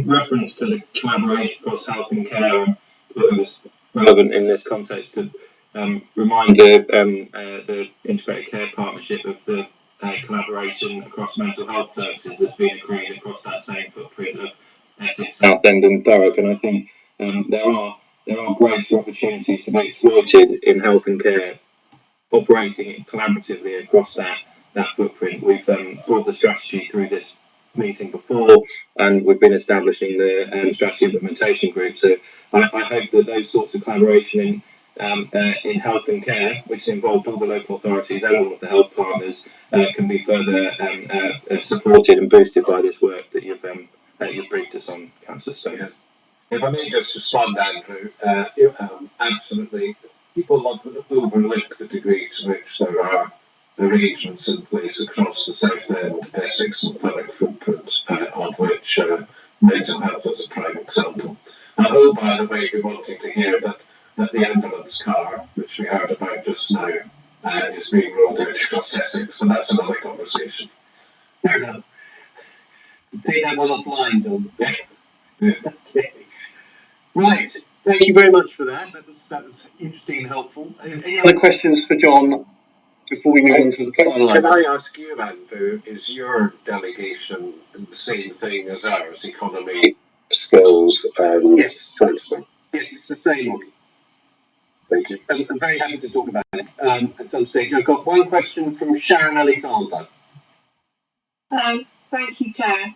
reference to the collaboration across health and care, it was relevant in this context to remind the integrated care partnership of the collaboration across mental health services that's been agreed across that same footprint of Essex, Southend and Thurrock. And I think there are greater opportunities to be exploited in health and care, operating collaboratively across that footprint. We've brought the strategy through this meeting before, and we've been establishing the strategy implementation group. So I hope that those sorts of collaboration in health and care, which involved all the local authorities and all of the health partners, can be further supported and boosted by this work that you've briefed us on, Councillor Spence. If I may just respond, Andrew, absolutely. People overlook the degree to which there are arrangements in place across the Southend, Essex and Thurrock footprint, of which mental health is a prime example. I will, by the way, be wanting to hear that the ambulance car, which we heard about just now, is being rolled out across Essex, so that's another conversation. Fair enough. Take that one offline, Don. Okay. Right. Thank you very much for that. That was interesting and helpful. Any other questions for John before we move on to the final Can line? I ask you, Andrew, is your delegation the same thing as ours, economy, skills and yes. transport? Yes, it's the same one. Thank you. I'm very happy to talk about it at some stage. I've got one question from Sharon Alexander. Thank you, Chair.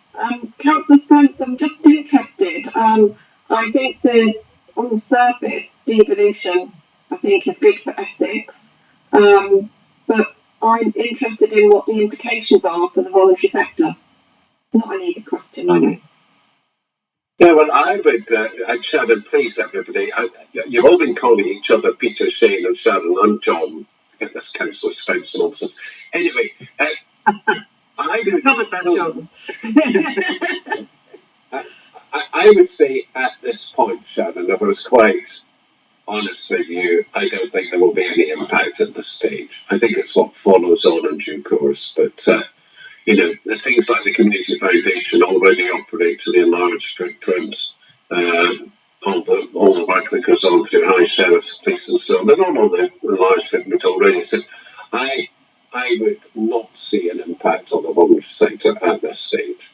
Councillor Spence, I'm just interested. I think that on the surface, devolution, I think, is good for Essex. But I'm interested in what the implications are for the voluntary sector. Not an easy question, I know. Yeah, well, I would, Sharon, please, everybody. You've all been calling each other Peter, Shane, and Sharon. I'm John. Get this council Spence nonsense. Anyway, I would covered that, John. I would say at this point, Sharon, if I was quite honest with you, I don't think there will be any impact at this stage. I think it's what follows on in due course. But the things like the Community Foundation already operate to the enlarged footprint. All the work that goes on through high sheriffs, police, and so on, they're not on the enlarged footprint already. So I would not see an impact on the voluntary sector at this stage.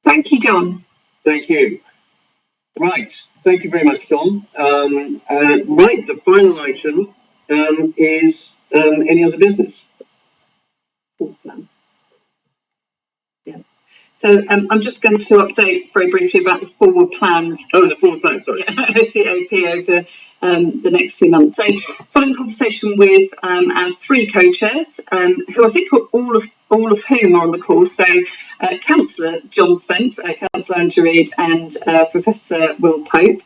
Thank you, John. Thank you. Right. Thank you very much, John. Right. The final item is any other business? Yeah. So I'm just going to update very briefly about the forward plan. Oh, the forward plan, sorry. OCOP over the next 2 months. So following conversation with our 3 co-chairs, who I think are all of whom are on the call. So Councillor John Spence, Councillor Andrew Reid, and Professor Will Pope.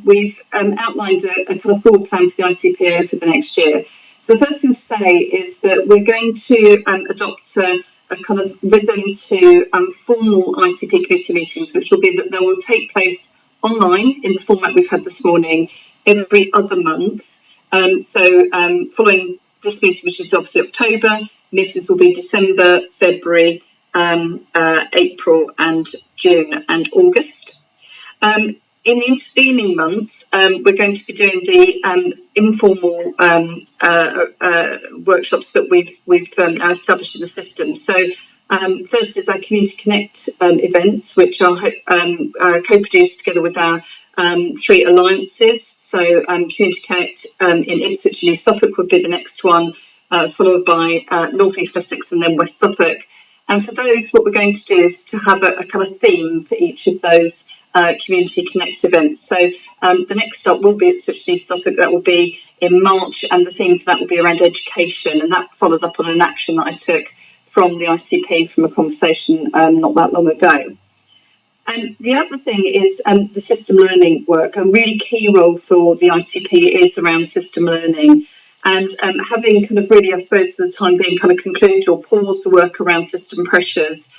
We've outlined a kind of forward plan for the ICPO for the next year. So the first thing to say is that we're going to adopt a kind of rhythm to formal ICP committee meetings, which will be that they will take place online in the format we've had this morning every other month. Following this meeting, which is obviously October, meetings will be December, February, April and June and August. In the intervening months, we're going to be doing the informal workshops that we've now established in the system. So first is our Community Connect events, which are co-produced together with our 3 alliances. So Community Connect in Ipswich and East Suffolk would be the next one, followed by North East Essex and then West Suffolk. And for those, what we're going to do is to have a kind of theme for each of those Community Connect events. So the next up will be at Ipswich and East Suffolk. That will be in March, and the theme for that will be around education, and that follows up on an action that I took from the ICP from a conversation not that long ago. And the other thing is the system learning work. A really key role for the ICP is around system learning. And having kind of really, I suppose, for the time being, kind of concluded or paused the work around system pressures,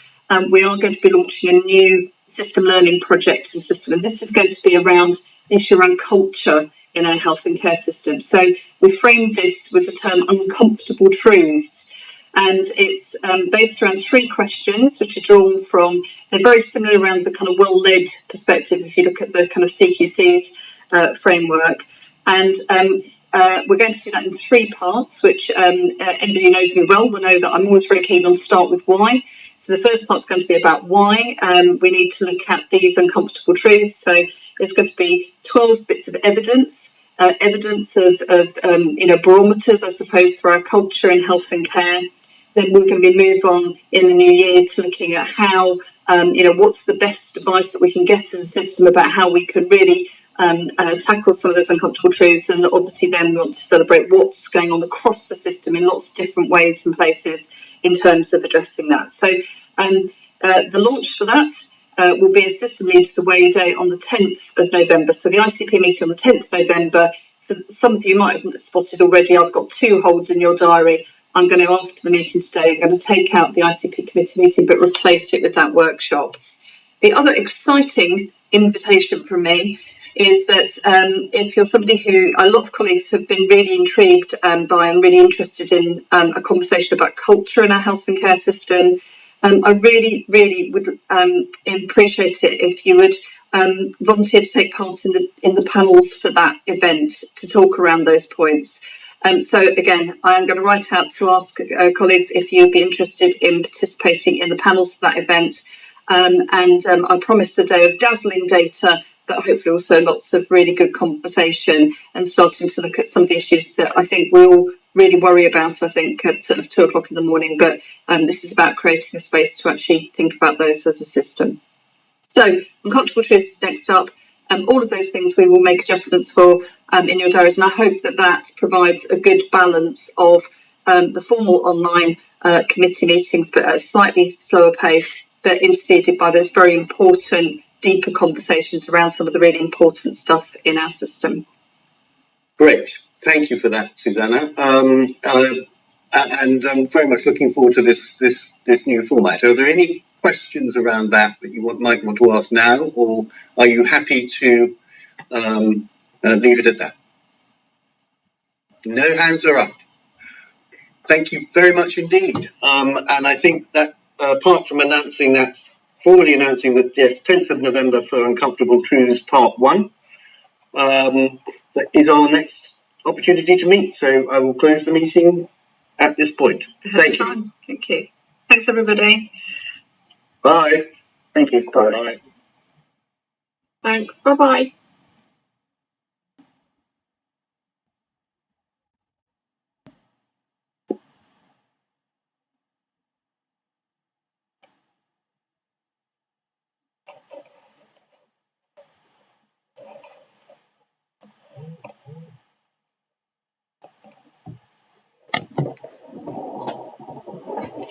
we are going to be launching a new system learning project and system. And this is going to be around the issue around culture in our health and care system. So we framed this with the term uncomfortable truths. And it's based around 3 questions, which are drawn from, they're very similar around the kind of well-led perspective, if you look at the kind of CQC's framework. And we're going to do that in 3 parts, which anybody who knows me well will know that I'm always very keen on start with why. So the first part's going to be about why we need to look at these uncomfortable truths. So there's going to be 12 bits of evidence, evidence of barometers, I suppose, for our culture in health and care. Then we're going to move on in the new year to looking at how, what's the best advice that we can get as a system about how we can really tackle some of those uncomfortable truths. And obviously then we want to celebrate what's going on across the system in lots of different ways and places in terms of addressing that. So the launch for that will be a System Leaders Away Day on the 10th of November. So the ICP meeting on the 10th of November, for some of you might have spotted already, I've got 2 holds in your diary. I'm going to, after the meeting today, I'm going to take out the ICP committee meeting, but replace it with that workshop. The other exciting invitation from me is that if you're somebody who a lot of colleagues have been really intrigued by and really interested in a conversation about culture in our health and care system, I really, really would appreciate it if you would volunteer to take part in the panels for that event to talk around those points. So again, I am going to write out to ask colleagues if you'd be interested in participating in the panels for that event. I promise a day of dazzling data but hopefully also lots of really good conversation and starting to look at some of the issues that I think we all really worry about, I think, at sort of 2 o'clock in the morning. But this is about creating a space to actually think about those as a system. So, uncomfortable truths next up. All of those things we will make adjustments for in your diaries, and I hope that that provides a good balance of the formal online committee meetings, but at a slightly slower pace, but interceded by those very important, deeper conversations around some of the really important stuff in our system. Great, thank you for that, Susanna. And I'm very much looking forward to this new format. Are there any questions around that you might want to ask now, or are you happy to leave it at that? No hands are up. Thank you very much indeed. And I think that apart from formally announcing that yes, 10th of November for Uncomfortable Truths Part 1, that is our next opportunity to meet. So I will close the meeting at this point. Thank you. Thank you. Thanks, everybody. Bye. Thank you. Bye. Thanks. Bye-bye.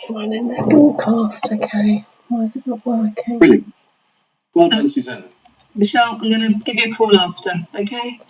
Trying in this broadcast, okay. Why is it not working? Brilliant. Well done, Susanna. Michelle, I'm going to give you a call after, okay?